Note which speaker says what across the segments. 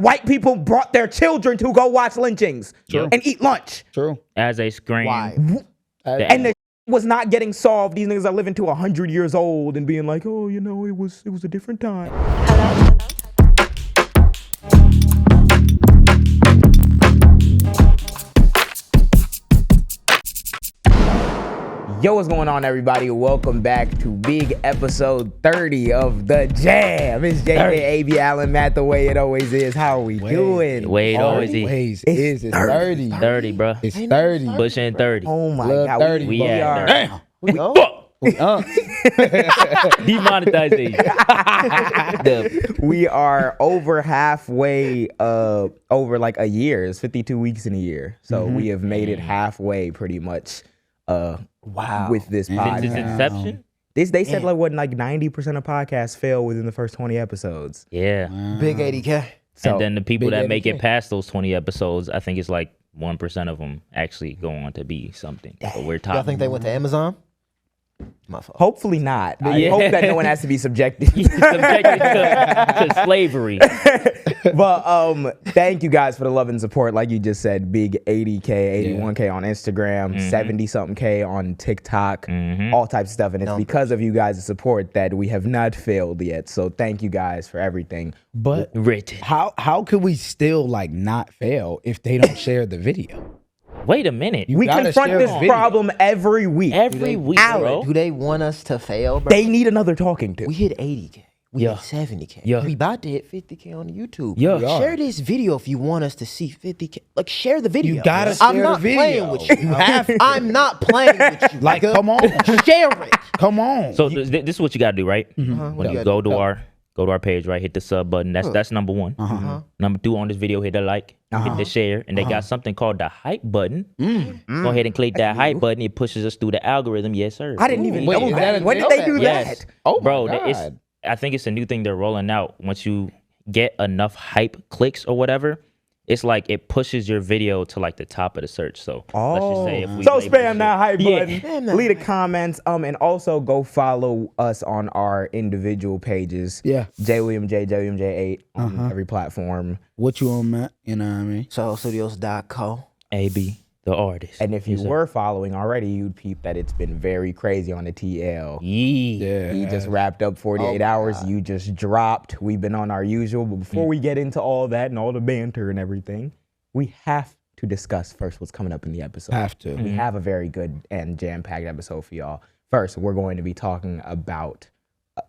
Speaker 1: white people brought their children to go watch lynchings and eat lunch.
Speaker 2: True.
Speaker 3: As they scream.
Speaker 4: Why?
Speaker 1: And the was not getting solved. These niggas are living to 100 years old and being like, oh, you know, it was a different time. Yo, what's going on, everybody? Welcome back to big episode 30 of The Jam. It's JJ, AB Allen, Matt, the way it always is. How are we doing?
Speaker 3: The way it always is.
Speaker 2: It's 30.
Speaker 3: 30, bro.
Speaker 2: It's 30.
Speaker 3: Pushing 30.
Speaker 1: Oh my
Speaker 2: Love
Speaker 1: God.
Speaker 2: 30.
Speaker 3: We at 30. Demonetization.
Speaker 1: We are over halfway, over like a year. It's 52 weeks in a year. So we have made it halfway pretty much. With this podcast.
Speaker 3: Since its inception?
Speaker 1: They said like 90% of podcasts fail within the first 20 episodes.
Speaker 3: Yeah.
Speaker 4: Big 80K.
Speaker 1: So,
Speaker 3: and then the people
Speaker 2: big
Speaker 3: that make it
Speaker 2: 80K.
Speaker 3: past those 20 episodes, I think it's like 1% of them actually go on to be something. But we're top.
Speaker 4: Y'all think they went to Amazon? My fault.
Speaker 1: hopefully not. I
Speaker 3: Yeah.
Speaker 1: hope that no one has to be subjected.
Speaker 3: subjected to slavery.
Speaker 1: But thank you guys for the love and support. Like you just said, big 80K, 81K on Instagram, 70-something K on TikTok, all types of stuff. And it's because of you guys' support that we have not failed yet. So thank you guys for everything.
Speaker 2: But
Speaker 3: Written.
Speaker 2: how could we still like not fail if they don't share the video?
Speaker 3: Wait a minute.
Speaker 1: We
Speaker 2: gotta
Speaker 1: confront
Speaker 2: share
Speaker 1: this
Speaker 2: the video.
Speaker 1: problem every week.
Speaker 3: Every week, bro.
Speaker 4: Do they want us to fail, bro?
Speaker 1: They need another talking to.
Speaker 4: We hit 80K. We
Speaker 3: Yeah.
Speaker 4: hit 70K.
Speaker 3: Yeah.
Speaker 4: We about to hit 50K on YouTube.
Speaker 3: Yeah.
Speaker 2: We are.
Speaker 4: Share this video if you want us to see 50K. Like, share the video.
Speaker 2: You gotta
Speaker 4: I'm
Speaker 2: share
Speaker 4: not
Speaker 2: the video.
Speaker 4: playing with you.
Speaker 2: You have to.
Speaker 4: I'm not playing with you.
Speaker 2: Like,
Speaker 4: nigga.
Speaker 2: come on.
Speaker 4: Share it.
Speaker 2: Come on.
Speaker 3: So this is what you gotta do, right? When
Speaker 4: What
Speaker 3: you
Speaker 4: you
Speaker 3: go to
Speaker 4: gotta
Speaker 3: our page, right? Hit the sub button. That's number one. Number two on this video, hit the like, hit the share, and they got something called the hype button. Go ahead and click that hype button. It pushes us through the algorithm. Yes, sir.
Speaker 1: I didn't even
Speaker 2: Wait,
Speaker 1: know
Speaker 2: is
Speaker 1: that.
Speaker 2: that a
Speaker 1: When did
Speaker 2: thing?
Speaker 1: they do
Speaker 3: Yes.
Speaker 1: that?
Speaker 2: Oh my
Speaker 3: Bro,
Speaker 2: God.
Speaker 3: I think it's a new thing they're rolling out. Once you get enough hype clicks or whatever, it's like it pushes your video to like the top of the search. So let's just say if we
Speaker 1: So
Speaker 3: label
Speaker 1: spam
Speaker 3: it-
Speaker 1: that hype
Speaker 3: Yeah.
Speaker 1: button, leave the comments, and also go follow us on our individual pages.
Speaker 2: Yeah.
Speaker 1: J William J, J William J8 on every platform.
Speaker 2: What you on, Matt? You know what I mean?
Speaker 4: SohoStudios.co.
Speaker 3: AB, the artist.
Speaker 1: And if you
Speaker 3: Yes, sir.
Speaker 1: were following already, you'd peep that it's been very crazy on the TL.
Speaker 3: Yeah.
Speaker 1: He just wrapped up 48 hours. You just dropped. We've been on our usual. But before we get into all that and all the banter and everything, we have to discuss first what's coming up in the episode.
Speaker 2: Have to.
Speaker 1: We have a very good and jam-packed episode for y'all. First, we're going to be talking about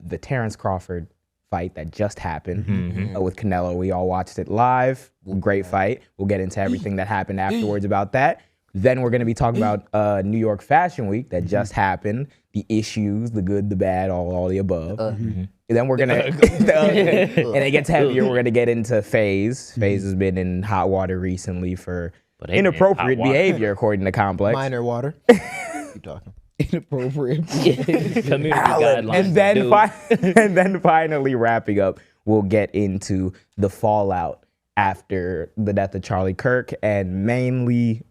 Speaker 1: the Terrence Crawford fight that just happened with Canelo. We all watched it live. Great fight. We'll get into everything that happened afterwards about that. Then we're going to be talking about New York Fashion Week that just happened, the issues, the good, the bad, all the above. And then we're going to, and it gets heavier, we're going to get into FaZe. FaZe has been in hot water recently for
Speaker 3: But they been in
Speaker 1: inappropriate
Speaker 3: hot water.
Speaker 1: behavior, according to Complex.
Speaker 4: Minor water. Keep talking.
Speaker 2: Inappropriate.
Speaker 3: Community guidelines.
Speaker 1: And then finally wrapping up, we'll get into the fallout after the death of Charlie Kirk and mainly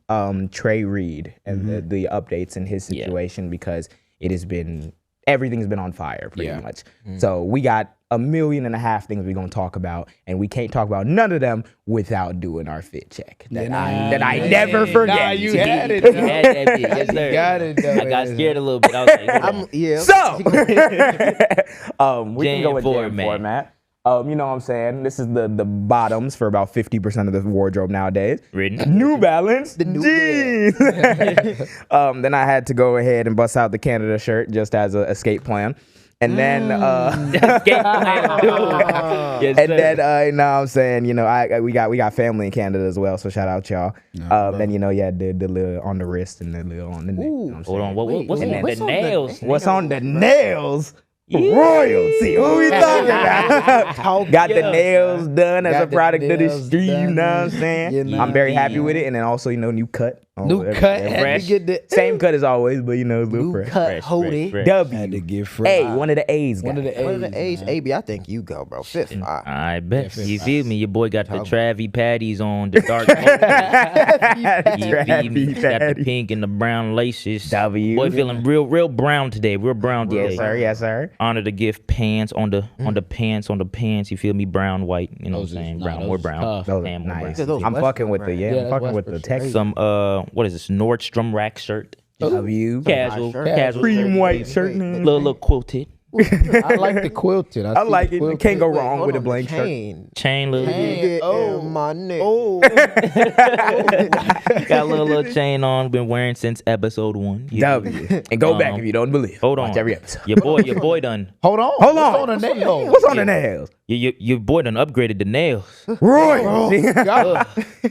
Speaker 1: Trey Reed and the updates in his situation because it has been, everything's been on fire pretty much. So we got 1.5 million things we're going to talk about, and we can't talk about none of them without doing our fit check. That I never forget.
Speaker 2: Nah, you had it.
Speaker 3: You had that bitch. Yes, sir.
Speaker 2: got it, though.
Speaker 3: I got scared a little bit. I was like, hold on.
Speaker 4: Yeah.
Speaker 1: So, we can go
Speaker 3: Jam
Speaker 1: with jam
Speaker 3: format.
Speaker 1: format. You know what I'm saying? This is the bottoms for about 50% of the wardrobe nowadays.
Speaker 3: Written.
Speaker 1: New Balance, the
Speaker 4: New
Speaker 1: jeans. Then I had to go ahead and bust out the Canada shirt just as an escape plan. And then,
Speaker 3: Escape plan, dude. Yes,
Speaker 1: and
Speaker 3: sir.
Speaker 1: then, you know what I'm saying? You know, we got family in Canada as well, so shout out y'all. Then, you know, the little on the wrist and the little on the neck. You know what I'm
Speaker 3: Hold on.
Speaker 1: saying?
Speaker 3: What's
Speaker 4: wait,
Speaker 3: in
Speaker 4: what's
Speaker 3: the
Speaker 4: on the
Speaker 3: nails?
Speaker 1: What's on the nails? Royalty. Who we talking about? Got the nails done as
Speaker 2: Got
Speaker 1: a
Speaker 2: the
Speaker 1: product of the
Speaker 2: nails
Speaker 1: street. You
Speaker 2: done.
Speaker 1: know what I'm saying?
Speaker 2: You know
Speaker 1: I'm very
Speaker 2: what I
Speaker 1: happy
Speaker 2: mean?
Speaker 1: with it. And then also, you know, new cut.
Speaker 2: New cut. Had
Speaker 3: Fresh.
Speaker 2: to get the
Speaker 1: Same cut as always, but you know, it's a little
Speaker 4: New
Speaker 1: fresh.
Speaker 4: cut,
Speaker 3: Fresh,
Speaker 4: hold
Speaker 3: fresh,
Speaker 4: it.
Speaker 3: fresh.
Speaker 1: W.
Speaker 2: Had to get fresh.
Speaker 1: Hey, one of the A's.
Speaker 2: One of the
Speaker 4: One of the A's,
Speaker 2: man.
Speaker 4: AB, I think you go, bro. Fifth.
Speaker 3: I bet.
Speaker 2: Yeah,
Speaker 3: You
Speaker 2: fifth.
Speaker 3: feel me? Your boy got the Travie patties on, the dark. You feel me? Got the pink and the brown laces.
Speaker 1: W.
Speaker 3: Boy feeling real brown today. Real brown today.
Speaker 1: Yes, sir. Yes, sir.
Speaker 3: Honor the gift pants on the pants. You feel me? Brown, white. You know what I'm
Speaker 2: Those is-
Speaker 3: saying?
Speaker 2: nah,
Speaker 3: Brown,
Speaker 2: those
Speaker 3: more
Speaker 2: is
Speaker 3: brown.
Speaker 2: tough.
Speaker 1: Those are
Speaker 3: Damn, more
Speaker 1: nice.
Speaker 3: brown.
Speaker 4: Those
Speaker 1: I'm
Speaker 4: West
Speaker 1: fucking with the
Speaker 4: brand.
Speaker 2: Yeah,
Speaker 1: I'm
Speaker 2: that's
Speaker 1: fucking
Speaker 2: West
Speaker 1: with the
Speaker 2: for
Speaker 1: Texas.
Speaker 3: Some what is this? Nordstrom rack shirt.
Speaker 1: W.
Speaker 3: Casual,
Speaker 4: shirt.
Speaker 3: casual.
Speaker 1: Cream
Speaker 3: shirt.
Speaker 1: white shirt.
Speaker 3: Little quilted.
Speaker 2: I like the quilted.
Speaker 1: I
Speaker 2: see
Speaker 1: like
Speaker 2: the
Speaker 1: it.
Speaker 2: quilted.
Speaker 1: Can't go
Speaker 4: Wait,
Speaker 1: wrong
Speaker 4: hold
Speaker 1: with a
Speaker 4: on,
Speaker 1: blank
Speaker 4: the
Speaker 1: shirt.
Speaker 4: chain.
Speaker 3: Chain little.
Speaker 4: Get
Speaker 2: Oh.
Speaker 4: in my neck.
Speaker 2: Oh,
Speaker 3: Got a little chain on. Been wearing since episode 1.
Speaker 1: W. And go back if you don't believe.
Speaker 3: Hold
Speaker 1: Watch
Speaker 3: on.
Speaker 1: every episode.
Speaker 3: Your boy done.
Speaker 2: hold on.
Speaker 1: Hold
Speaker 2: What's
Speaker 1: on.
Speaker 2: on the nail?
Speaker 1: What's on the nails?
Speaker 3: Your boy done upgraded the nails.
Speaker 1: Roy.
Speaker 2: God.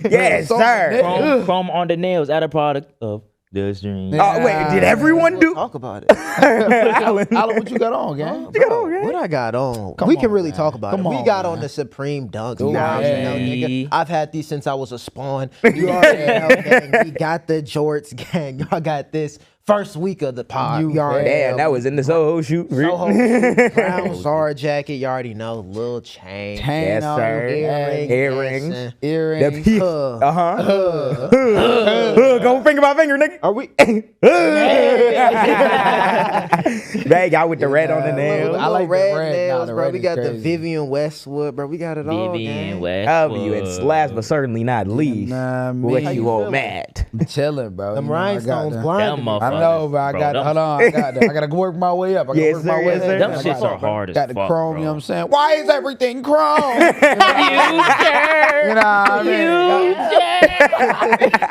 Speaker 1: Yes,
Speaker 2: What's on the
Speaker 1: sir.
Speaker 2: nail?
Speaker 3: Chrome on the nails. Out of product of the stream.
Speaker 2: Yeah.
Speaker 1: Wait, did everyone do?
Speaker 4: Talk about it.
Speaker 1: Alan.
Speaker 2: Alan, what you got on, gang?
Speaker 4: What I got on? We can
Speaker 2: on,
Speaker 4: really
Speaker 2: man.
Speaker 4: talk about
Speaker 2: Come
Speaker 4: it. We
Speaker 2: on,
Speaker 4: got
Speaker 2: man.
Speaker 4: on the Supreme Dunks.
Speaker 2: Ooh,
Speaker 4: You already
Speaker 2: yeah.
Speaker 4: know, nigga. I've had these since I was a spawn. You already know, gang. We got the jorts, gang. Y'all got this first week of the pod. You already
Speaker 1: Damn,
Speaker 4: know.
Speaker 1: that was in the Soho shoot.
Speaker 4: Soho brown Zara jacket. You already know. Little chain.
Speaker 2: Chain
Speaker 1: Yes,
Speaker 2: on,
Speaker 1: sir.
Speaker 2: earring,
Speaker 1: Earrings.
Speaker 4: dancing.
Speaker 1: The
Speaker 2: earrings.
Speaker 1: P.
Speaker 4: Uh,
Speaker 1: Go finger by finger, nigga.
Speaker 4: Are we?
Speaker 1: Bag out with the red on the nails.
Speaker 2: I like the
Speaker 4: red
Speaker 2: red.
Speaker 4: nails,
Speaker 2: Nah, the
Speaker 4: bro.
Speaker 2: red
Speaker 4: We
Speaker 2: is
Speaker 4: got the
Speaker 2: crazy.
Speaker 4: Vivian Westwood, bro. We got it all,
Speaker 3: Vivian
Speaker 4: gang.
Speaker 1: W. And
Speaker 3: Westwood.
Speaker 1: last but certainly not least,
Speaker 2: Nah,
Speaker 1: what
Speaker 2: man.
Speaker 1: you all
Speaker 4: feeling?
Speaker 1: mad?
Speaker 2: I'm chilling, bro.
Speaker 4: Them
Speaker 2: You know, I got
Speaker 4: rhinestones
Speaker 2: the-
Speaker 4: blinded
Speaker 3: Them
Speaker 4: me.
Speaker 3: motherfuckers.
Speaker 2: I know, but I
Speaker 3: Bro,
Speaker 2: got
Speaker 3: them-
Speaker 2: hold on. I gotta work my way up. I gotta
Speaker 1: Yes,
Speaker 2: work
Speaker 1: sir,
Speaker 2: my way
Speaker 1: yes,
Speaker 2: up.
Speaker 1: sir.
Speaker 3: Them
Speaker 2: I
Speaker 3: shits
Speaker 2: got
Speaker 3: are hard as
Speaker 2: Got the
Speaker 3: fuck,
Speaker 2: chrome,
Speaker 3: bro.
Speaker 2: you know what I'm saying? Why is everything chrome? You know what I mean?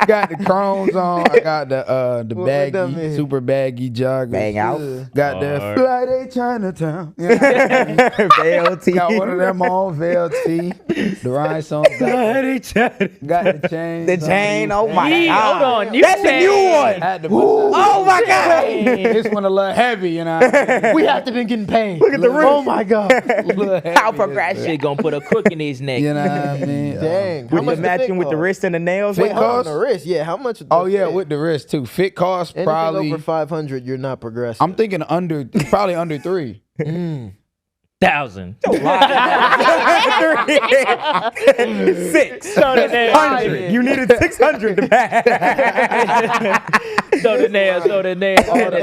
Speaker 2: Got the chromes on. I got the
Speaker 4: What with them
Speaker 2: baggy,
Speaker 4: is?
Speaker 2: super baggy joggers.
Speaker 1: Bang out.
Speaker 2: Got the
Speaker 3: Hard.
Speaker 2: Friday Chinatown. You know what I mean?
Speaker 1: VLT.
Speaker 2: Got one of them on VLT. The rhinestones. Got the chain.
Speaker 1: The chain. Oh my
Speaker 3: Yeah,
Speaker 1: god.
Speaker 3: hold on. You
Speaker 1: That's the new
Speaker 3: said-
Speaker 1: one.
Speaker 2: Had the
Speaker 1: Oh my god.
Speaker 2: This one a little heavy, you know. What I mean?
Speaker 4: We have to been getting paid.
Speaker 1: Look at the rim.
Speaker 4: Oh my god.
Speaker 2: Little heavy,
Speaker 1: How progressive.
Speaker 3: Shit gonna put a crook in his neck.
Speaker 2: You know what I mean?
Speaker 4: Dang. How
Speaker 1: With
Speaker 4: much
Speaker 1: the
Speaker 4: the fit
Speaker 1: matching with the
Speaker 4: cost?
Speaker 1: wrist and the nails.
Speaker 2: Fit
Speaker 4: Wait, hold on,
Speaker 2: cost?
Speaker 4: the wrist. Yeah, how much?
Speaker 2: Oh yeah, with the wrist too. Fit cost
Speaker 4: anything
Speaker 2: probably.
Speaker 4: over 500, you're not progressive.
Speaker 2: I'm thinking probably under 3.
Speaker 3: 1,000.
Speaker 1: 600. You needed 600 to pass.
Speaker 3: Show the nails.
Speaker 2: Oh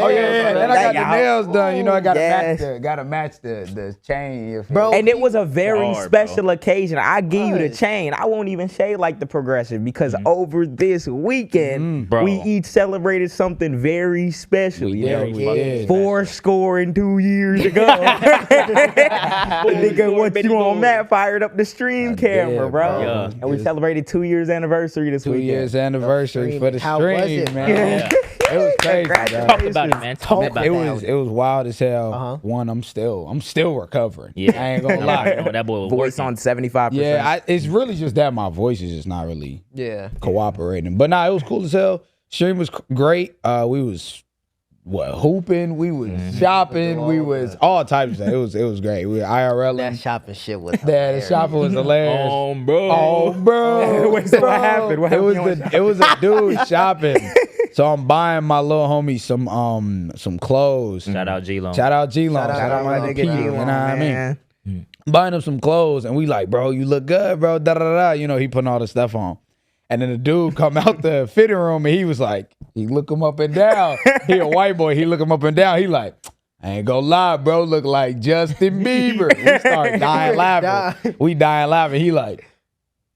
Speaker 2: yeah, and I got the
Speaker 1: Dang,
Speaker 2: nails done. You know, I gotta
Speaker 1: Yes.
Speaker 2: match the chain, you feel
Speaker 4: Bro,
Speaker 2: me?
Speaker 1: And it was a very
Speaker 3: Hard, bro.
Speaker 1: special occasion. I give you the
Speaker 4: Right.
Speaker 1: chain. I won't even shade like the progressive because over this weekend,
Speaker 3: Bro.
Speaker 1: we each celebrated something very special. You know,
Speaker 2: we did.
Speaker 1: 4 years ago. The nigga, what you on Matt fired up the stream camera,
Speaker 2: did,
Speaker 1: bro.
Speaker 2: bro.
Speaker 3: Yeah.
Speaker 1: And we celebrated 2 years anniversary this
Speaker 2: 2
Speaker 1: weekend.
Speaker 2: years anniversary for the
Speaker 4: How was
Speaker 2: stream,
Speaker 4: it,
Speaker 2: man.
Speaker 3: Yeah.
Speaker 2: It was crazy, bro.
Speaker 3: Talk about it, man. Talk about
Speaker 2: It
Speaker 3: it.
Speaker 2: was wild as hell.
Speaker 4: Uh-huh.
Speaker 2: One, I'm still recovering.
Speaker 3: Yeah.
Speaker 2: I ain't gonna lie.
Speaker 3: You know, that boy was
Speaker 1: Voice
Speaker 3: working.
Speaker 1: on 75%.
Speaker 2: Yeah, it's really just that my voice is just not really
Speaker 4: yeah.
Speaker 2: cooperating. But nah, it was cool as hell. Stream was great. We was hooping, we was shopping, we was all types of stuff. It was great. We were IRL.
Speaker 4: That shopping shit was.
Speaker 2: Yeah, the
Speaker 4: hilarious.
Speaker 2: shopping was hilarious.
Speaker 3: Bro.
Speaker 2: Oh, bro.
Speaker 1: Wait, so what happened? What happened?
Speaker 2: It was a dude shopping. So I'm buying my little homie some clothes.
Speaker 3: Shout out G-Long.
Speaker 2: Shout out G-Long.
Speaker 1: Shout out my nigga
Speaker 2: P,
Speaker 1: G-Long,
Speaker 2: you know what I mean?
Speaker 1: man.
Speaker 2: Buying him some clothes, and we like, bro, you look good, bro. Da da da. You know, he putting all the stuff on. And then the dude come out the fitting room, and he was like, he look him up and down. He a white boy. He look him up and down. He like, I ain't gonna lie, bro. Look like Justin Bieber. We start dying laughing. We dying laughing. He like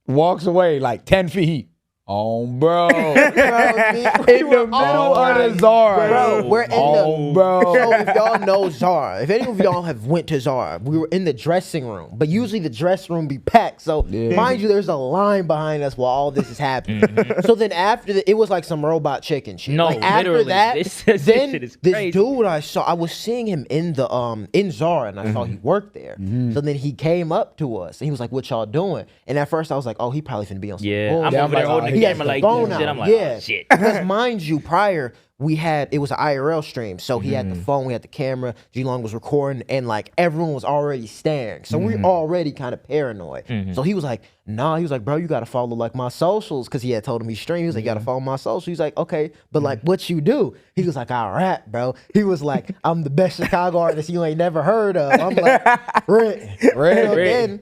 Speaker 2: walks away like 10 feet. Oh, bro. In the middle of the Zara.
Speaker 4: Bro, we're in
Speaker 2: Oh,
Speaker 4: the.
Speaker 2: bro.
Speaker 4: So if y'all know Zara, if any of y'all have went to Zara, we were in the dressing room, but usually the dressing room be packed. So mind you, there's a line behind us while all this is happening. So then after it was like some robot chicken shit.
Speaker 3: No,
Speaker 4: like after
Speaker 3: literally,
Speaker 4: that,
Speaker 3: this
Speaker 4: then
Speaker 3: shit is
Speaker 4: this
Speaker 3: crazy.
Speaker 4: dude I was seeing him in the in Zara, and I saw he worked there. So then he came up to us and he was like, "What y'all doing?" And at first I was like, "Oh, he probably finna be on some
Speaker 3: Yeah,
Speaker 4: bullshit."
Speaker 3: I'm
Speaker 2: Yeah,
Speaker 3: over there
Speaker 2: I'm
Speaker 3: holding
Speaker 2: like,
Speaker 4: He has
Speaker 3: camera
Speaker 4: the
Speaker 3: like
Speaker 4: phone
Speaker 3: this
Speaker 4: out.
Speaker 3: shit. I'm like,
Speaker 4: yeah.
Speaker 3: oh, shit.
Speaker 4: Because mind you, prior it was an IRL stream, so he had the phone, we had the camera. G-Long was recording, and like everyone was already staring, so we're already kind of paranoid. So he was like, nah, he was like, bro, you gotta follow like my socials, because he had told him he streamed. He was like, you gotta follow my socials. He's like, okay, but like, what you do? He was like, I rap, bro. He was like, I'm the best Chicago artist you ain't never heard of. I'm like, Red. Then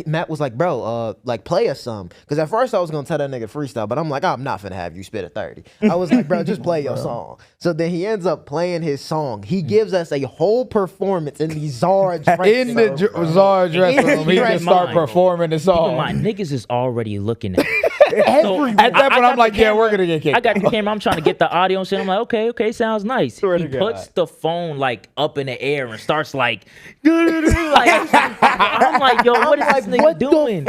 Speaker 4: Matt was like, bro, like play us some. Because at first I was gonna tell that nigga freestyle, but I'm like, I'm not finna have you spit a 30. I was like, bro, just play your song. So then he ends up playing his song. He gives us a whole performance in the Zara dressing
Speaker 2: In the Zara dressing room, he just start performing the
Speaker 3: Keep in
Speaker 2: song.
Speaker 3: mind, niggas is already looking at it.
Speaker 2: At that point, I'm like, yeah, we're gonna get kicked.
Speaker 3: I got the camera. I'm trying to get the audio and shit. I'm like, okay, sounds nice.
Speaker 2: Swear
Speaker 3: He
Speaker 2: to
Speaker 3: puts
Speaker 2: God.
Speaker 3: the phone like up in the air and starts like, I'm like, yo, what is this nigga doing?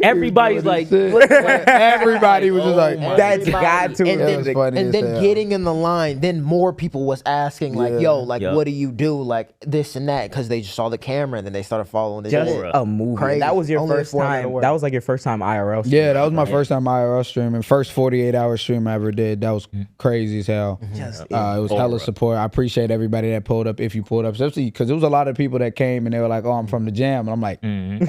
Speaker 3: Everybody's like,
Speaker 2: Everybody was just like,
Speaker 1: That's got to
Speaker 4: and
Speaker 1: have
Speaker 4: then,
Speaker 1: been
Speaker 2: funny
Speaker 4: and
Speaker 2: as
Speaker 4: then
Speaker 2: hell.
Speaker 4: getting in the line, then more people was asking like, yo, like
Speaker 3: Yup.
Speaker 4: what do you do, like this and that, because they just saw the camera and then they started following the
Speaker 1: just
Speaker 4: shit.
Speaker 1: a movie.
Speaker 4: Crazy.
Speaker 1: That was your
Speaker 4: Only a
Speaker 1: first
Speaker 4: 4 minute
Speaker 1: time.
Speaker 4: word.
Speaker 1: That was like your first time IRL.
Speaker 2: yeah, that was my first time IRL streaming. First 48-hour stream I ever did. That was crazy as hell.
Speaker 1: Just
Speaker 2: It was hella support. I appreciate everybody that pulled up. If you pulled up, especially because there was a lot of people that came and they were like, "Oh, I'm from the Jam," and I'm like,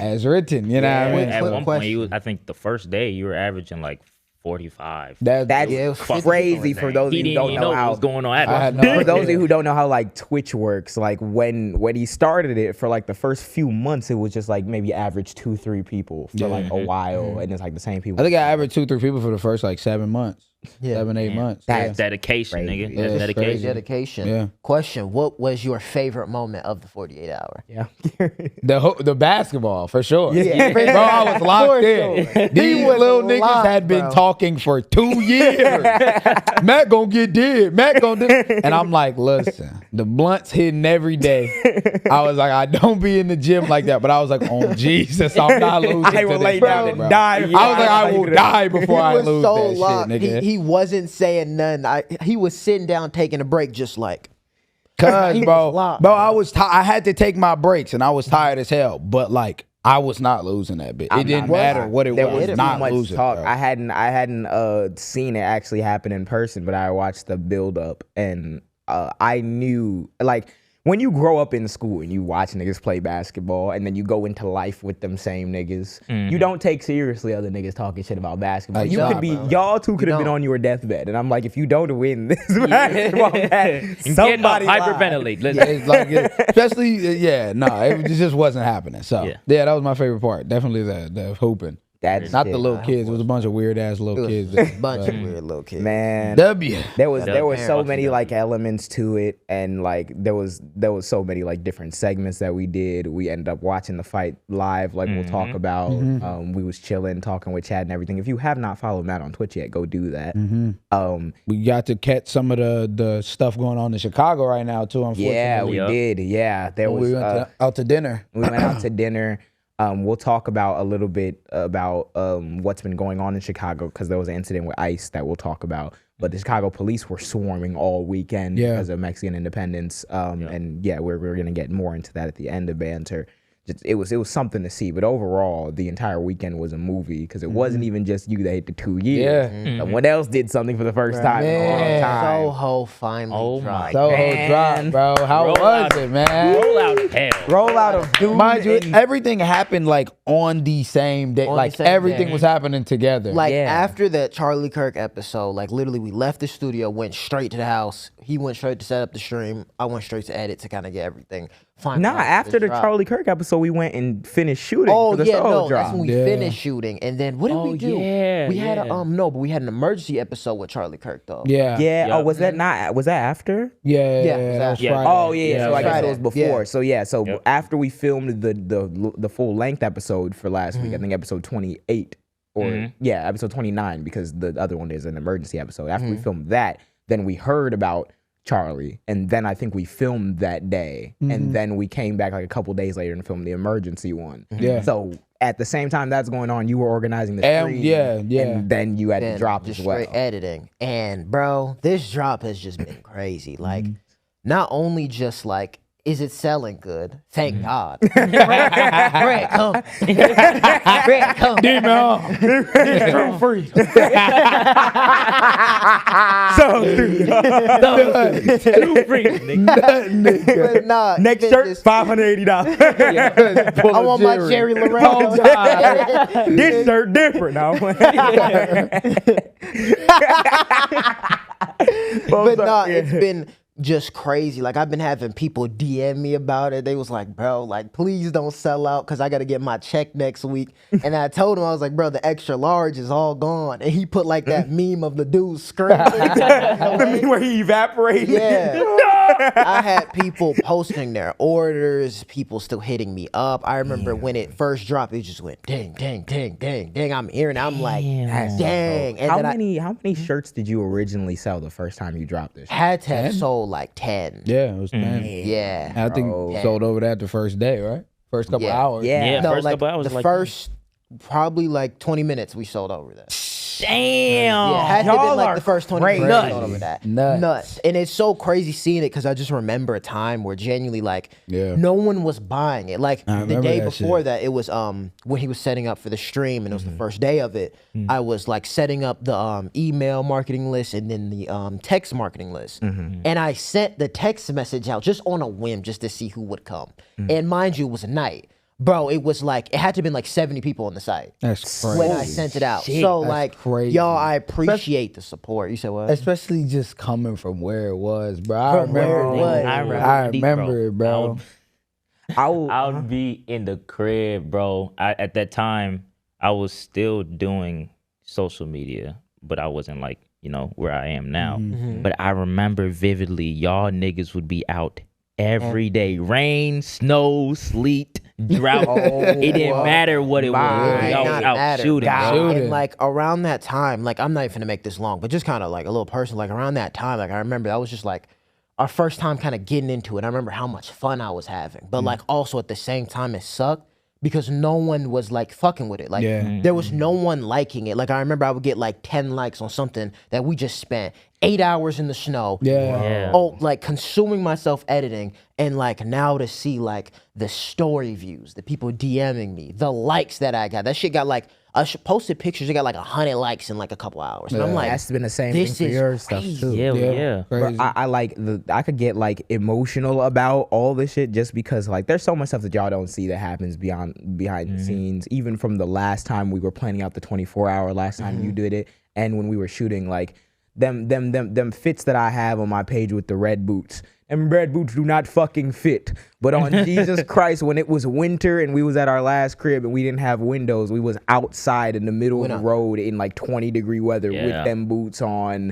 Speaker 2: "As written," you know what I mean?
Speaker 3: at
Speaker 4: Quick
Speaker 3: one point,
Speaker 4: question.
Speaker 3: I think the first day you were averaging like 45.
Speaker 1: That's
Speaker 4: Yeah, it was
Speaker 3: fucking
Speaker 1: crazy for those of
Speaker 3: He
Speaker 1: you who
Speaker 3: didn't
Speaker 1: don't
Speaker 3: even
Speaker 1: know
Speaker 3: know
Speaker 1: how.
Speaker 3: what was going on.
Speaker 2: I had no
Speaker 1: For those of
Speaker 2: idea.
Speaker 1: you who don't know how like Twitch works, like when he started it for like the first few months, it was just like maybe average 2-3 people for like a while, and it's like the same people.
Speaker 2: I think I averaged 2-3 people for the first like 7 months.
Speaker 4: Yeah.
Speaker 2: 7-8 months.
Speaker 1: That's
Speaker 3: dedication,
Speaker 1: crazy.
Speaker 3: nigga.
Speaker 2: Yeah,
Speaker 3: That's
Speaker 2: it's
Speaker 3: dedication.
Speaker 2: crazy.
Speaker 4: Dedication.
Speaker 2: Yeah.
Speaker 4: Question: what was your favorite moment of the 48 hour?
Speaker 1: Yeah.
Speaker 2: The basketball for sure.
Speaker 4: Yeah.
Speaker 2: Bro, I was locked
Speaker 4: For
Speaker 2: in.
Speaker 4: sure.
Speaker 2: These
Speaker 4: He was
Speaker 2: little niggas
Speaker 4: locked,
Speaker 2: had been
Speaker 4: bro.
Speaker 2: talking for 2 years. Matt gonna get dead. Matt gonna do. And I'm like, listen, the blunt's hitting every day. I was like, I don't be in the gym like that, but I was like, oh Jesus, I'm not losing.
Speaker 1: I
Speaker 2: to
Speaker 1: will
Speaker 2: this
Speaker 1: lay
Speaker 2: shit,
Speaker 1: down and
Speaker 2: bro.
Speaker 1: die.
Speaker 2: I was like, I will die before I
Speaker 4: He was
Speaker 2: lose
Speaker 4: so
Speaker 2: that
Speaker 4: locked.
Speaker 2: shit, nigga.
Speaker 4: He wasn't saying nothing. He was sitting down taking a break, just like.
Speaker 2: Cause
Speaker 4: He
Speaker 2: bro,
Speaker 4: was locked,
Speaker 2: bro, I had to take my breaks and I was tired as hell. But like, I was not losing that bit. It didn't matter what it
Speaker 1: There
Speaker 2: was.
Speaker 1: was too
Speaker 2: Not
Speaker 1: much
Speaker 2: losing.
Speaker 1: talk.
Speaker 2: bro.
Speaker 1: I hadn't seen it actually happen in person, but I watched the build up, and I knew like when you grow up in school and you watch niggas play basketball, and then you go into life with them same niggas, you don't take seriously other niggas talking shit about basketball. You
Speaker 2: Nah,
Speaker 1: could be
Speaker 2: bro.
Speaker 1: y'all two could have been
Speaker 4: don't.
Speaker 1: on your deathbed, and I'm like, if you don't win this basketball match,
Speaker 3: Get up,
Speaker 1: somebody lied.
Speaker 3: hyperventilate. Listen.
Speaker 2: It's like, especially, it just wasn't happening. So,
Speaker 3: Yeah.
Speaker 2: yeah, that was my favorite part. Definitely the hooping.
Speaker 1: That's
Speaker 2: Not
Speaker 1: it.
Speaker 2: the little kids. It was a bunch of weird ass little kids.
Speaker 4: A bunch of weird little kids.
Speaker 1: Man.
Speaker 2: W.
Speaker 1: There was
Speaker 3: Yeah.
Speaker 1: so many like elements to it, and like there was so many like different segments that we did. We ended up watching the fight live, like we'll talk about. We was chilling, talking with Chad and everything. If you have not followed Matt on Twitch yet, go do that.
Speaker 2: We got to catch some of the stuff going on in Chicago right now too. Unfortunately,
Speaker 1: Yeah, we
Speaker 3: Yup.
Speaker 1: did. Yeah, there was.
Speaker 2: we went out to dinner.
Speaker 1: We went out to dinner. We'll talk about a little bit about what's been going on in Chicago, because there was an incident with ICE that we'll talk about. But the Chicago police were swarming all weekend because of Mexican independence. And yeah, we're going to get more into that at the end of banter. It was something to see, but overall, the entire weekend was a movie, because it wasn't even just you that hit the 2 years.
Speaker 2: Yeah.
Speaker 1: Someone else did something for the first time in a long
Speaker 2: Man.
Speaker 1: time.
Speaker 4: Soho finally
Speaker 3: Oh
Speaker 4: dropped.
Speaker 3: my
Speaker 2: Soho
Speaker 1: Man.
Speaker 2: Drop, bro. How
Speaker 3: Roll
Speaker 2: was
Speaker 3: out-
Speaker 2: it, man?
Speaker 3: Roll out of hell.
Speaker 1: Roll out of doom.
Speaker 2: Mind you,
Speaker 1: and-
Speaker 2: everything happened like on the same day.
Speaker 4: On the
Speaker 2: Like
Speaker 4: same
Speaker 2: everything
Speaker 4: day.
Speaker 2: was happening together.
Speaker 4: Like
Speaker 1: Yeah.
Speaker 4: after that Charlie Kirk episode, like literally we left the studio, went straight to the house. He went straight to set up the stream. I went straight to edit to kind of get everything finalized.
Speaker 1: Nah, after the
Speaker 4: drop.
Speaker 1: Charlie Kirk episode, we went and finished shooting
Speaker 4: Oh
Speaker 1: for the
Speaker 4: yeah,
Speaker 1: Soho
Speaker 4: no,
Speaker 1: Drop.
Speaker 4: that's when we
Speaker 2: Yeah.
Speaker 4: finished shooting, and then what did we do?
Speaker 3: yeah,
Speaker 4: we had
Speaker 3: yeah.
Speaker 4: but we had an emergency episode with Charlie Kirk though.
Speaker 2: yeah.
Speaker 1: Yeah.
Speaker 3: Yeah.
Speaker 1: Oh, was that after?
Speaker 2: Yeah.
Speaker 4: Yeah,
Speaker 2: That was
Speaker 4: exactly.
Speaker 2: Friday.
Speaker 1: Oh yeah.
Speaker 3: Yeah,
Speaker 1: So I guess it
Speaker 4: Friday.
Speaker 1: was before.
Speaker 4: Yeah.
Speaker 1: So yeah. So
Speaker 3: Yep.
Speaker 1: after we filmed the full length episode for last week, I think episode 28 or yeah, episode 29, because the other one is an emergency episode. After we filmed that, then we heard about Charlie, and then I think we filmed that day, and then we came back like a couple days later and filmed the emergency one.
Speaker 2: Yeah.
Speaker 1: So at the same time that's going on, you were organizing the
Speaker 2: And-
Speaker 1: stream,
Speaker 2: yeah.
Speaker 1: and then you had to
Speaker 4: Then
Speaker 1: drop
Speaker 4: just
Speaker 1: as well.
Speaker 4: straight editing. And bro, this drop has just been crazy. Like, not only just like is it selling good? Thank God. Bread, come. Bread, come.
Speaker 2: Demon, it's true free.
Speaker 3: Too free, nigga.
Speaker 4: But nah,
Speaker 1: Next
Speaker 4: even
Speaker 1: shirt,
Speaker 4: just-
Speaker 1: $580.
Speaker 4: I want my Jerry Lorraine.
Speaker 1: This shirt different now.
Speaker 4: But nah, it's been just crazy. Like, I've been having people DM me about it. They was like, bro, like, please don't sell out because I got to get my check next week. And I told him, I was like, bro, the extra large is all gone. And he put like that meme of the dude screaming.
Speaker 1: The meme where he evaporated.
Speaker 4: Yeah. I had people posting their orders, people still hitting me up. I remember when it first dropped, it just went ding, ding, ding, ding, ding. I'm hearing, I'm like, dang. And
Speaker 1: How
Speaker 4: then
Speaker 1: many shirts did you originally sell the first time you dropped this?
Speaker 4: I had to have sold like 10.
Speaker 2: Yeah, it was 10.
Speaker 4: Yeah.
Speaker 2: I think sold over that the first day, right? First couple hours.
Speaker 3: Yeah,
Speaker 4: No,
Speaker 3: first
Speaker 4: like
Speaker 3: couple hours.
Speaker 4: the
Speaker 3: like,
Speaker 4: first probably like 20 minutes we sold over that.
Speaker 3: damn.
Speaker 4: Yeah, had to have
Speaker 1: y'all
Speaker 4: been like
Speaker 1: are
Speaker 4: the first 20
Speaker 1: crazy.
Speaker 4: minutes we sold over that.
Speaker 2: Nuts.
Speaker 4: And it's so crazy seeing it because I just remember a time where genuinely like no one was buying it. Like
Speaker 2: I
Speaker 4: the
Speaker 2: remember
Speaker 4: day
Speaker 2: that
Speaker 4: before
Speaker 2: shit.
Speaker 4: that, it was when he was setting up for the stream and it was the first day of it. I was like setting up the email marketing list and then the text marketing list. And I sent the text message out just on a whim just to see who would come. And mind you, it was a night. Bro, it was like, it had to have been like 70 people on the site
Speaker 2: That's crazy.
Speaker 4: when I sent it out. So
Speaker 2: That's
Speaker 4: like,
Speaker 2: crazy.
Speaker 4: y'all, I appreciate the support. You said what?
Speaker 2: Especially just coming from where it was, bro. I
Speaker 4: From where
Speaker 2: remember
Speaker 4: it was,
Speaker 2: I
Speaker 3: deep,
Speaker 2: remember it, bro.
Speaker 3: I would be in the crib, bro. At that time, I was still doing social media, but I wasn't like, where I am now. But I remember vividly, y'all niggas would be out every day. Rain, snow, sleet, drought. It didn't matter what it was. Y'all was out shooting, bro.
Speaker 4: And like around that time, like I'm not even gonna make this long, but just kind of like a little personal, like around that time, like I remember that was just like our first time kind of getting into it. I remember how much fun I was having, but like also at the same time it sucked because no one was like fucking with it. Like there was no one liking it. Like I remember I would get like 10 likes on something that we just spent 8 hours in the snow. Oh, like consuming myself editing, and like now to see like the story views, the people DMing me, the likes that I got. That shit got like, I posted pictures, it got like 100 likes in like a couple hours. And I'm like,
Speaker 1: that's been the same thing
Speaker 4: this
Speaker 1: for
Speaker 4: is
Speaker 1: your stuff
Speaker 4: crazy.
Speaker 1: too.
Speaker 3: Yeah.
Speaker 1: Bro, I like I could get like emotional about all this shit just because like there's so much stuff that y'all don't see that happens behind the scenes. Even from the last time we were planning out the 24-hour, last time you did it, and when we were shooting, like them fits that I have on my page with the red boots. And red boots do not fucking fit. But on Jesus Christ, when it was winter and we was at our last crib and we didn't have windows, we was outside in the middle of the road in like 20-degree weather with them boots on,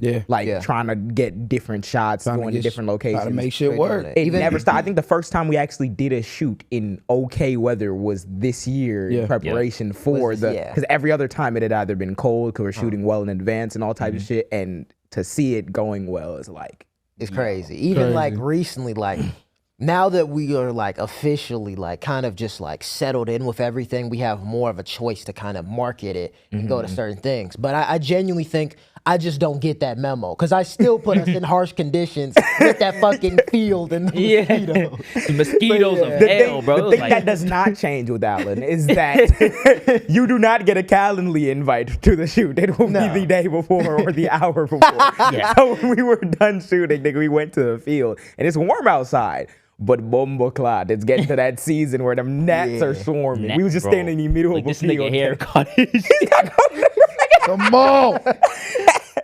Speaker 1: trying to get different shots, going to different locations.
Speaker 2: Trying to make shit work.
Speaker 1: It never stopped. I think the first time we actually did a shoot in okay weather was this year in preparation for because every other time it had either been cold because we're shooting well in advance and all types of shit, and to see it going well is like,
Speaker 4: it's crazy. Even like recently, like now that we are like officially like kind of just like settled in with everything, we have more of a choice to kind of market it and go to certain things. But I genuinely think I just don't get that memo because I still put us in harsh conditions with that fucking field and the mosquitoes.
Speaker 3: The mosquitoes of hell, bro.
Speaker 1: The thing that does not change with Alan is that you do not get a Calendly invite to the shoot. It will be the day before or the hour before. So when we were done shooting, nigga, we went to the field and it's warm outside. But bombo clot, it's getting to that season where them gnats are swarming. We was just standing in the middle of a
Speaker 3: this
Speaker 1: field.
Speaker 3: nigga haircut.
Speaker 2: Come on.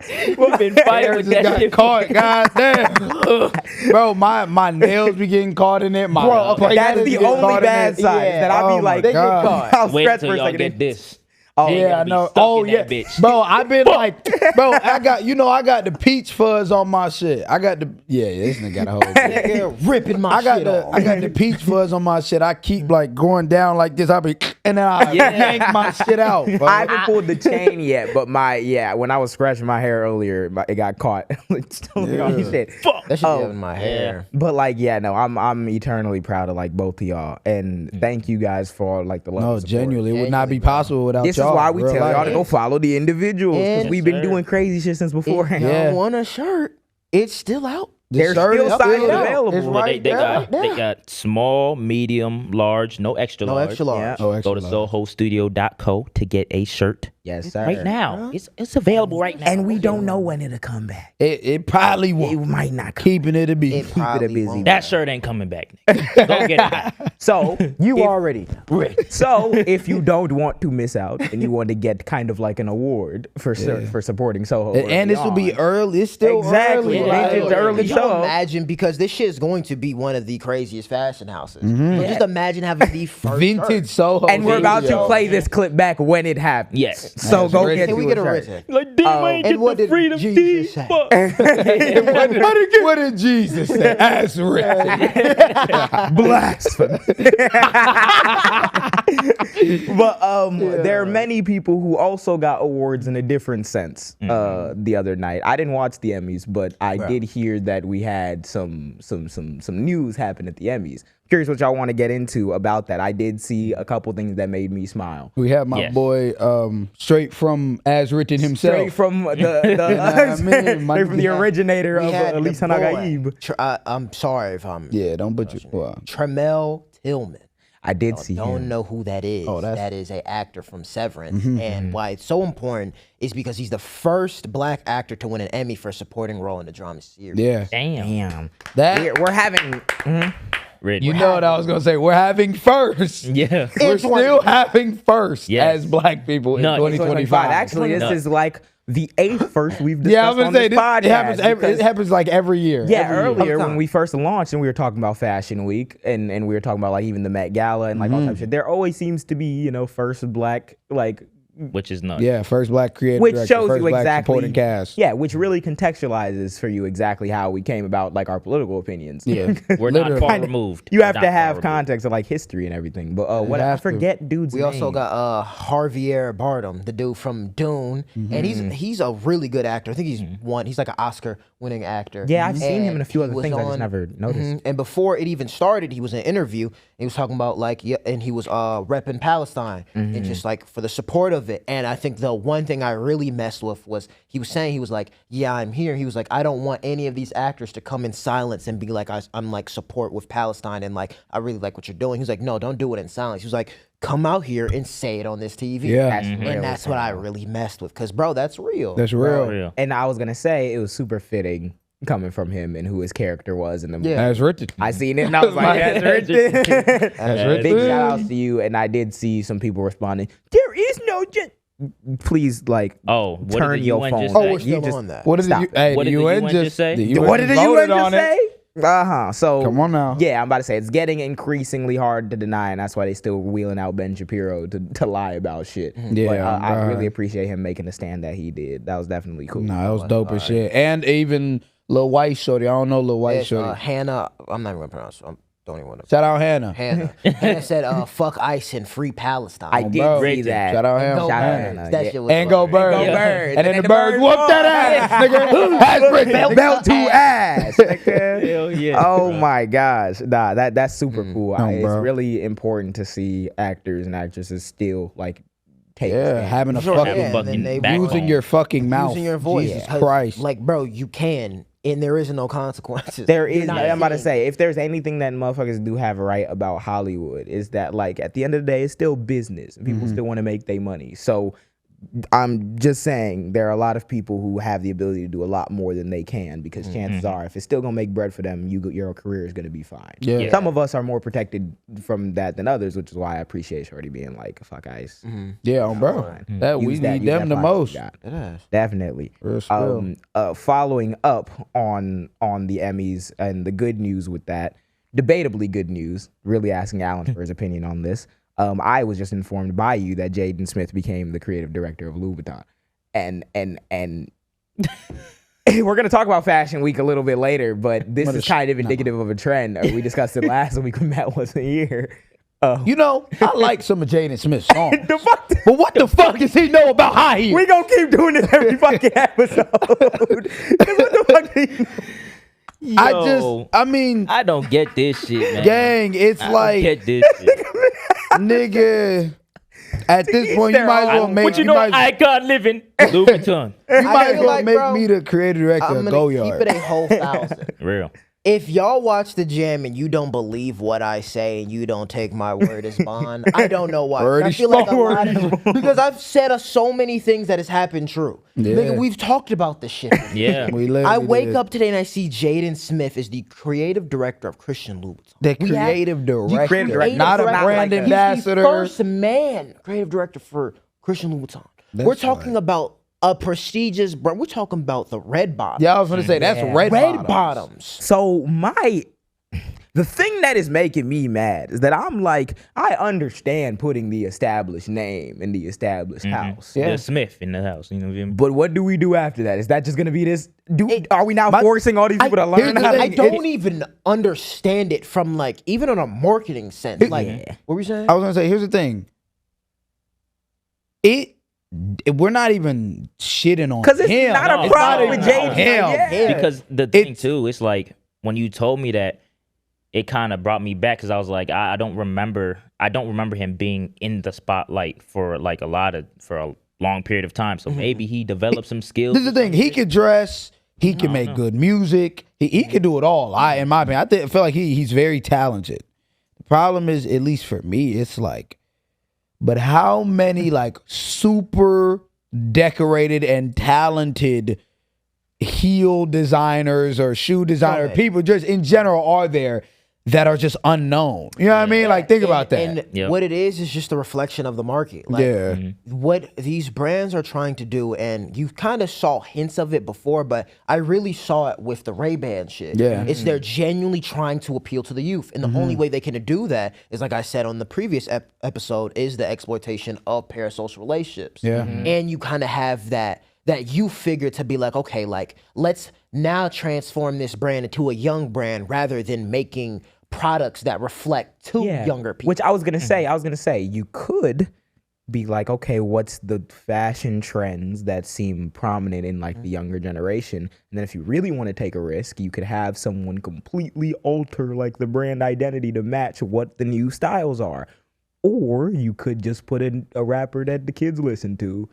Speaker 3: We've been fighting with that
Speaker 2: got
Speaker 3: shit.
Speaker 2: caught, goddamn. Bro, my nails be getting caught in it.
Speaker 1: That's the only bad side. That I'll be like,
Speaker 4: they get caught.
Speaker 1: I'll
Speaker 3: Wait
Speaker 1: scratch
Speaker 3: till
Speaker 1: for a
Speaker 3: y'all
Speaker 1: second.
Speaker 3: get this.
Speaker 2: Oh yeah, I know. Oh yeah, bro. I've been like, bro. I got the peach fuzz on my shit. I got the this nigga got a whole.
Speaker 4: They're ripping my shit off.
Speaker 2: I got the peach fuzz on my shit. I keep like going down like this. I be and then I yank my shit out. Bro.
Speaker 1: I haven't pulled the chain yet, but when I was scratching my hair earlier, it got caught. Shit.
Speaker 4: That should be in my hair.
Speaker 1: But like, I'm eternally proud of like both of y'all, and thank you guys for like the love.
Speaker 2: No,
Speaker 1: and support.
Speaker 2: genuinely, it would not be possible without
Speaker 1: This
Speaker 2: y'all.
Speaker 1: is why we tell y'all to
Speaker 2: life.
Speaker 1: go follow the individuals because we've been doing crazy shit since beforehand.
Speaker 4: If y'all want a shirt, it's still out.
Speaker 1: There's still sizes available.
Speaker 2: It's
Speaker 3: Well,
Speaker 2: right
Speaker 3: they
Speaker 2: there.
Speaker 3: got small, medium, large, no extra
Speaker 4: No
Speaker 3: large.
Speaker 4: extra large.
Speaker 2: Oh,
Speaker 3: Go to sohostudio.co to get a shirt
Speaker 1: Yes, sir.
Speaker 3: right now. It's available right now.
Speaker 1: And we don't know when it'll come back.
Speaker 2: It probably
Speaker 1: It
Speaker 2: won't.
Speaker 1: might not come.
Speaker 2: Keeping it a beat.
Speaker 4: It
Speaker 1: Keep it a
Speaker 4: probably
Speaker 1: busy.
Speaker 4: won't.
Speaker 3: That shirt ain't coming back. Nigga. Go get it back.
Speaker 1: So
Speaker 4: You already know.
Speaker 1: So if you don't want to miss out and you want to get kind of like an award for supporting Soho,
Speaker 2: And this will be
Speaker 1: early.
Speaker 2: early. It's still
Speaker 1: Exactly.
Speaker 2: early.
Speaker 1: Yeah. It's early
Speaker 4: Could you
Speaker 1: show.
Speaker 4: imagine, because this shit is going to be one of the craziest fashion houses. So just imagine having the first
Speaker 2: Vintage
Speaker 4: shirt.
Speaker 2: Soho.
Speaker 1: And we're about to
Speaker 2: Studio.
Speaker 1: play this clip back when it happens.
Speaker 3: Yes.
Speaker 1: So
Speaker 2: That's
Speaker 1: go
Speaker 2: rich.
Speaker 1: get
Speaker 4: Can we
Speaker 1: you
Speaker 4: get a
Speaker 1: shirt.
Speaker 4: written?
Speaker 3: Like, damn, I ain't
Speaker 4: and
Speaker 3: get
Speaker 4: what
Speaker 3: the
Speaker 4: did
Speaker 3: freedom
Speaker 4: Jesus say?
Speaker 3: fuck.
Speaker 2: What did Jesus say? As written.
Speaker 1: Blasphemy. But there are many people who also got awards in a different sense the other night. I didn't watch the Emmys, but I did hear that we had some news happen at the Emmys. Curious what y'all want to get into about that. I did see a couple things that made me smile.
Speaker 2: We have my
Speaker 3: Yes.
Speaker 2: boy straight from As Written himself.
Speaker 1: Straight from
Speaker 2: what I mean?
Speaker 1: straight from the originator
Speaker 4: We
Speaker 1: of
Speaker 4: had the
Speaker 1: Elisa
Speaker 4: boy,
Speaker 1: Nagaib.
Speaker 4: I'm sorry if I'm
Speaker 2: Yeah, don't butcher. Well,
Speaker 4: Tremel Tillman.
Speaker 1: I did see
Speaker 4: Don't
Speaker 1: him.
Speaker 4: know who that is.
Speaker 2: Oh, that's-
Speaker 4: That is an actor from Severance. And why it's so important is because he's the first black actor to win an Emmy for a supporting role in a drama series.
Speaker 2: yeah.
Speaker 3: Damn.
Speaker 1: Damn.
Speaker 2: That
Speaker 1: We're having
Speaker 3: Ready.
Speaker 2: you know what I was gonna say. We're having first.
Speaker 3: Yeah.
Speaker 2: We're
Speaker 4: It's one-
Speaker 2: still having first
Speaker 3: Yes.
Speaker 2: as black people in
Speaker 3: No, it's
Speaker 2: 2025.
Speaker 1: Actually, this
Speaker 3: No.
Speaker 1: is like the 8th first we've discussed
Speaker 2: Yeah, I was
Speaker 1: on
Speaker 2: gonna say
Speaker 1: this
Speaker 2: this,
Speaker 1: podcast.
Speaker 2: it happens like every year.
Speaker 1: Yeah,
Speaker 2: Every year.
Speaker 1: earlier
Speaker 4: Time.
Speaker 1: when we first launched and we were talking about Fashion Week and we were talking about like even the Met Gala and like all type of shit, there always seems to be, you know, first black like
Speaker 3: Which is nuts.
Speaker 2: Yeah, first black creative
Speaker 1: which
Speaker 2: director,
Speaker 1: shows
Speaker 2: first
Speaker 1: you
Speaker 2: black
Speaker 1: exactly
Speaker 2: supporting cast.
Speaker 1: Yeah, which really contextualizes for you exactly how we came about like our political opinions.
Speaker 2: Yeah.
Speaker 3: We're not
Speaker 2: Literally.
Speaker 3: far removed.
Speaker 1: You have
Speaker 3: Not
Speaker 1: to
Speaker 3: far
Speaker 1: have
Speaker 3: removed.
Speaker 1: context of like history and everything. But what I
Speaker 2: have to.
Speaker 1: forget dude's
Speaker 4: We
Speaker 1: name.
Speaker 4: also got Javier Bardem, the dude from Dune, and he's a really good actor. I think he's like an Oscar-winning actor.
Speaker 1: Yeah, I've seen him in a few
Speaker 4: And
Speaker 1: other
Speaker 4: he
Speaker 1: things.
Speaker 4: was
Speaker 1: I just
Speaker 4: on-
Speaker 1: never noticed.
Speaker 4: And before it even started, he was in an interview. And he was talking about like, yeah, and he was repping Palestine and just like for the support of it. And I think the one thing I really messed with was he was saying, he was like, yeah, I'm here. He was like, I don't want any of these actors to come in silence and be like, I'm like support with Palestine and like I really like what you're doing. He was like, no, don't do it in silence. He was like, come out here and say it on this TV.
Speaker 2: Yeah.
Speaker 1: That's
Speaker 4: And
Speaker 1: real
Speaker 4: that's what I really messed with. Cause bro, that's real.
Speaker 2: That's real.
Speaker 3: For real.
Speaker 1: And I was gonna say it was super fitting coming from him and who his character was in the movie.
Speaker 4: Yeah.
Speaker 2: As written.
Speaker 1: I seen it and I was like, that's written.
Speaker 2: As written.
Speaker 1: Big shout outs to you. And I did see some people responding, there is no please like
Speaker 3: Oh, what did
Speaker 1: turn
Speaker 3: the
Speaker 1: your
Speaker 3: UN
Speaker 1: phone.
Speaker 3: just
Speaker 4: Oh,
Speaker 3: say?
Speaker 4: we're still
Speaker 1: You just-
Speaker 4: on that.
Speaker 2: What did
Speaker 1: Stop.
Speaker 2: the, hey,
Speaker 3: What
Speaker 2: the
Speaker 3: did the
Speaker 2: UN
Speaker 3: UN
Speaker 2: just
Speaker 3: just say?
Speaker 2: the UN
Speaker 1: What did the
Speaker 2: voted
Speaker 1: UN
Speaker 2: on
Speaker 1: just
Speaker 2: it.
Speaker 1: say? So
Speaker 2: Come on now.
Speaker 1: Yeah, I'm about to say it's getting increasingly hard to deny, and that's why they still wheeling out Ben Shapiro to lie about shit.
Speaker 2: Yeah,
Speaker 1: but I
Speaker 2: bruh.
Speaker 1: really appreciate him making the stand that he did. That was definitely cool.
Speaker 2: Nah, that was dope as shit. And even Lil White Shorty. I don't know Lil White
Speaker 4: It's,
Speaker 2: Shorty.
Speaker 4: Hannah, I'm not even gonna pronounce it. Don't even want to.
Speaker 2: Shout out Hannah.
Speaker 4: Hannah said, "Fuck ICE and free Palestine."
Speaker 1: I did
Speaker 2: bro.
Speaker 1: see that.
Speaker 2: Shout out Hannah.
Speaker 4: Go
Speaker 1: Shout out
Speaker 4: Birds.
Speaker 1: Hannah.
Speaker 4: That
Speaker 1: Yeah.
Speaker 4: shit was
Speaker 2: And go
Speaker 4: fire.
Speaker 2: birds.
Speaker 1: Go Birds.
Speaker 2: And then the birds whoop that ass, nigga. Has written.
Speaker 1: Belt to ass. nigga.
Speaker 3: Hell yeah.
Speaker 1: Oh my gosh. Nah, that's super cool.
Speaker 2: No,
Speaker 1: It's
Speaker 2: bro.
Speaker 1: really important to see actors and actresses still like take a
Speaker 2: Yeah,
Speaker 1: stand.
Speaker 2: having a
Speaker 4: Sure,
Speaker 2: fucking
Speaker 3: Have a
Speaker 4: and then
Speaker 3: fucking
Speaker 4: they
Speaker 3: backbone.
Speaker 2: using your fucking mouth.
Speaker 4: using your voice.
Speaker 2: Jesus
Speaker 4: 'cause,
Speaker 2: Christ.
Speaker 4: like, bro, you can, and there is no consequences.
Speaker 1: There
Speaker 4: You're
Speaker 1: is.
Speaker 4: not
Speaker 1: I'm about to
Speaker 4: saying-
Speaker 1: say, if there's anything that motherfuckers do have right about Hollywood, is that like at the end of the day, it's still business, and people still want to make their money. So I'm just saying there are a lot of people who have the ability to do a lot more than they can because chances are, if it's still gonna make bread for them, your career is gonna be fine.
Speaker 2: Yeah.
Speaker 1: Some of us are more protected from that than others, which is why I appreciate Shorty being like, "Fuck ICE."
Speaker 2: Yeah, bro. That we
Speaker 1: Use that-
Speaker 2: need
Speaker 1: use
Speaker 2: them
Speaker 1: that
Speaker 2: the
Speaker 1: platform
Speaker 2: most.
Speaker 1: you got.
Speaker 4: It is.
Speaker 1: Definitely.
Speaker 2: Real spill.
Speaker 1: Following up on the Emmys and the good news with that, debatably good news. Really asking Alan for his opinion on this. I was just informed by you that Jaden Smith became the creative director of Louis Vuitton, and we're gonna talk about Fashion Week a little bit later, but this is kind of indicative of a trend. We discussed it last week when Matt wasn't here.
Speaker 2: You know, I like some of Jaden Smith's songs.
Speaker 1: The fuck.
Speaker 2: But what the fuck does he know about high heels?
Speaker 1: We gonna keep doing this every fucking episode. 'Cause what the fuck do you-
Speaker 2: I mean,
Speaker 3: I don't get this shit, man.
Speaker 2: gang, it's
Speaker 3: I don't
Speaker 2: like,
Speaker 3: get this shit.
Speaker 2: nigga, At this point, you might as well make.
Speaker 3: What you know, icon living. Louis Vuitton.
Speaker 2: You might as
Speaker 4: feel
Speaker 2: well
Speaker 4: like,
Speaker 2: make
Speaker 4: bro,
Speaker 2: me the creative director
Speaker 4: I'm
Speaker 2: of
Speaker 4: gonna
Speaker 2: Go
Speaker 4: keep
Speaker 2: Yard.
Speaker 4: it a whole 1,000.
Speaker 3: Real.
Speaker 4: If y'all watch the Jaam and you don't believe what I say and you don't take my word as bond, I don't know why.
Speaker 2: Word
Speaker 4: I
Speaker 2: is
Speaker 4: feel like a
Speaker 2: bond.
Speaker 4: lot of, because I've said so many things that has happened true.
Speaker 2: Yeah.
Speaker 4: Nigga, we've talked about this shit.
Speaker 3: Yeah.
Speaker 2: We literally
Speaker 4: I wake
Speaker 2: did.
Speaker 4: up today and I see Jaden Smith is the creative director of Christian Louboutin.
Speaker 2: The creative director,
Speaker 1: creative director,
Speaker 2: not a
Speaker 1: not
Speaker 2: brand
Speaker 1: like a-
Speaker 2: ambassador.
Speaker 4: He's the first man creative director for Christian Louboutin. We're talking about a prestigious brand. We're talking about the Red Bottoms.
Speaker 2: Yeah, I was gonna say that's red
Speaker 4: Bottoms.
Speaker 1: So the thing that is making me mad is that I'm like, I understand putting the established name in the established house.
Speaker 2: Yeah.
Speaker 3: The Smith in the house. You know what I mean?
Speaker 1: But what do we do after that? Is that just gonna be this? Are we now forcing all these people to
Speaker 2: here's
Speaker 1: learn
Speaker 2: the
Speaker 1: how to?
Speaker 2: thing,
Speaker 4: I don't even understand it from like even on a marketing sense. Like, what were you saying?
Speaker 2: I was gonna say, here's the thing. We're not even shitting on
Speaker 1: Because it's
Speaker 2: him.
Speaker 1: not a
Speaker 3: No,
Speaker 1: problem
Speaker 3: it's
Speaker 1: with
Speaker 3: not
Speaker 1: Jaden.
Speaker 2: him.
Speaker 1: Yeah.
Speaker 3: Because the thing too, it's like when you told me that, it kind of brought me back because I was like, I don't remember him being in the spotlight for like for a long period of time. So maybe he developed some skills.
Speaker 2: This is the thing. He can dress. He can make good music. He can do it all. In my opinion, I feel like he's very talented. The problem is, at least for me, it's like, but how many like super decorated and talented heel designers or shoe designer people just in general are there that are just unknown? You know what I mean? Like, think about that.
Speaker 4: And what it is just a reflection of the market. Like, what these brands are trying to do, and you kind of saw hints of it before, but I really saw it with the Ray-Ban shit.
Speaker 2: Yeah.
Speaker 4: It's they're genuinely trying to appeal to the youth. And the only way they can do that is, like I said on the previous episode, is the exploitation of parasocial relationships.
Speaker 2: Yeah.
Speaker 4: And you kind of have that you figure to be like, okay, like, let's now transform this brand into a young brand rather than making products that reflect to younger people.
Speaker 1: Which I was gonna say, you could be like, okay, what's the fashion trends that seem prominent in like the younger generation? And then if you really want to take a risk, you could have someone completely alter like the brand identity to match what the new styles are. Or you could just put in a rapper that the kids listen to.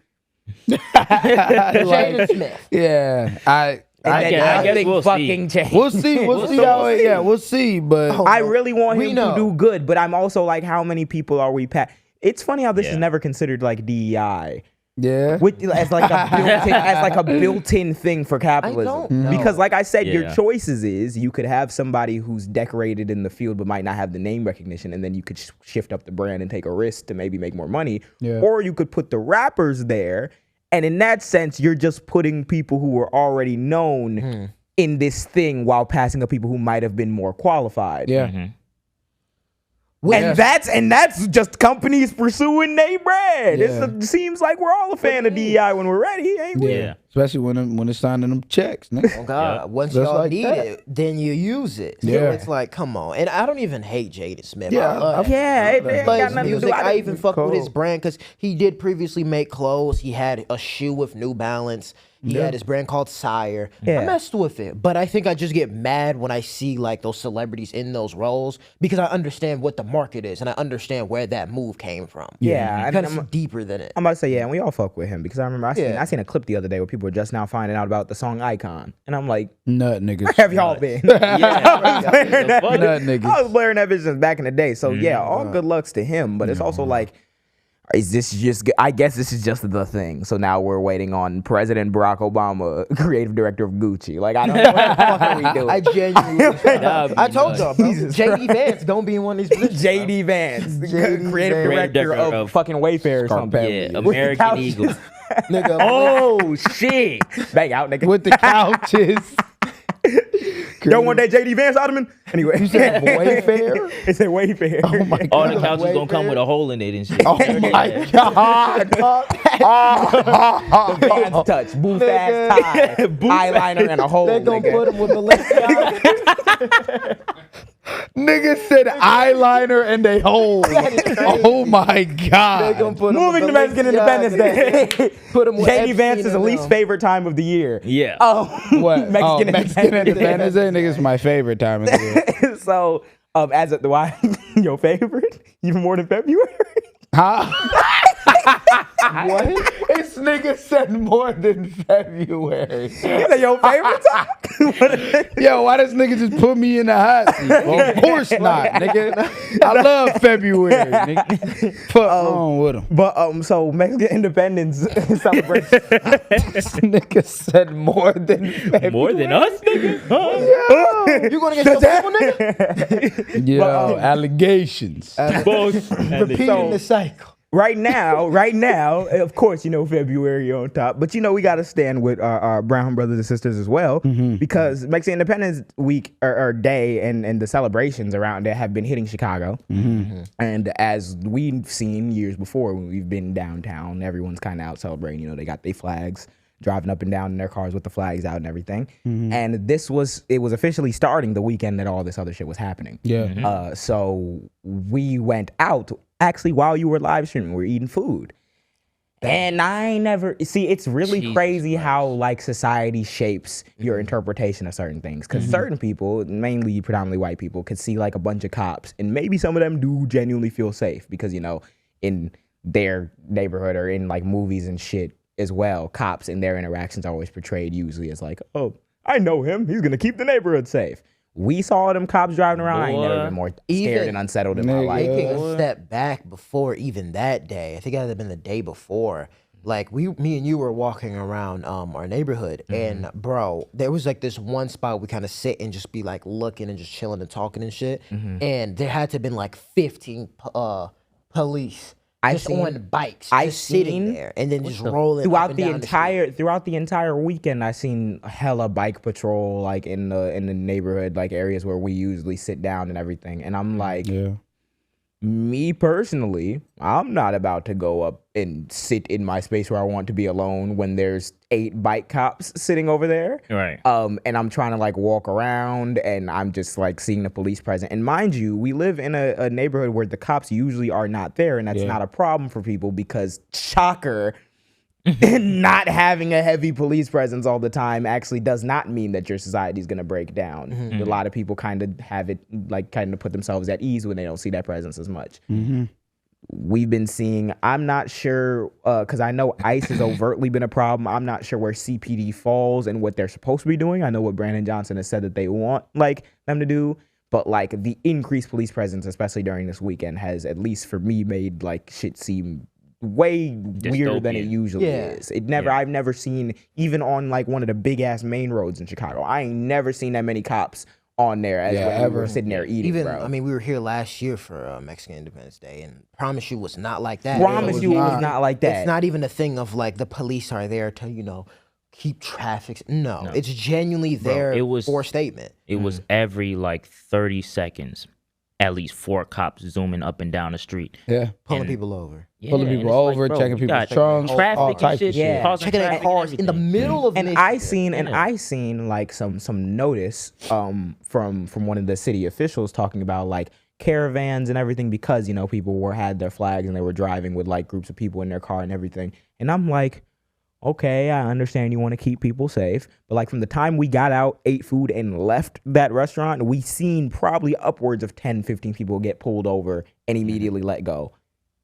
Speaker 4: Jaden Smith.
Speaker 2: Yeah, I
Speaker 3: I guess we'll
Speaker 1: fucking change.
Speaker 2: we'll see. We'll see how it. Yeah, we'll see. But
Speaker 1: I really want him to
Speaker 4: know.
Speaker 1: do good, but I'm also like, how many people are we It's funny how this is never considered like DEI.
Speaker 2: yeah,
Speaker 1: As like a built-in thing for capitalism.
Speaker 4: don't know.
Speaker 1: Because like I said, your
Speaker 3: Yeah.
Speaker 1: choices is you could have somebody who's decorated in the field but might not have the name recognition, and then you could shift up the brand and take a risk to maybe make more money.
Speaker 2: Yeah.
Speaker 1: Or you could put the rappers there, and in that sense, you're just putting people who were already known in this thing while passing up people who might have been more qualified.
Speaker 2: yeah.
Speaker 1: And that's just companies pursuing their brand.
Speaker 2: Yeah.
Speaker 1: It seems like we're all a fan of DEI when we're ready, ain't we?
Speaker 3: Yeah.
Speaker 2: Especially when it's signing them checks, nigga.
Speaker 4: Oh God! Once
Speaker 2: Just
Speaker 4: y'all
Speaker 2: like
Speaker 4: need
Speaker 2: that.
Speaker 4: it, then you use it. So
Speaker 2: Yeah.
Speaker 4: it's like, come on. And I don't even hate Jaden Smith.
Speaker 2: Yeah,
Speaker 4: I love
Speaker 1: Yeah, it
Speaker 4: his
Speaker 1: ain't got nothing to
Speaker 4: music.
Speaker 1: do.
Speaker 4: I even fuck with his
Speaker 2: cold.
Speaker 4: brand because he did previously make clothes. He had a shoe with New Balance. He had his brand called Sire.
Speaker 1: Yeah.
Speaker 4: I messed with it, but I think I just get mad when I see like those celebrities in those roles because I understand what the market is and I understand where that move came from.
Speaker 1: Yeah,
Speaker 4: kind of deeper than it.
Speaker 1: I'm about to say, yeah, and we all fuck with him because I remember
Speaker 4: Yeah.
Speaker 1: I seen a clip the other day where people were just now finding out about the song Icon. And I'm like,
Speaker 2: Nut niggas.
Speaker 1: where have y'all been?
Speaker 3: Yeah.
Speaker 1: Blaring that
Speaker 3: Fuck.
Speaker 2: Nut
Speaker 1: bitch.
Speaker 2: niggas.
Speaker 1: I was blaring that bitch since back in the day. So yeah, all good lucks to him. But it's also like, is this just? I guess this is just the thing. So now we're waiting on President Barack Obama, creative director of Gucci. Like I don't know what the fuck are we doing.
Speaker 4: I genuinely,
Speaker 3: Nah,
Speaker 4: I told y'all, bro.
Speaker 1: Jesus
Speaker 4: JD Vance gonna be in one of these positions.
Speaker 1: JD Vance,
Speaker 4: JD
Speaker 1: creative
Speaker 4: Vance.
Speaker 1: director of fucking Wayfair or something.
Speaker 3: Yeah,
Speaker 1: With the
Speaker 3: American
Speaker 1: couches.
Speaker 3: Eagle.
Speaker 4: Nigga,
Speaker 3: Oh shit!
Speaker 1: Bang out, nigga.
Speaker 2: With the couches.
Speaker 1: Don't want that JD Vance Ottoman? Anyway.
Speaker 2: You said Wayfair?
Speaker 1: It said Wayfair.
Speaker 2: Oh my god.
Speaker 3: All the couches gonna come with a hole in it and shit.
Speaker 2: Oh my god.
Speaker 1: The Vance touch, booth ass tie, eyeliner and a hole.
Speaker 4: they gonna
Speaker 1: nigga.
Speaker 4: put him with Balenciaga.
Speaker 2: Nigga said eyeliner and a hole. Oh my
Speaker 4: They
Speaker 2: god.
Speaker 4: gonna put him
Speaker 1: Moving
Speaker 4: with
Speaker 1: to Mexican Independence Day.
Speaker 4: Put him with
Speaker 1: JD
Speaker 4: Epstein
Speaker 1: Vance's
Speaker 4: and
Speaker 1: least
Speaker 4: them.
Speaker 1: favorite time of the year.
Speaker 3: Yeah.
Speaker 1: Oh,
Speaker 2: What?
Speaker 1: Mexican
Speaker 2: Mexican
Speaker 1: Independence Day.
Speaker 2: Independence Day. Nigga's my favorite time of the year.
Speaker 1: So, as of the why, your favorite, even more than February.
Speaker 2: Huh?
Speaker 4: What?
Speaker 2: This nigga said more than February.
Speaker 1: Is that your favorite time?
Speaker 2: Yo, why this nigga just put me in the hot seat? Well, of course not, nigga. I love February, nigga. Fuck wrong with him.
Speaker 1: But so Mexican independence celebration.
Speaker 2: This nigga said more than February.
Speaker 3: More than us, nigga. Huh?
Speaker 4: You gonna get your people, nigga?
Speaker 2: Yo, allegations.
Speaker 4: Repeating the cycle.
Speaker 1: Right now, of course, you know, February on top. But, you know, we got to stand with our brown brothers and sisters as well. Because Mexican Independence Week or day and the celebrations around it have been hitting Chicago. And as we've seen years before when we've been downtown, everyone's kind of out celebrating. You know, they got their flags, driving up and down in their cars with the flags out and everything. And it was officially starting the weekend that all this other shit was happening.
Speaker 2: Yeah.
Speaker 1: So we went out. Actually, while you were live streaming, we were eating food. And I ain't never see. It's really crazy how like society shapes your interpretation of certain things. Because certain people, mainly predominantly white people, could see like a bunch of cops, and maybe some of them do genuinely feel safe because, you know, in their neighborhood or in like movies and shit as well, cops and their interactions are always portrayed usually as like, oh, I know him, he's gonna keep the neighborhood safe. We saw them cops driving around. I ain't never been more scared and unsettled in my life.
Speaker 4: Taking a step back before even that day, I think it had been the day before. Like me and you were walking around our neighborhood, and bro, there was like this one spot we kind of sit and just be like looking and just chilling and talking and shit. And there had to have been like 15 police. On bikes, just sitting there, and then just rolling
Speaker 1: throughout the entire weekend. I seen hella bike patrol like in the neighborhood, like areas where we usually sit down and everything. And I'm like, me personally, I'm not about to go up and sit in my space where I want to be alone when there's 8 bike cops sitting over there.
Speaker 3: Right.
Speaker 1: And I'm trying to like walk around and I'm just like seeing the police present. And mind you, we live in a neighborhood where the cops usually are not there, and that's not a problem for people because shocker, not having a heavy police presence all the time actually does not mean that your society is going to break down. A lot of people kind of have it like kind of put themselves at ease when they don't see that presence as much. We've been seeing, I'm not sure, because I know ICE has overtly been a problem. I'm not sure where CPD falls and what they're supposed to be doing. I know what Brandon Johnson has said that they want like them to do, but like the increased police presence, especially during this weekend, has at least for me made like shit seem way weirder than it usually is. I've never seen, even on like one of the big ass main roads in Chicago, I ain't never seen that many cops on there as when we were sitting there eating.
Speaker 4: Even,
Speaker 1: bro.
Speaker 4: I mean, we were here last year for Mexican Independence Day, and promise you was not like that.
Speaker 1: It was not like that.
Speaker 4: It's not even a thing of like the police are there to, you know, keep traffic. No, it's genuinely there for a statement.
Speaker 3: It was every like 30 seconds. At least 4 cops zooming up and down the street.
Speaker 4: Pulling people over.
Speaker 2: Pulling people over, checking people's trunks, all types of shit.
Speaker 4: Checking their cars in the middle of
Speaker 1: and I seen like some notice from one of the city officials talking about like caravans and everything because, you know, people had their flags and they were driving with like groups of people in their car and everything. And I'm like, okay, I understand you want to keep people safe, but like from the time we got out, ate food, and left that restaurant, we seen probably upwards of 10, 15 people get pulled over and immediately let go.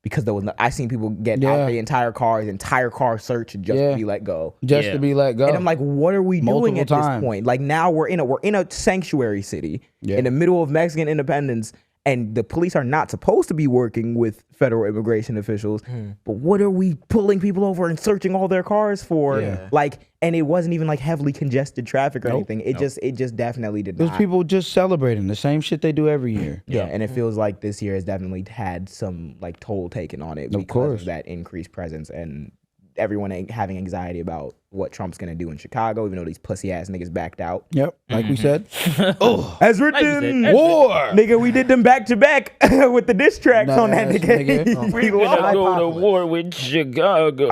Speaker 1: Because I seen people get out the entire car search just to be let go.
Speaker 2: To be let go.
Speaker 1: And I'm like, what are we doing at this point? Like now we're in a sanctuary city in the middle of Mexican independence. And the police are not supposed to be working with federal immigration officials, but what are we pulling people over and searching all their cars for? Like, and it wasn't even like heavily congested traffic or anything. It just definitely did not.
Speaker 2: Those people just celebrating the same shit they do every year.
Speaker 1: And it feels like this year has definitely had some like toll taken on it because of that increased presence and everyone having anxiety about what Trump's gonna do in Chicago, even though these pussy ass niggas backed out.
Speaker 2: Like we said.
Speaker 1: As written, war. Nigga, we did them back to back with the diss tracks on that nigga.
Speaker 3: We gonna go to war with Chicago.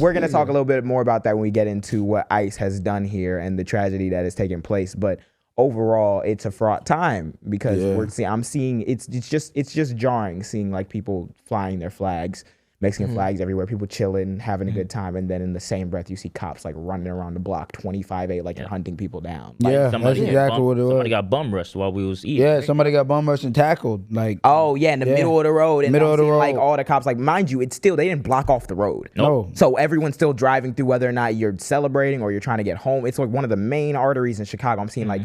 Speaker 1: We're gonna talk a little bit more about that when we get into what ICE has done here and the tragedy that is taking place. But overall, it's a fraught time because I'm seeing it's just jarring seeing like people flying their flags Mexican flags everywhere, people chilling, having a good time, and then in the same breath, you see cops like running around the block 25-8, like you're hunting people down. Like,
Speaker 2: Yeah, that's exactly what it was.
Speaker 3: Somebody got bum rushed while we was eating.
Speaker 2: Yeah, somebody got bum rushed and tackled. Like,
Speaker 1: oh yeah, in the middle of the road. And
Speaker 2: Middle of the road.
Speaker 1: Like all the cops, like mind you, it's still, they didn't block off the road.
Speaker 2: No.
Speaker 1: So everyone's still driving through, whether or not you're celebrating or you're trying to get home. It's like one of the main arteries in Chicago. I'm seeing like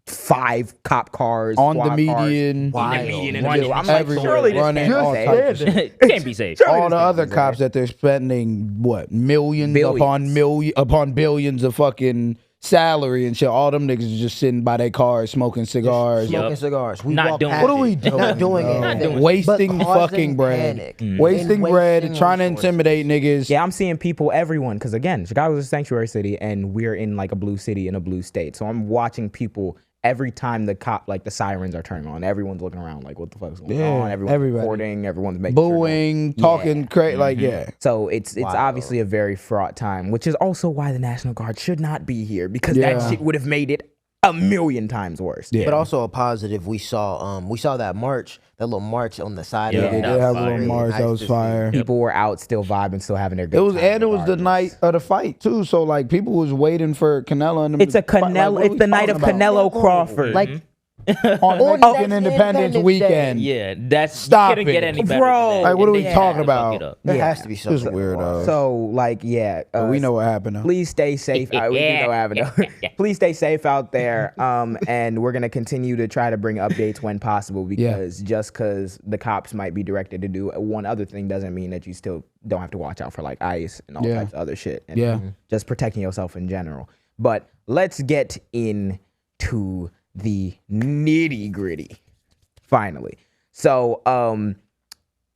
Speaker 1: 5 cop cars
Speaker 2: on the
Speaker 1: squad cars.
Speaker 2: median.
Speaker 1: In the
Speaker 3: Running
Speaker 1: middle. I'm like,
Speaker 2: everywhere,
Speaker 1: surely this
Speaker 2: running,
Speaker 1: can't
Speaker 2: all
Speaker 1: be
Speaker 2: types
Speaker 1: safe.
Speaker 2: of shit.
Speaker 3: Can't be safe.
Speaker 2: All the other cops that they're spending, what, millions upon billions of fucking salary and shit. All them niggas are just sitting by their cars smoking cigars.
Speaker 4: Smoking cigars. We
Speaker 3: Not
Speaker 4: walk
Speaker 3: doing
Speaker 4: past
Speaker 2: What are we
Speaker 4: it.
Speaker 2: doing?
Speaker 4: Not doing
Speaker 2: bro?
Speaker 4: anything.
Speaker 2: Wasting
Speaker 4: but causing
Speaker 2: fucking bread.
Speaker 4: panic.
Speaker 2: Wasting
Speaker 4: And
Speaker 2: bread,
Speaker 4: wasting
Speaker 2: trying to
Speaker 4: resources.
Speaker 2: intimidate niggas.
Speaker 1: Yeah, I'm seeing people, everyone, because again, Chicago's a sanctuary city and we're in like a blue city in a blue state. So I'm watching people every time the sirens are turning on. Everyone's looking around like, what the fuck's going on? Everyone's
Speaker 2: everybody.
Speaker 1: recording, everyone's making
Speaker 2: Booing, talking crazy. Like, yeah.
Speaker 1: So it's obviously a very fraught time, which is also why the National Guard should not be here, because
Speaker 2: Yeah.
Speaker 1: that shit would have made it a million times worse.
Speaker 2: Yeah.
Speaker 4: But also a positive, we saw that march, that little march on the side.
Speaker 3: Yeah,
Speaker 4: of
Speaker 2: They
Speaker 4: it.
Speaker 2: did have a
Speaker 3: fire.
Speaker 2: little march. That was fire.
Speaker 1: People were out still vibing, still having their good time.
Speaker 2: It was the
Speaker 1: regardless.
Speaker 2: night of the fight too. So like people was waiting for Canelo and them
Speaker 1: It's a
Speaker 2: to fight. Like,
Speaker 1: Canelo.
Speaker 2: what are
Speaker 1: It's
Speaker 2: we
Speaker 1: the night of
Speaker 2: talking about?
Speaker 1: Canelo Crawford.
Speaker 4: Like
Speaker 2: on
Speaker 4: On
Speaker 2: Mexican
Speaker 4: Independence
Speaker 2: Independence
Speaker 4: Day.
Speaker 2: weekend.
Speaker 3: Yeah, that's
Speaker 2: Stop
Speaker 3: couldn't get
Speaker 2: it.
Speaker 3: any better
Speaker 1: Bro.
Speaker 3: than that.
Speaker 2: Like, what are we
Speaker 3: They
Speaker 2: talking
Speaker 3: had to fuck
Speaker 2: about?
Speaker 3: it up.
Speaker 4: there
Speaker 1: Yeah.
Speaker 4: has to be
Speaker 2: Just
Speaker 4: something.
Speaker 2: weirdo.
Speaker 1: So like
Speaker 2: we know what happened. Though.
Speaker 1: Please stay safe. We do know what happened. Please stay safe out there. And we're gonna continue to try to bring updates when possible, because just because the cops might be directed to do one other thing doesn't mean that you still don't have to watch out for like ICE and all types of other shit. And just protecting yourself in general. But let's get into the nitty gritty. Finally, so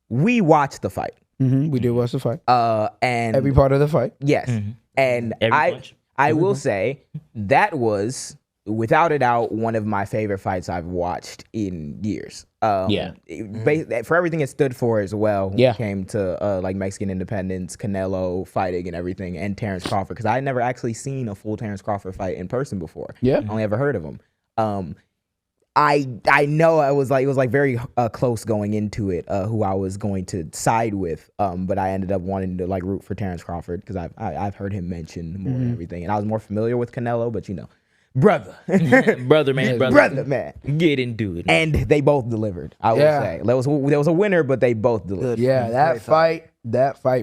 Speaker 1: we watched the fight.
Speaker 2: We did watch the fight.
Speaker 1: And
Speaker 2: Every part of the fight.
Speaker 1: yes, and
Speaker 3: Every punch.
Speaker 1: I will say that was without a doubt one of my favorite fights I've watched in years. For everything it stood for as well. When it came to like Mexican independence, Canelo fighting and everything, and Terrence Crawford, because I had never actually seen a full Terrence Crawford fight in person before.
Speaker 2: Yeah.
Speaker 1: I only ever heard of him. I know it was like very close going into it, who I was going to side with, but I ended up wanting to like root for Terrence Crawford because I've heard him mentioned more and everything, and I was more familiar with Canelo, but you know, brother man,
Speaker 3: Get into it.
Speaker 1: and they both delivered. I would say there was a winner, but they both delivered.
Speaker 2: Yeah, that fight.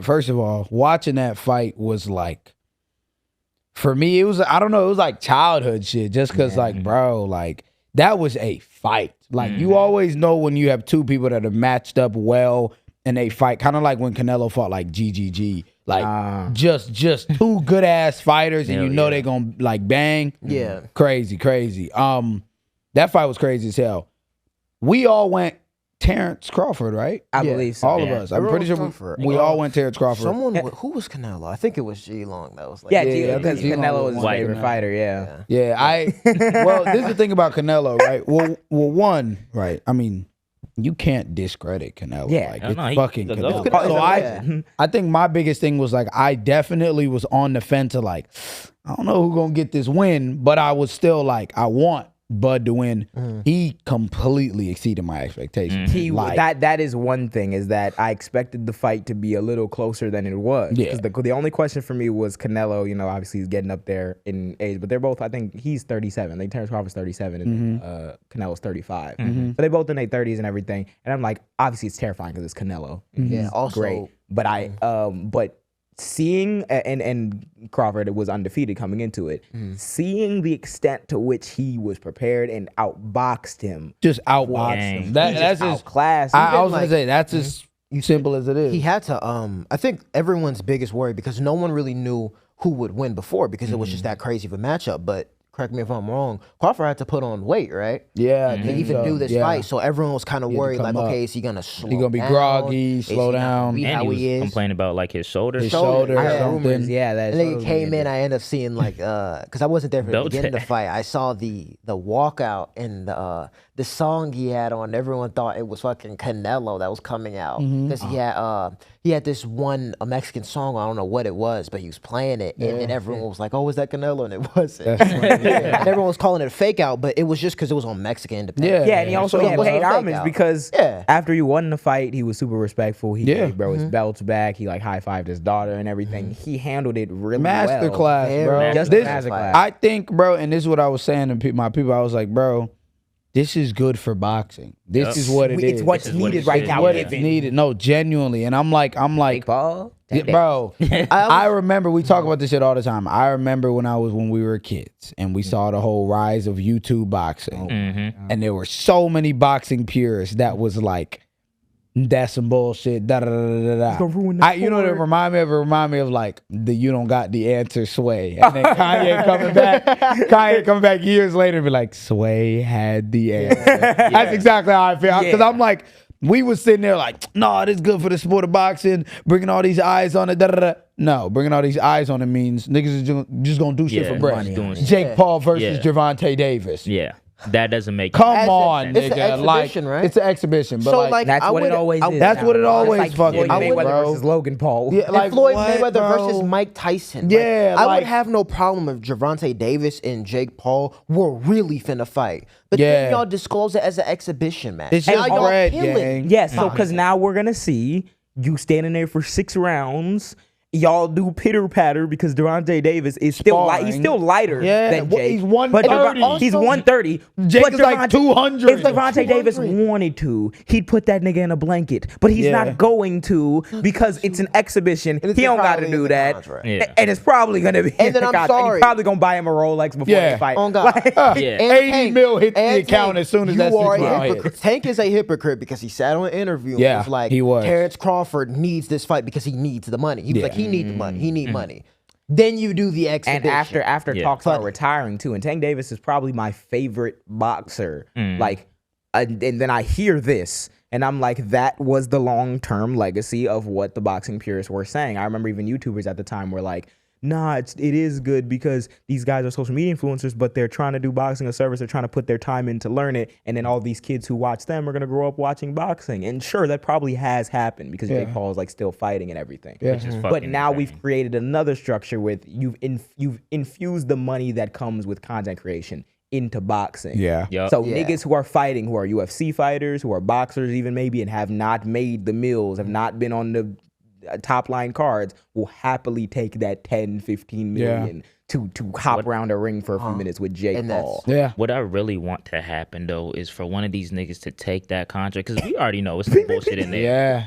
Speaker 2: First of all, watching that fight was like, for me, it was, I don't know, it was like childhood shit. Just because, like, bro, like, that was a fight. Like, you always know when you have two people that are matched up well in a fight. Kind of like when Canelo fought like GGG. Like, just two good ass fighters, and you know they're gonna like bang.
Speaker 4: Yeah.
Speaker 2: Crazy. That fight was crazy as hell. We all went Terrence Crawford, right?
Speaker 1: I believe so.
Speaker 2: All of us. I'm pretty sure
Speaker 4: Crawford.
Speaker 2: we all went Terrence Crawford.
Speaker 4: Who was Canelo? I think it was G Long that was like.
Speaker 1: Yeah,
Speaker 2: Yeah,
Speaker 1: because
Speaker 2: G-Long
Speaker 1: Canelo was
Speaker 2: was
Speaker 1: his
Speaker 3: white.
Speaker 1: favorite fighter. Yeah.
Speaker 2: Well, this is the thing about Canelo, right? Well, one, right? I mean, you can't discredit Canelo.
Speaker 1: Yeah.
Speaker 2: Like,
Speaker 3: No,
Speaker 2: it's
Speaker 3: no,
Speaker 2: fucking
Speaker 3: he's a
Speaker 2: Canelo.
Speaker 3: goat.
Speaker 2: So I think my biggest thing was like, I definitely was on the fence of like, I don't know who's gonna get this win, but I was still like, I want Bud to win. He completely exceeded my expectations.
Speaker 1: That is one thing, is that I expected the fight to be a little closer than it was.
Speaker 2: Yeah.
Speaker 1: Because the only question for me was Canelo, you know, obviously he's getting up there in age, but they're both, I think he's 37. Like Terrence Crawford's 37 and Canelo's 35. So they both in their 30s and everything. And I'm like, obviously it's terrifying because it's Canelo.
Speaker 4: Yeah.
Speaker 1: He's
Speaker 4: Also,
Speaker 1: great. But but seeing and Crawford was undefeated coming into it, seeing the extent to which he was prepared and outboxed him,
Speaker 2: Just outboxed
Speaker 3: Dang.
Speaker 2: him. That's just
Speaker 1: outclassed.
Speaker 2: I was
Speaker 4: like-
Speaker 2: gonna say that's as simple as it is.
Speaker 4: he had to. I think everyone's biggest worry, because no one really knew who would win before, because it was just that crazy of a matchup. But correct me if I'm wrong, Crawford had to put on weight, right?
Speaker 2: Yeah, I
Speaker 4: To
Speaker 2: think
Speaker 4: even
Speaker 2: so.
Speaker 4: do this
Speaker 2: Yeah.
Speaker 4: fight, so everyone was kind of
Speaker 2: had to
Speaker 4: worried,
Speaker 2: come
Speaker 4: like,
Speaker 2: up.
Speaker 4: okay, is he gonna slow?
Speaker 2: He gonna be
Speaker 4: down?
Speaker 2: groggy,
Speaker 4: Is
Speaker 2: slow
Speaker 4: he not
Speaker 2: down.
Speaker 4: be
Speaker 3: And
Speaker 4: how
Speaker 3: he was
Speaker 4: he is?
Speaker 3: complaining about like his shoulder.
Speaker 2: His shoulder
Speaker 4: I
Speaker 2: or
Speaker 4: heard
Speaker 2: something.
Speaker 1: rumors, yeah, that
Speaker 4: And then he came in. I ended up seeing like, because I wasn't there for the
Speaker 3: Belt
Speaker 4: beginning of the
Speaker 3: tag.
Speaker 4: fight. I saw the walkout and the song he had on. Everyone thought it was fucking Canelo that was coming out, because he had this one a Mexican song. I don't know what it was, but he was playing it, and then everyone was like, "Oh, was that Canelo?" And it wasn't. and everyone was calling it a fake out, but it was just because it was on Mexican Independence.
Speaker 1: Yeah, and he also
Speaker 4: So it
Speaker 1: had
Speaker 4: wasn't
Speaker 1: paid
Speaker 4: a fake
Speaker 1: homage
Speaker 4: out.
Speaker 1: because
Speaker 4: Yeah.
Speaker 1: after he won the fight, he was super respectful. He
Speaker 2: Yeah.
Speaker 1: gave bro his belts back. He like high-fived his daughter and everything. He handled it really well.
Speaker 2: Masterclass, bro.
Speaker 1: Just
Speaker 2: This-
Speaker 1: masterclass.
Speaker 2: I think, bro, and this is what I was saying to my people. I was like, bro, this is good for boxing. This is what it is.
Speaker 1: It's what's
Speaker 3: This is what
Speaker 1: needed
Speaker 3: it
Speaker 1: right
Speaker 3: is.
Speaker 1: now.
Speaker 2: what it's needed. No, genuinely. And I'm like,
Speaker 1: Jake Paul,
Speaker 2: yeah, bro. I remember we talk about this shit all the time. I remember when we were kids and we saw the whole rise of YouTube boxing, and there were so many boxing purists that was like, that's some bullshit. Da da da da da.
Speaker 1: gonna ruin the
Speaker 2: You know what it
Speaker 1: sport.
Speaker 2: remind me of like the you don't got the answer sway, and then Kanye coming back years later and be like, Sway had the answer. That's exactly how I feel because I'm like. We was sitting there like, no, this is good for the sport of boxing. Bringing all these eyes on it. Da, da, da. No, bringing all these eyes on it means niggas is just gonna do shit
Speaker 3: Yeah,
Speaker 2: for bread.
Speaker 3: money on it.
Speaker 2: Jake Paul versus
Speaker 3: Yeah.
Speaker 2: Gervonta Davis.
Speaker 3: Yeah, that doesn't make
Speaker 2: Come
Speaker 4: As
Speaker 2: on,
Speaker 4: it's an
Speaker 2: nigga. Like,
Speaker 4: exhibition, right?
Speaker 2: it's an exhibition. But
Speaker 4: So,
Speaker 2: like,
Speaker 4: like,
Speaker 1: That's
Speaker 4: I
Speaker 1: what it
Speaker 4: would-
Speaker 1: always
Speaker 4: I-
Speaker 1: is.
Speaker 2: That's what it
Speaker 1: now.
Speaker 2: always
Speaker 1: It's like
Speaker 2: fucking
Speaker 1: Floyd
Speaker 2: is,
Speaker 1: Mayweather
Speaker 2: bro.
Speaker 1: versus Logan Paul.
Speaker 2: yeah, like
Speaker 4: and Floyd
Speaker 2: what,
Speaker 4: Mayweather
Speaker 2: bro?
Speaker 4: versus Mike Tyson.
Speaker 2: Yeah,
Speaker 4: I
Speaker 2: like-
Speaker 4: would have no problem if Gervonta Davis and Jake Paul were really finna fight. But
Speaker 2: Yeah.
Speaker 4: then y'all disclose it as an exhibition match.
Speaker 2: It's
Speaker 4: Now
Speaker 2: just
Speaker 4: y'all
Speaker 2: bread,
Speaker 4: killing.
Speaker 2: gang.
Speaker 1: Yes, so because now we're gonna see you standing there for 6 rounds. Y'all do pitter patter because Gervonta Davis is still he's
Speaker 2: Sparring.
Speaker 1: still lighter
Speaker 2: Yeah,
Speaker 1: than Jake.
Speaker 2: he's
Speaker 1: But
Speaker 2: 130.
Speaker 1: He's 130.
Speaker 2: Jake
Speaker 1: but
Speaker 2: is like
Speaker 1: Gervonta-
Speaker 2: 200.
Speaker 1: If Gervonta Davis
Speaker 4: 200.
Speaker 1: wanted to, he'd put that nigga in a blanket. But he's
Speaker 2: Yeah.
Speaker 1: not going to because it's an exhibition.
Speaker 4: And it's
Speaker 1: He don't got to
Speaker 4: probably in
Speaker 1: do
Speaker 4: the
Speaker 1: that.
Speaker 4: contract.
Speaker 3: Yeah.
Speaker 1: And it's probably gonna be.
Speaker 4: And
Speaker 1: in
Speaker 4: then
Speaker 1: the
Speaker 4: I'm
Speaker 1: contract. And
Speaker 4: sorry.
Speaker 1: he's probably gonna buy him a Rolex before
Speaker 2: Yeah.
Speaker 1: they fight.
Speaker 4: On God.
Speaker 3: Yeah.
Speaker 2: 80
Speaker 4: Tank-
Speaker 2: mil hit the
Speaker 4: and
Speaker 2: account
Speaker 4: Tank,
Speaker 2: as soon as
Speaker 4: you
Speaker 2: that
Speaker 4: are
Speaker 2: 6
Speaker 4: a
Speaker 2: round
Speaker 4: hypocrite.
Speaker 2: hit.
Speaker 4: Tank is a hypocrite because he sat on an interview and
Speaker 2: Yeah,
Speaker 4: was like,
Speaker 2: he was.
Speaker 4: Terrence Crawford needs this fight because he needs the money. He was
Speaker 2: Yeah.
Speaker 4: like, he need the money. He need money. Then you do the exhibition.
Speaker 1: And after
Speaker 3: Yeah.
Speaker 1: talks about
Speaker 4: Funny.
Speaker 1: retiring too, and Tank Davis is probably my favorite boxer. Like, and then I hear this, and I'm like, that was the long-term legacy of what the boxing purists were saying. I remember even YouTubers at the time were like, nah, it is good because these guys are social media influencers, but they're trying to do boxing a service. They're trying to put their time in to learn it. And then all these kids who watch them are going to grow up watching boxing. And sure, that probably has happened because Jake Paul is like still fighting and everything.
Speaker 3: Which is
Speaker 1: But
Speaker 3: fucking
Speaker 1: now
Speaker 3: insane.
Speaker 1: we've created another structure with you've infused the money that comes with content creation into boxing.
Speaker 2: Yeah.
Speaker 3: Yup.
Speaker 1: So
Speaker 4: Yeah.
Speaker 1: niggas who are fighting, who are UFC fighters, who are boxers even maybe, and have not made the mills, have not been on the top line cards, will happily take that 10, 15
Speaker 2: Yeah.
Speaker 1: million to hop around a ring for a few minutes with Jake
Speaker 4: And that's-
Speaker 1: Paul.
Speaker 2: Yeah.
Speaker 3: What I really want to happen though is for one of these niggas to take that contract because we already know it's some bullshit in there.
Speaker 2: Yeah.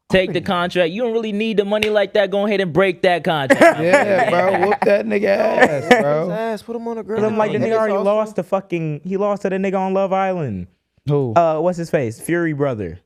Speaker 3: Take the contract. You don't really need the money like that. Go ahead and break that contract.
Speaker 2: Yeah, bro. Whoop that nigga ass,
Speaker 4: His
Speaker 2: bro.
Speaker 4: ass, put him on the ground.
Speaker 1: But I'm like, the
Speaker 4: And
Speaker 1: nigga
Speaker 4: it's
Speaker 1: already
Speaker 4: also-
Speaker 1: lost to he lost to the nigga on Love Island.
Speaker 2: Who?
Speaker 1: What's his face? Fury brother.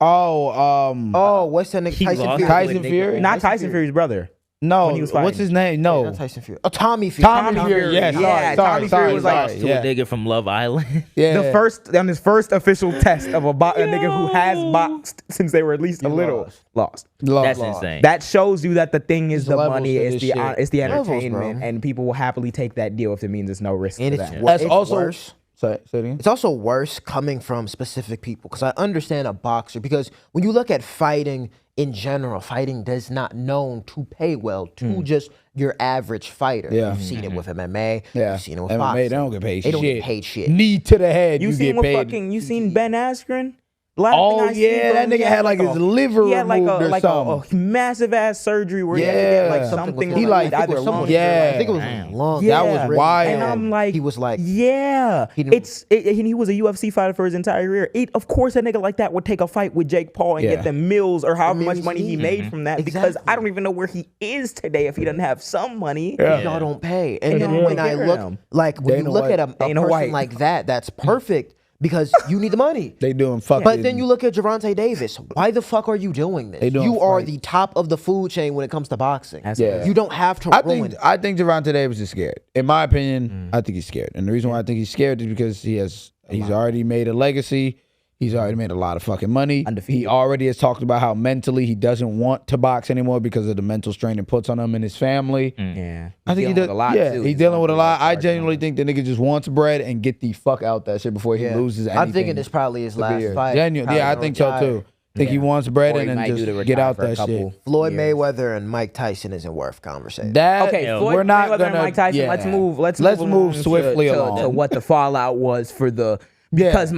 Speaker 4: Oh, what's that nigga?
Speaker 3: He
Speaker 4: Tyson
Speaker 3: lost
Speaker 4: Fury.
Speaker 2: Tyson Fury?
Speaker 1: Not Tyson Fury's brother.
Speaker 2: No.
Speaker 1: when he was
Speaker 2: What's
Speaker 1: fighting.
Speaker 2: his name?
Speaker 4: Not
Speaker 2: No.
Speaker 4: Tyson Fury. Oh, Tommy Fury.
Speaker 2: Tommy Fury. Yes.
Speaker 1: Yeah, Tommy Fury was like,
Speaker 3: To a nigga from Love Island.
Speaker 2: yeah.
Speaker 1: The first on his first official test of a nigga who has boxed since they were at least a little lost.
Speaker 3: That's insane.
Speaker 1: That shows you that the thing is
Speaker 2: There's
Speaker 1: the
Speaker 2: levels
Speaker 1: money,
Speaker 2: to
Speaker 1: it's
Speaker 2: this
Speaker 1: the
Speaker 2: shit.
Speaker 1: it's the
Speaker 4: Levels,
Speaker 1: entertainment,
Speaker 4: bro.
Speaker 1: and people will happily take that deal if it means it's no risk
Speaker 4: And
Speaker 1: to
Speaker 4: it's
Speaker 1: them.
Speaker 2: That's
Speaker 4: it's
Speaker 2: also
Speaker 4: worse.
Speaker 2: Say it again.
Speaker 4: It's also worse coming from specific people because I understand a boxer because when you look at fighting in general, fighting does not known to pay well to just your average fighter.
Speaker 2: Yeah.
Speaker 4: You've seen it with MMA.
Speaker 2: Yeah.
Speaker 4: You've seen it with
Speaker 2: MMA,
Speaker 4: boxing.
Speaker 2: they don't get paid
Speaker 4: They don't
Speaker 2: shit.
Speaker 4: get paid shit.
Speaker 2: Knee to the head,
Speaker 1: You
Speaker 2: you
Speaker 1: seen
Speaker 2: get
Speaker 1: what
Speaker 2: paid.
Speaker 1: fucking you seen Ben Askren? Last
Speaker 2: Oh,
Speaker 1: thing I seen
Speaker 2: yeah, that
Speaker 1: from him,
Speaker 2: nigga had like his liver
Speaker 1: he had like
Speaker 2: removed or
Speaker 1: a
Speaker 2: something.
Speaker 1: massive ass surgery where he had to get like
Speaker 2: Yeah.
Speaker 1: something
Speaker 4: with
Speaker 2: He
Speaker 4: his-
Speaker 2: like-
Speaker 4: I think it was
Speaker 1: either
Speaker 4: someone-
Speaker 1: lungs
Speaker 2: Yeah.
Speaker 4: I think it was
Speaker 3: Damn.
Speaker 4: long.
Speaker 1: Yeah.
Speaker 2: That was wild.
Speaker 1: And I'm like,
Speaker 4: He was like,
Speaker 1: yeah,
Speaker 4: He didn't-
Speaker 1: and he was a UFC fighter for his entire career. Of course, a nigga like that would take a fight with Jake Paul and
Speaker 2: Yeah.
Speaker 1: get the mills or however much
Speaker 4: millions
Speaker 1: money he
Speaker 4: he
Speaker 1: made from that. Because
Speaker 4: Exactly.
Speaker 1: I don't even know where he is today if he doesn't have some money.
Speaker 2: Yeah.
Speaker 4: y'all don't pay. And
Speaker 1: And
Speaker 4: then
Speaker 1: y'all
Speaker 4: when
Speaker 1: don't
Speaker 4: I
Speaker 1: care
Speaker 4: look,
Speaker 1: them.
Speaker 4: like when
Speaker 2: Dana
Speaker 4: you look
Speaker 2: White.
Speaker 4: at a
Speaker 1: Dana
Speaker 4: person
Speaker 1: White.
Speaker 4: like that, that's perfect because you need the money.
Speaker 2: They doing fucking.
Speaker 4: But then you look at Gervonta Davis. Why the fuck are you doing this?
Speaker 2: They doing
Speaker 4: You are
Speaker 2: fight.
Speaker 4: the top of the food chain when it comes to boxing.
Speaker 1: That's
Speaker 2: Yeah.
Speaker 4: You don't have to
Speaker 2: I
Speaker 4: ruin.
Speaker 2: think Gervonta Davis is scared. In my opinion, I think he's scared. And the reason why I think he's scared is because he's already made a legacy. He's already made a lot of fucking money.
Speaker 1: Undefeated.
Speaker 2: He already has talked about how mentally he doesn't want to box anymore because of the mental strain it puts on him and his family.
Speaker 1: Yeah,
Speaker 2: I think he
Speaker 1: He's dealing
Speaker 2: does
Speaker 1: with a lot.
Speaker 2: Yeah,
Speaker 1: too.
Speaker 2: he's dealing with a
Speaker 1: going
Speaker 2: lot.
Speaker 1: through
Speaker 2: I
Speaker 1: dark
Speaker 2: genuinely
Speaker 1: moments.
Speaker 2: think the nigga just wants bread and get the fuck out that shit before he loses anything.
Speaker 4: I'm thinking this probably his last
Speaker 2: severe.
Speaker 4: fight.
Speaker 2: Yeah, I think so too. Think he wants bread
Speaker 1: Or he
Speaker 2: and
Speaker 1: might do the
Speaker 2: just get
Speaker 1: retire
Speaker 2: out
Speaker 1: for a
Speaker 2: that
Speaker 1: couple
Speaker 2: shit.
Speaker 4: Floyd
Speaker 1: years.
Speaker 4: Mayweather and Mike Tyson isn't worth conversation.
Speaker 2: That
Speaker 1: Okay, Floyd
Speaker 2: we're not
Speaker 1: Mayweather
Speaker 2: gonna.
Speaker 1: and Mike Tyson.
Speaker 2: yeah.
Speaker 1: Let's move. Let's
Speaker 2: move
Speaker 1: along
Speaker 2: swiftly
Speaker 1: to
Speaker 2: along.
Speaker 1: what the fallout was for the. Because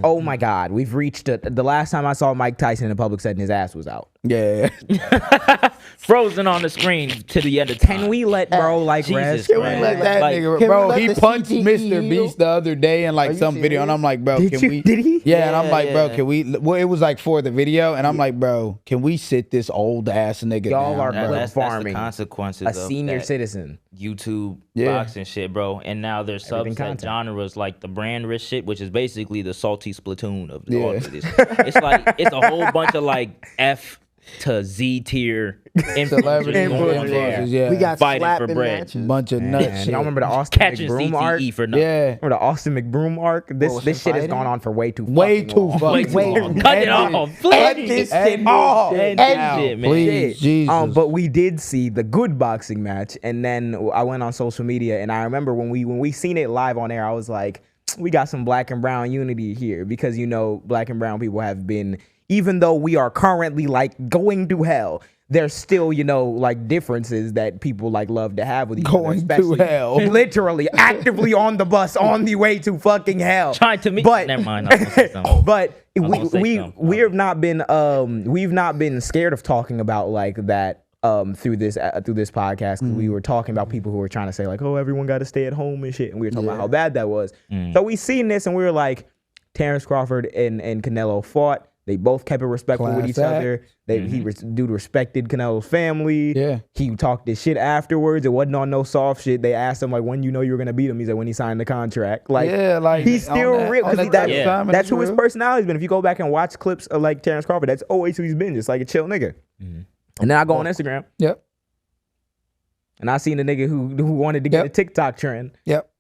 Speaker 1: oh my God, we've reached the last time I saw Mike Tyson in a public setting, his ass was out.
Speaker 2: Yeah.
Speaker 3: Frozen on the screen to the end of time.
Speaker 1: Can we let bro like
Speaker 3: Jesus
Speaker 1: rest?
Speaker 3: Christ.
Speaker 2: Can we let that
Speaker 3: Like,
Speaker 2: nigga,
Speaker 4: can we
Speaker 2: bro?
Speaker 4: let
Speaker 2: He
Speaker 4: the
Speaker 2: punched
Speaker 4: CTE
Speaker 2: Mr.
Speaker 4: heal?
Speaker 2: Beast the other day in like
Speaker 4: Are you
Speaker 2: some video, and
Speaker 4: serious?
Speaker 2: I'm like, bro,
Speaker 1: Did
Speaker 2: can
Speaker 1: you?
Speaker 2: we?
Speaker 1: Did he?
Speaker 2: Yeah, and I'm like, bro,
Speaker 3: yeah.
Speaker 2: can we? Well, it was like for the video, and I'm like, bro, can we sit this old ass nigga
Speaker 1: Y'all
Speaker 2: down?
Speaker 1: are
Speaker 2: bro?
Speaker 1: clip
Speaker 3: That's the
Speaker 1: farming
Speaker 3: consequences
Speaker 1: a
Speaker 3: of
Speaker 1: senior
Speaker 3: that
Speaker 1: citizen.
Speaker 3: YouTube
Speaker 2: Yeah.
Speaker 3: boxing shit, bro. And now there's
Speaker 1: Everything
Speaker 3: subset
Speaker 1: content.
Speaker 3: genres like the brand risk shit, which is basically the salty Splatoon of
Speaker 2: Yeah.
Speaker 3: all of this. It's like it's a whole bunch of like F to Z tier
Speaker 2: Celebrity
Speaker 3: influencers going on
Speaker 1: influencers,
Speaker 3: there.
Speaker 2: yeah.
Speaker 4: We got
Speaker 3: Fighting for
Speaker 4: slapping
Speaker 3: bread.
Speaker 4: matches.
Speaker 2: bunch of nuts.
Speaker 1: And
Speaker 2: shit.
Speaker 1: y'all remember the Austin
Speaker 3: Catching
Speaker 1: McBroom arc?
Speaker 3: CTE for nothing.
Speaker 2: Yeah.
Speaker 1: Remember the Austin McBroom arc? This
Speaker 4: was
Speaker 1: this
Speaker 4: him
Speaker 1: shit has
Speaker 4: fighting?
Speaker 1: gone on for way too
Speaker 2: Way
Speaker 1: fucking
Speaker 2: too
Speaker 1: long.
Speaker 2: fucking
Speaker 3: Way too
Speaker 2: long.
Speaker 3: long. Cut it
Speaker 2: End
Speaker 3: off.
Speaker 2: it.
Speaker 3: Please.
Speaker 2: End this shit
Speaker 3: End
Speaker 2: off.
Speaker 3: End
Speaker 2: Now.
Speaker 3: that shit, man.
Speaker 2: Please, Jesus.
Speaker 1: But we did see the good boxing match, and then I went on social media, and I remember when we seen it live on air, I was like, we got some black and brown unity here, because black and brown people have been, even though we are currently like going to hell, there's still like differences that people like love to have with each other,
Speaker 2: Going to
Speaker 1: especially
Speaker 2: hell.
Speaker 1: literally actively on the bus on the way to fucking hell.
Speaker 3: Trying to meet.
Speaker 1: But
Speaker 3: Never mind. I'm gonna say something.
Speaker 1: but
Speaker 3: gonna say something.
Speaker 1: we've not been scared of talking about like that through this podcast, because we were talking about people who were trying to say like, oh, everyone got to stay at home and shit, and we were talking about how bad that was. So we seen this and we were like, Terrence Crawford and Canelo fought. They both kept it respectful with each
Speaker 2: Class act.
Speaker 1: other. Dude respected Canelo's family.
Speaker 2: Yeah.
Speaker 1: He talked this shit afterwards. It wasn't on no soft shit. They asked him like, when you were gonna beat him. He said when he signed the contract. Like,
Speaker 2: Yeah, like,
Speaker 1: he's
Speaker 2: on
Speaker 1: still
Speaker 2: that-
Speaker 1: real,
Speaker 2: on
Speaker 1: because
Speaker 2: that
Speaker 3: type of
Speaker 2: time,
Speaker 1: that's
Speaker 2: it's
Speaker 1: who his
Speaker 2: real.
Speaker 1: personality's been. If you go back and watch clips of like Terrence Crawford, that's always who he's been, just like a chill nigga. And then I go on Instagram
Speaker 2: Yep.
Speaker 1: and I seen the nigga who wanted to get
Speaker 2: Yep.
Speaker 1: a TikTok trend.
Speaker 2: Yep.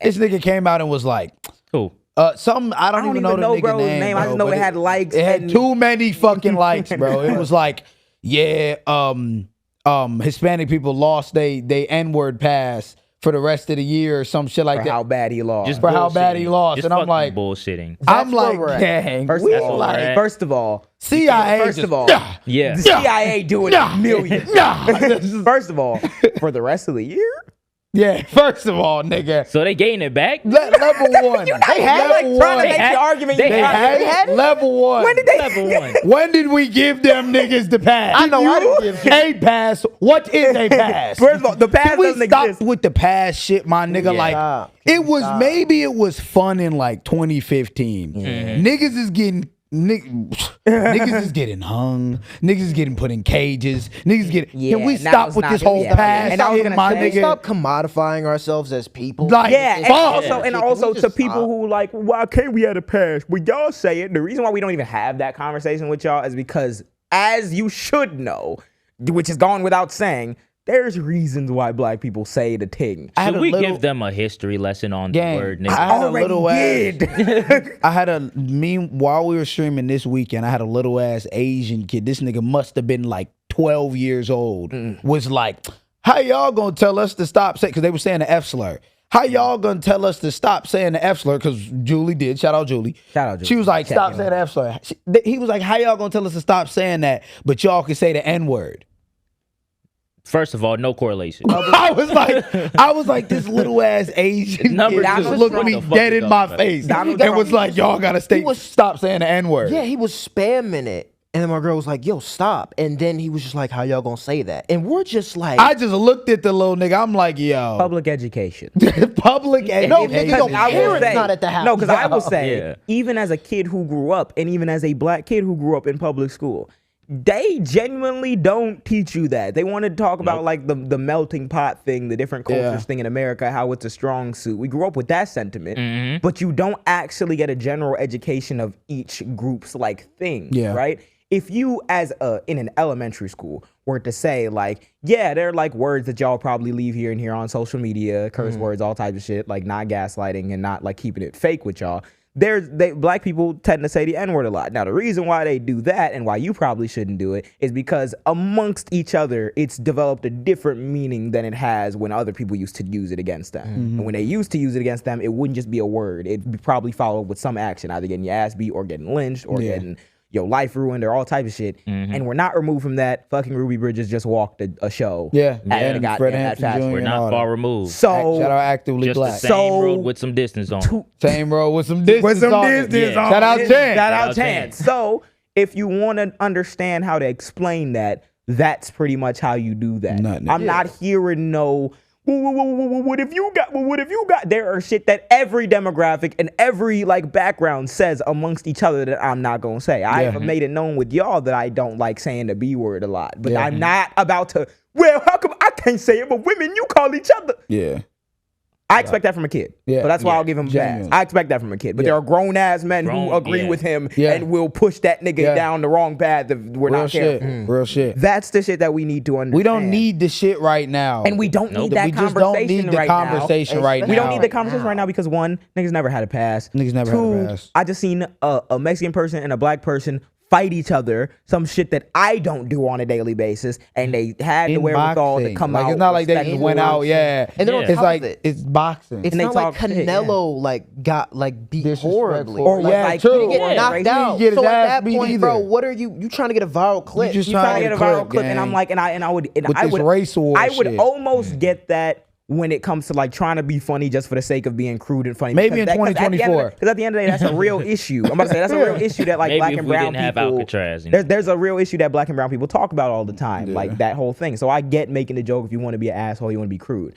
Speaker 2: This nigga came out and was like,
Speaker 3: Cool.
Speaker 2: something I don't even know the nigga
Speaker 1: bro's
Speaker 2: name.
Speaker 1: I just know
Speaker 2: bro,
Speaker 1: it
Speaker 2: but
Speaker 1: had likes.
Speaker 2: It had
Speaker 1: and-
Speaker 2: too many fucking likes, bro. It was like, yeah, Hispanic people lost they N-word pass for the rest of the year or some shit like
Speaker 1: for
Speaker 2: that.
Speaker 1: how bad he lost.
Speaker 3: Just
Speaker 2: For how bad he
Speaker 3: bullshitting.
Speaker 2: lost,
Speaker 3: Just
Speaker 2: and I'm
Speaker 3: fucking
Speaker 2: like-
Speaker 3: bullshitting.
Speaker 2: I'm
Speaker 4: That's
Speaker 2: like,
Speaker 4: where we're at.
Speaker 2: dang,
Speaker 1: First
Speaker 2: we
Speaker 1: of all,
Speaker 2: like
Speaker 1: first of all,
Speaker 2: CIA.
Speaker 1: first
Speaker 2: just-
Speaker 1: of all,
Speaker 2: Nah,
Speaker 3: Yeah.
Speaker 1: the CIA doing
Speaker 2: Nah.
Speaker 1: millions.
Speaker 2: nah.
Speaker 1: First of all, for the rest of the year,
Speaker 2: Yeah, first of all, nigga.
Speaker 3: So they getting it back.
Speaker 2: Level one.
Speaker 1: they had like
Speaker 2: level
Speaker 1: trying
Speaker 2: one.
Speaker 1: to make
Speaker 3: had-
Speaker 1: the argument.
Speaker 3: they
Speaker 1: you
Speaker 2: They
Speaker 1: had-
Speaker 2: had level one.
Speaker 1: When did they?
Speaker 3: Level one.
Speaker 2: When did we give them niggas the pass?
Speaker 4: I know I didn't give
Speaker 2: a pass. What is a pass?
Speaker 1: First of all, the pass
Speaker 2: Can we
Speaker 1: doesn't
Speaker 2: stop
Speaker 1: exist.
Speaker 2: with the pass shit, my nigga?
Speaker 3: Yeah.
Speaker 2: Like
Speaker 4: Stop.
Speaker 2: it was maybe it was fun in like 2015. Niggas is getting niggas is getting hung. Niggas is getting put in cages. Niggas getting.
Speaker 1: Yeah,
Speaker 2: Can we
Speaker 1: now
Speaker 2: stop
Speaker 1: it's
Speaker 2: with
Speaker 1: not
Speaker 2: this
Speaker 1: gonna
Speaker 2: whole
Speaker 1: be that.
Speaker 2: pass?
Speaker 1: And I was
Speaker 2: shit,
Speaker 1: gonna
Speaker 2: my
Speaker 1: say-
Speaker 4: Can we
Speaker 2: nigga.
Speaker 4: stop commodifying ourselves as people?
Speaker 2: Like,
Speaker 1: Yeah, and
Speaker 2: fuck.
Speaker 1: also,
Speaker 4: Can we
Speaker 1: to
Speaker 4: just
Speaker 1: people
Speaker 4: stop?
Speaker 1: who like, why can't we have a pass? Well, y'all say it. The reason why we don't even have that conversation with y'all is because, as you should know, which is gone without saying, there's reasons why black people say the thing.
Speaker 2: I had
Speaker 3: Should
Speaker 2: a
Speaker 3: we
Speaker 2: little-
Speaker 3: give them a history lesson on
Speaker 2: Gang,
Speaker 3: the word
Speaker 2: I
Speaker 3: nigga?
Speaker 2: had a
Speaker 1: Already
Speaker 2: little
Speaker 1: did.
Speaker 2: I had a meme while we were streaming this weekend. I had a little ass Asian kid. This nigga must have been like 12 years old. Was like, how y'all gonna tell us to stop saying? Because they were saying the F slur. How y'all gonna tell us to stop saying the F slur? Because Julie did. Shout out Julie.
Speaker 1: Shout out Julie.
Speaker 2: She was like, stop
Speaker 1: Checking
Speaker 2: saying the F slur. He was like, how y'all gonna tell us to stop saying that? But y'all can say the N word.
Speaker 3: First of all, no correlation.
Speaker 2: I was like, this little ass Asian
Speaker 3: Numbers
Speaker 2: kid just
Speaker 3: just
Speaker 2: looked
Speaker 3: what
Speaker 2: me
Speaker 3: the fuck
Speaker 2: dead
Speaker 3: is
Speaker 2: in my
Speaker 3: up, man?
Speaker 2: face
Speaker 1: Donald
Speaker 2: and was
Speaker 1: Trump-
Speaker 2: like, y'all gotta stop saying the N word.
Speaker 4: Yeah, he was spamming it. And then my girl was like, yo, stop. And then he was just like, how y'all gonna say that? And we're just like,
Speaker 2: I just looked at the little nigga. I'm like, yo,
Speaker 1: Public education.
Speaker 2: public
Speaker 4: no,
Speaker 2: education.
Speaker 4: nigga, your
Speaker 1: I will
Speaker 4: parents
Speaker 1: say-
Speaker 4: not at the house.
Speaker 1: No, because I will say,
Speaker 3: Yeah.
Speaker 1: even as a kid who grew up, and even as a black kid who grew up in public school, they genuinely don't teach you that. They want to talk about like the melting pot thing, the different cultures thing in America, how it's a strong suit. We grew up with that sentiment, but you don't actually get a general education of each group's like thing,
Speaker 2: Yeah.
Speaker 1: right? If you, as in an elementary school, were to say like, yeah, they're like words that y'all probably leave here and here on social media, curse words, all types of shit, like not gaslighting and not like keeping it fake with y'all. Black people tend to say the N-word a lot. Now, the reason why they do that and why you probably shouldn't do it is because amongst each other, it's developed a different meaning than it has when other people used to use it against them. And when they used to use it against them, it wouldn't just be a word. It'd be probably followed with some action, either getting your ass beat or getting lynched or getting, your life ruined or all type of shit. And we're not removed from that. Fucking Ruby Bridges just walked a show.
Speaker 2: Yeah,
Speaker 1: at
Speaker 2: and Fred
Speaker 1: at
Speaker 2: Hampton
Speaker 1: Fashion.
Speaker 2: Jr.
Speaker 3: We're
Speaker 2: and all
Speaker 3: not
Speaker 2: that.
Speaker 3: far removed.
Speaker 1: So
Speaker 2: Shout out Actively
Speaker 3: Just
Speaker 2: Black.
Speaker 3: the same
Speaker 1: So-
Speaker 3: road with some distance on it.
Speaker 2: Same road with some distance.
Speaker 1: with some
Speaker 2: on it.
Speaker 1: distance
Speaker 3: Yeah.
Speaker 1: on
Speaker 2: Shout out
Speaker 1: it.
Speaker 2: Chance.
Speaker 1: Shout out
Speaker 3: Shout out
Speaker 1: Chance. So if you want to understand how to explain that, that's pretty much how you do that.
Speaker 2: Nothing.
Speaker 1: I'm not hearing no. What if you got? What if you got? There are shit that every demographic and every like background says amongst each other that I'm not gonna say. I have made it known with y'all that I don't like saying the B word a lot, but
Speaker 2: Yeah.
Speaker 1: I'm not about to. Well, how come I can't say it, but women you call each other?
Speaker 2: Yeah.
Speaker 1: I expect that from a kid.
Speaker 2: Yeah.
Speaker 1: So that's why
Speaker 2: Yeah.
Speaker 1: I'll give him
Speaker 2: Genuine.
Speaker 1: pass. I expect that from a kid. But
Speaker 2: Yeah.
Speaker 1: there are grown ass men who
Speaker 3: Grown,
Speaker 1: agree
Speaker 3: yeah.
Speaker 1: with him
Speaker 2: Yeah.
Speaker 1: and will push that nigga
Speaker 2: Yeah.
Speaker 1: down the wrong path if we're
Speaker 2: Real
Speaker 1: not
Speaker 2: shit.
Speaker 1: careful.
Speaker 2: Real shit.
Speaker 1: That's the shit that we need to understand.
Speaker 2: We don't need the shit right now.
Speaker 1: and we don't need that
Speaker 2: We just
Speaker 1: conversation
Speaker 2: don't need the
Speaker 1: right
Speaker 2: conversation
Speaker 1: now.
Speaker 2: right now.
Speaker 1: We don't need the conversation right now because one, niggas never had a pass.
Speaker 2: Niggas never had a
Speaker 1: Two,
Speaker 2: pass.
Speaker 1: I just seen a Mexican person and a black person fight each other, some shit that I don't do on a daily basis, and they had the
Speaker 2: In
Speaker 1: wherewithal to
Speaker 2: boxing.
Speaker 1: come
Speaker 2: like,
Speaker 1: out.
Speaker 2: It's not like they just
Speaker 1: respectful.
Speaker 2: went out, yeah.
Speaker 4: And then on
Speaker 3: Yeah.
Speaker 2: It's
Speaker 4: top
Speaker 2: like
Speaker 4: of it,
Speaker 2: it's boxing.
Speaker 4: it's
Speaker 1: And they
Speaker 4: not like
Speaker 1: talk shit,
Speaker 4: Canelo like got like beat horribly.
Speaker 1: Or
Speaker 2: yeah,
Speaker 1: like
Speaker 2: true.
Speaker 1: he didn't
Speaker 4: Get
Speaker 1: get
Speaker 4: knocked
Speaker 1: knocked
Speaker 4: out.
Speaker 2: get his
Speaker 4: So at
Speaker 2: ass
Speaker 4: that
Speaker 2: beat
Speaker 4: point,
Speaker 2: either.
Speaker 4: bro, what are you trying to get a viral clip?
Speaker 2: just
Speaker 1: You trying to
Speaker 2: Trying
Speaker 1: get a
Speaker 2: to
Speaker 1: viral
Speaker 2: clip,
Speaker 1: clip, and
Speaker 2: gang.
Speaker 1: I'm like, and I would, and
Speaker 2: With
Speaker 1: I
Speaker 2: this
Speaker 1: would,
Speaker 2: race war
Speaker 1: I would
Speaker 2: shit.
Speaker 1: almost get that when it comes to like trying to be funny just for the sake of being crude and funny.
Speaker 2: Maybe in
Speaker 1: 2024. Because at the end of the day, that's a real issue. I'm about to say that's a real issue that like
Speaker 3: Maybe
Speaker 1: black
Speaker 3: if
Speaker 1: and
Speaker 3: we
Speaker 1: brown
Speaker 3: didn't have
Speaker 1: people.
Speaker 3: Alcatraz, you know.
Speaker 1: There's a real issue that black and brown people talk about all the time,
Speaker 2: Yeah.
Speaker 1: like that whole thing. So I get making the joke if you want to be an asshole, you want to be crude.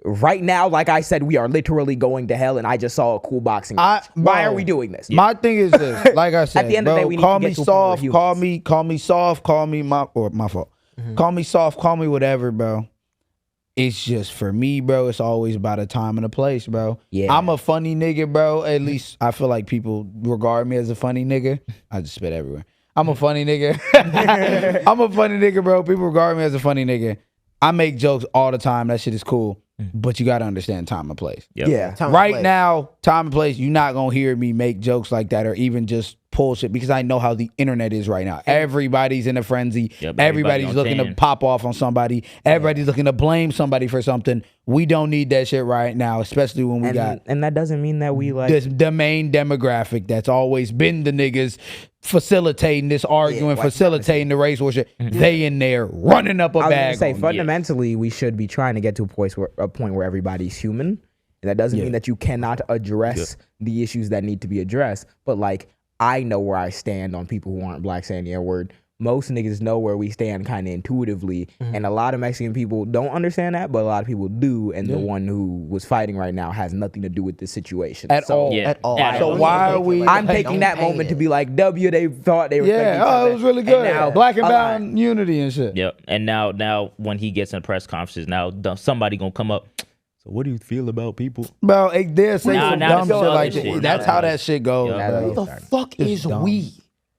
Speaker 1: Right now, like I said, we are literally going to hell, and I just saw a cool boxing match. Why
Speaker 2: bro,
Speaker 1: are we doing this?
Speaker 2: My thing is this. Like I said,
Speaker 1: At the end of the
Speaker 2: bro,
Speaker 1: day, we need
Speaker 2: call
Speaker 1: to get
Speaker 2: me
Speaker 1: to a point where
Speaker 2: soft,
Speaker 1: we're
Speaker 2: call me soft, call me my fault. Call me soft, call me whatever, bro. It's just for me, bro. It's always about a time and a place, bro.
Speaker 1: Yeah.
Speaker 2: I'm a funny nigga, bro. At least I feel like people regard me as a funny nigga. I just spit everywhere. I'm a funny nigga. I'm a funny nigga, bro. People regard me as a funny nigga. I make jokes all the time. That shit is cool. But you got to understand time and place.
Speaker 3: Yep.
Speaker 1: Yeah.
Speaker 4: Time and
Speaker 2: Right
Speaker 4: place.
Speaker 2: now, time and place, you're not going to hear me make jokes like that or even just pull shit because I know how the internet is right now. Everybody's in a frenzy.
Speaker 3: Yep,
Speaker 2: Everybody's
Speaker 3: everybody on
Speaker 2: looking
Speaker 3: 10.
Speaker 2: to pop off on somebody. Everybody's looking to blame somebody for something. We don't need that shit right now, especially when we got
Speaker 1: And that doesn't mean that we like.
Speaker 2: the main demographic that's always been the niggas facilitating this arguing,
Speaker 1: white
Speaker 2: facilitating the race war shit. They in there running up a
Speaker 1: I was
Speaker 2: bag.
Speaker 1: gonna say
Speaker 2: on you.
Speaker 1: fundamentally, we should be trying to get to a point where everybody's human, and that doesn't mean that you cannot address the issues that need to be addressed. But like, I know where I stand on people who aren't black saying the N-word. Most niggas know where we stand kind of intuitively, and a lot of Mexican people don't understand that, but a lot of people do. And the one who was fighting right now has nothing to do with this situation
Speaker 2: At all.
Speaker 3: Yeah.
Speaker 4: At all.
Speaker 3: At
Speaker 2: So
Speaker 3: all.
Speaker 2: why are we?
Speaker 1: I'm
Speaker 4: Don't
Speaker 1: taking that
Speaker 4: paint
Speaker 1: moment
Speaker 4: it.
Speaker 1: to be like, W, they thought they were.
Speaker 2: Yeah, oh, it was really good.
Speaker 1: now,
Speaker 2: Black and
Speaker 1: a lot.
Speaker 2: brown unity and shit.
Speaker 3: Yep. And now when he gets in press conferences, now somebody gonna come up. So what do you feel about people?
Speaker 2: Bro, they'll say
Speaker 3: Nah,
Speaker 2: some
Speaker 3: now
Speaker 2: dumb
Speaker 3: it's
Speaker 2: shit
Speaker 3: other
Speaker 2: like
Speaker 3: shit.
Speaker 2: that.
Speaker 3: Now
Speaker 2: That's
Speaker 3: it's
Speaker 2: how
Speaker 3: other
Speaker 2: that shit goes,
Speaker 3: Yeah.
Speaker 2: bro.
Speaker 4: Who the fuck is
Speaker 2: dumb.
Speaker 4: we?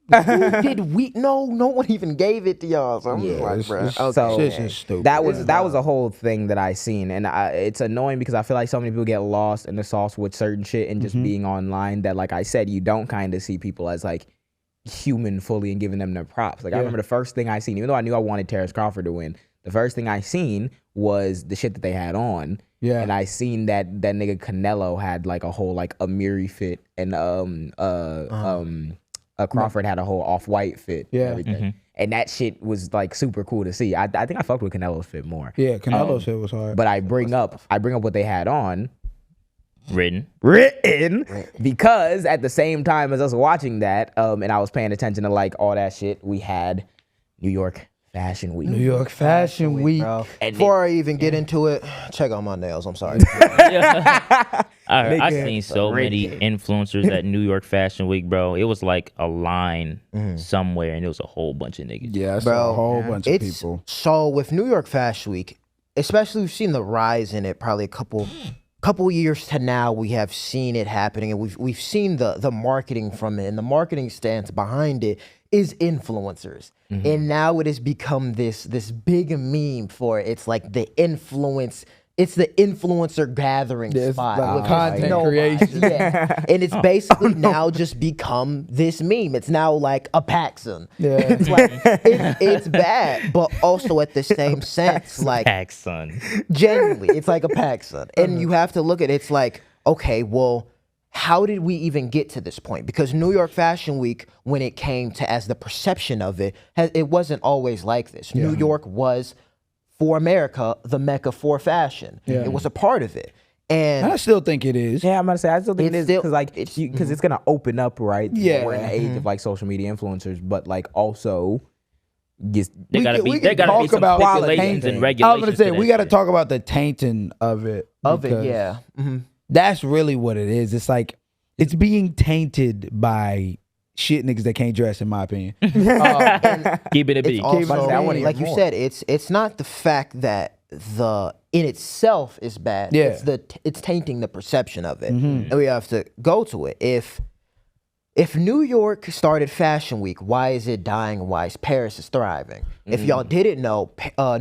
Speaker 4: Who did we? No one even gave it to y'all. So I'm just like,
Speaker 2: it's-
Speaker 4: bro.
Speaker 2: it's-
Speaker 4: Okay.
Speaker 1: So
Speaker 2: Shit's just stupid.
Speaker 1: that was a whole thing that I seen, and it's annoying because I feel like so many people get lost in the sauce with certain shit and just being online. That, like I said, you don't kind of see people as like human fully and giving them their props. Like I remember the first thing I seen, even though I knew I wanted Terrence Crawford to win, the first thing I seen was the shit that they had on.
Speaker 2: Yeah.
Speaker 1: And I seen that nigga Canelo had like a whole like Amiri fit, and Crawford had a whole off-white fit.
Speaker 2: Yeah.
Speaker 1: And everything. And that shit was like super cool to see. I think I fucked with Canelo's fit more.
Speaker 2: Yeah, Canelo shit was hard.
Speaker 1: But I bring up what they had on
Speaker 3: Written.
Speaker 1: because at the same time as us watching that, and I was paying attention to like all that shit, we had New York Fashion Week.
Speaker 2: New York Fashion Week.
Speaker 4: Bro.
Speaker 1: And
Speaker 4: Before I even get into it, check out my nails. I'm sorry.
Speaker 3: I seen so many influencers at New York Fashion Week, bro. It was like a line somewhere, and it was a whole bunch of niggas.
Speaker 2: Yeah, I saw
Speaker 4: Bro,
Speaker 2: a whole bunch of
Speaker 4: It's
Speaker 2: people.
Speaker 4: so with New York Fashion Week, especially we've seen the rise in it. Probably a couple years to now, we have seen it happening, and we've seen the marketing from it, and the marketing stance behind it is influencers. And now it has become this big meme for it. It's like the influence. It's the influencer gathering
Speaker 2: Yeah, it's
Speaker 4: spot.
Speaker 2: like
Speaker 4: with
Speaker 2: content
Speaker 4: nobody.
Speaker 2: creation.
Speaker 4: Yeah. And it's basically now just become this meme. It's now like a Paxson.
Speaker 2: Yeah.
Speaker 4: It's like it's bad, but also at the same sense, like
Speaker 3: Pack, son.
Speaker 4: genuinely, it's like a Paxson. And you have to look at it, it's like, okay, well, how did we even get to this point? Because New York Fashion Week, when it came to as the perception of it, it wasn't always like this. New York was, for America, the mecca for fashion. It was a part of it. And
Speaker 2: I still think it is.
Speaker 1: Yeah, I'm gonna say I still think it is
Speaker 4: still-
Speaker 1: because like because it's gonna open up, right?
Speaker 2: Yeah.
Speaker 1: We're in the age of like social media influencers, but like also, just
Speaker 3: There gotta
Speaker 2: we
Speaker 3: be
Speaker 2: can
Speaker 3: some
Speaker 2: talk about
Speaker 3: stipulations
Speaker 1: tainting.
Speaker 3: and
Speaker 2: I
Speaker 3: regulations.
Speaker 2: was gonna say
Speaker 3: to
Speaker 2: we
Speaker 3: that
Speaker 2: got to
Speaker 3: shit.
Speaker 2: talk about the tainting of it. because that's really what it is. It's like it's being tainted by shit niggas that can't dress, in my opinion.
Speaker 3: Keep it a
Speaker 4: It's
Speaker 3: beat.
Speaker 4: also,
Speaker 1: But I wanna hear
Speaker 4: like you
Speaker 1: more.
Speaker 4: said, it's not the fact that the in itself is bad.
Speaker 2: Yeah.
Speaker 4: It's tainting the perception of it, and we have to go to it. If New York started Fashion Week, why is it dying? Why is Paris is thriving? If y'all didn't know,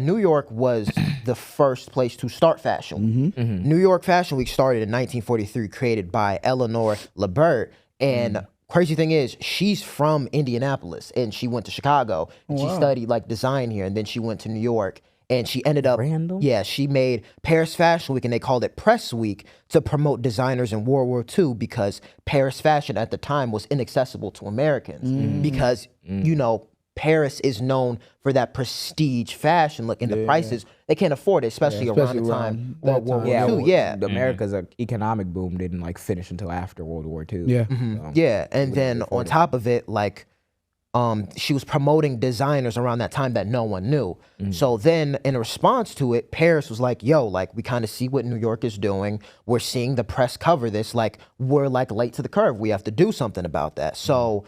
Speaker 4: New York was the first place to start Fashion Week. New York Fashion Week started in 1943, created by Eleanor Labert. And crazy thing is, she's from Indianapolis, and she went to Chicago. And she studied like design here, and then she went to New York. And she ended up,
Speaker 1: Random?
Speaker 4: yeah, she made Paris Fashion Week, and they called it Press Week to promote designers in World War II because Paris fashion at the time was inaccessible to Americans because, you know, Paris is known for that prestige fashion look, and the prices, they can't afford it, especially around the time
Speaker 2: that
Speaker 4: World
Speaker 2: time.
Speaker 4: War II. Yeah.
Speaker 1: America's economic boom didn't like finish until after World War II.
Speaker 2: Yeah.
Speaker 1: So,
Speaker 4: Yeah, and then on top of it, like, she was promoting designers around that time that no one knew. So then, in response to it, Paris was like, yo, like, we kind of see what New York is doing. We're seeing the press cover this. Like, we're, like, late to the curve. We have to do something about that. So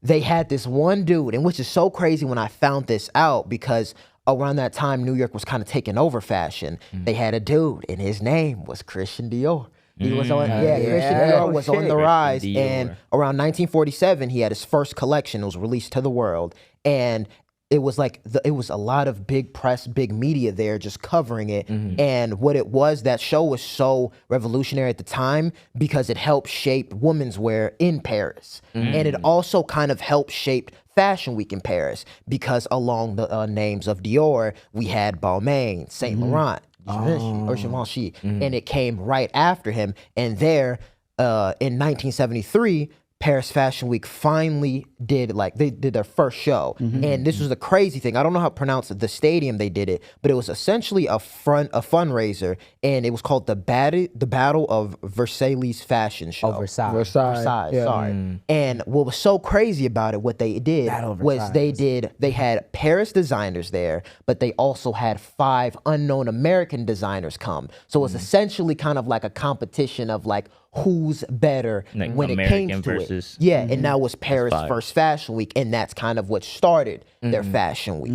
Speaker 4: they had this one dude, and which is so crazy when I found this out because around that time, New York was kind of taking over fashion. They had a dude, and his name was Christian Dior. He was on, Christian Dior was on the rise,
Speaker 3: Dior.
Speaker 4: and around 1947, he had his first collection. It was released to the world, and it was like it was a lot of big press, big media there just covering it. And what it was, that show was so revolutionary at the time because it helped shape women's wear in Paris, and it also kind of helped shape Fashion Week in Paris because along the names of Dior, we had Balmain, Saint Laurent. Or Givenchy, and it came right after him. And there, in 1973, Paris Fashion Week finally did, like, they did their first show. And this was the crazy thing. I don't know how to pronounce the stadium they did it, but it was essentially a fundraiser, and it was called the Battle of Versailles Fashion Show.
Speaker 1: Versailles.
Speaker 4: Versailles,
Speaker 2: Yeah.
Speaker 4: sorry. And what was so crazy about it, what they did
Speaker 1: Battle of
Speaker 4: was
Speaker 1: Versailles.
Speaker 4: they had Paris designers there, but they also had 5 unknown American designers come. So it was essentially kind of like a competition of like who's better
Speaker 3: Like
Speaker 4: when
Speaker 3: American
Speaker 4: it came to
Speaker 3: versus-
Speaker 4: it. Yeah, and that was Paris'
Speaker 3: fire.
Speaker 4: first Fashion Week, and that's kind of what started their Fashion Week.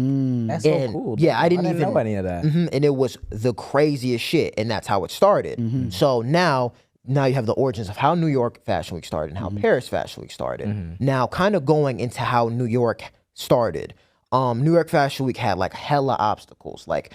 Speaker 1: That's so
Speaker 4: And,
Speaker 1: cool.
Speaker 4: yeah, I didn't even
Speaker 1: know any of that.
Speaker 4: And it was the craziest shit, and that's how it started. So now you have the origins of how New York Fashion Week started and how Paris Fashion Week started. Now, kind of going into how New York started. New York Fashion Week had like hella obstacles, like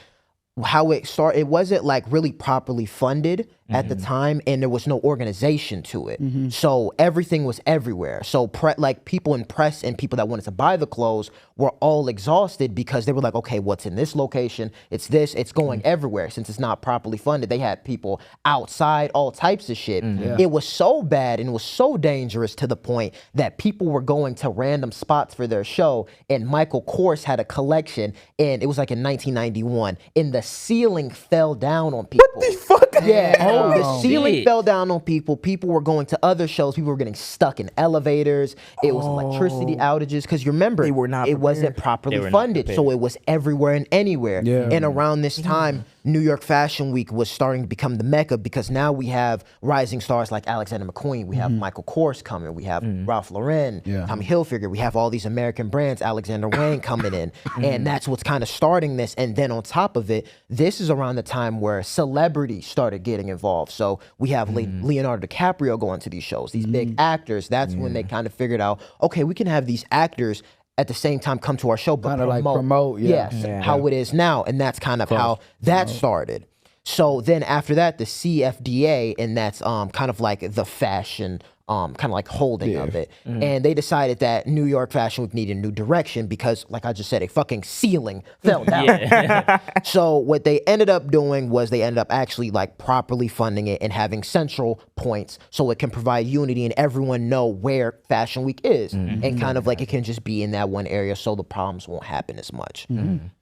Speaker 4: how it started. It wasn't like really properly funded at the time, and there was no organization to it. So everything was everywhere. So like people in press and people that wanted to buy the clothes were all exhausted because they were like, okay, what's in this location? It's this, it's going everywhere since it's not properly funded. They had people outside, all types of shit. It was so bad and it was so dangerous to the point that people were going to random spots for their show. And Michael Kors had a collection, and it was like in 1991, and the ceiling fell down on people. What the fuck? Yeah. The ceiling
Speaker 3: shit.
Speaker 4: fell down on people. People were going to other shows. People were getting stuck in elevators. It was electricity outages because you remember
Speaker 1: They were not
Speaker 4: it wasn't properly
Speaker 3: They were not
Speaker 4: funded,
Speaker 3: prepared.
Speaker 4: so it was everywhere and anywhere.
Speaker 2: Yeah.
Speaker 4: And around this time, New York Fashion Week was starting to become the mecca because now we have rising stars like Alexander McQueen. We have Michael Kors coming. We have Ralph Lauren, Tommy Hilfiger. We have all these American brands, Alexander Wang coming in. And that's what's kind of starting this. And then on top of it, this is around the time where celebrities started getting involved. So we have Leonardo DiCaprio going to these shows, these big actors. That's when they kind of figured out, okay, we can have these actors at the same time come to our show, but
Speaker 2: Kinda like promote,
Speaker 4: yes,
Speaker 2: yeah.
Speaker 4: how it is now. And that's kind of how that started. So then after that, the CFDA, and that's kind of like the fashion kind of like holding of it. And they decided that New York Fashion Week needed a new direction because, like I just said, a fucking ceiling fell down. So what they ended up doing was they ended up actually like properly funding it and having central points so it can provide unity and everyone know where Fashion Week is. And kind of like it can just be in that one area so the problems won't happen as much.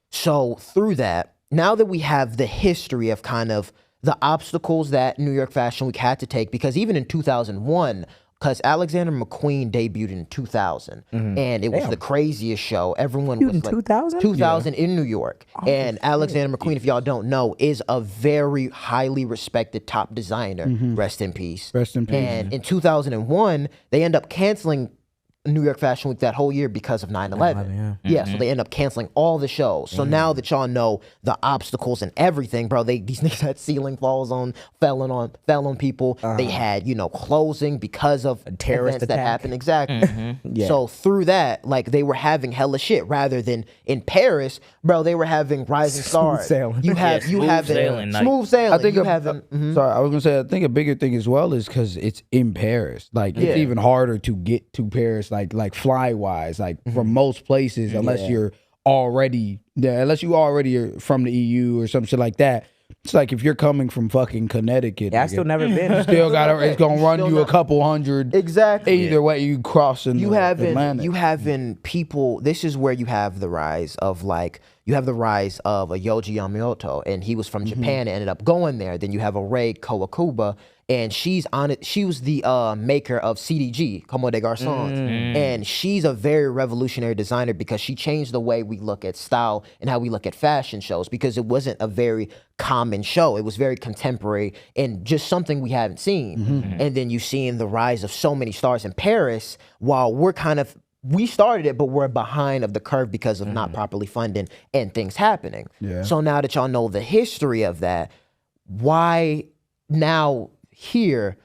Speaker 4: So through that, now that we have the history of kind of the obstacles that New York Fashion Week had to take, because even in 2001, because Alexander McQueen debuted in 2000, and it was the craziest show. Everyone was like 2000 in New York. And Alexander McQueen, if y'all don't know, is a very highly respected top designer. Rest in peace.
Speaker 2: Rest in peace.
Speaker 4: And in 2001, they end up canceling New York Fashion Week that whole year because of 9/11. So they end up canceling all the shows. So now that y'all know the obstacles and everything, bro, these niggas had ceiling fell on people. They had, closing because of
Speaker 1: terrorist
Speaker 4: events that
Speaker 1: attack.
Speaker 4: happened. Exactly. So through that, like they were having hella shit rather than in Paris, bro, they were having rising stars.
Speaker 1: sailing.
Speaker 4: You have
Speaker 3: smooth sailing, like-
Speaker 4: smooth sailing.
Speaker 2: I think
Speaker 4: you having
Speaker 2: sorry, I was gonna say I think a bigger thing as well is because it's in Paris. Like it's even harder to get to Paris, like fly wise, like from most places, unless you already are from the EU or some shit like that. It's like if you're coming from fucking Connecticut,
Speaker 1: I still never been.
Speaker 2: still gotta it's gonna run you a couple hundred.
Speaker 4: Exactly.
Speaker 2: Either way you crossing
Speaker 4: you
Speaker 2: the
Speaker 4: having
Speaker 2: Atlantic.
Speaker 4: people. This is where you have the rise of a Yoji Yamamoto, and he was from Japan and ended up going there. Then you have a Rei Kawakubo, and she was the maker of CDG, Como des Garçons, and she's a very revolutionary designer because she changed the way we look at style and how we look at fashion shows, because it wasn't a very common show. It was very contemporary and just something we haven't seen. And then you seeing the rise of so many stars in Paris, while we started it, but we're behind of the curve because of not properly funding and things happening. So now that y'all know the history of that, why now here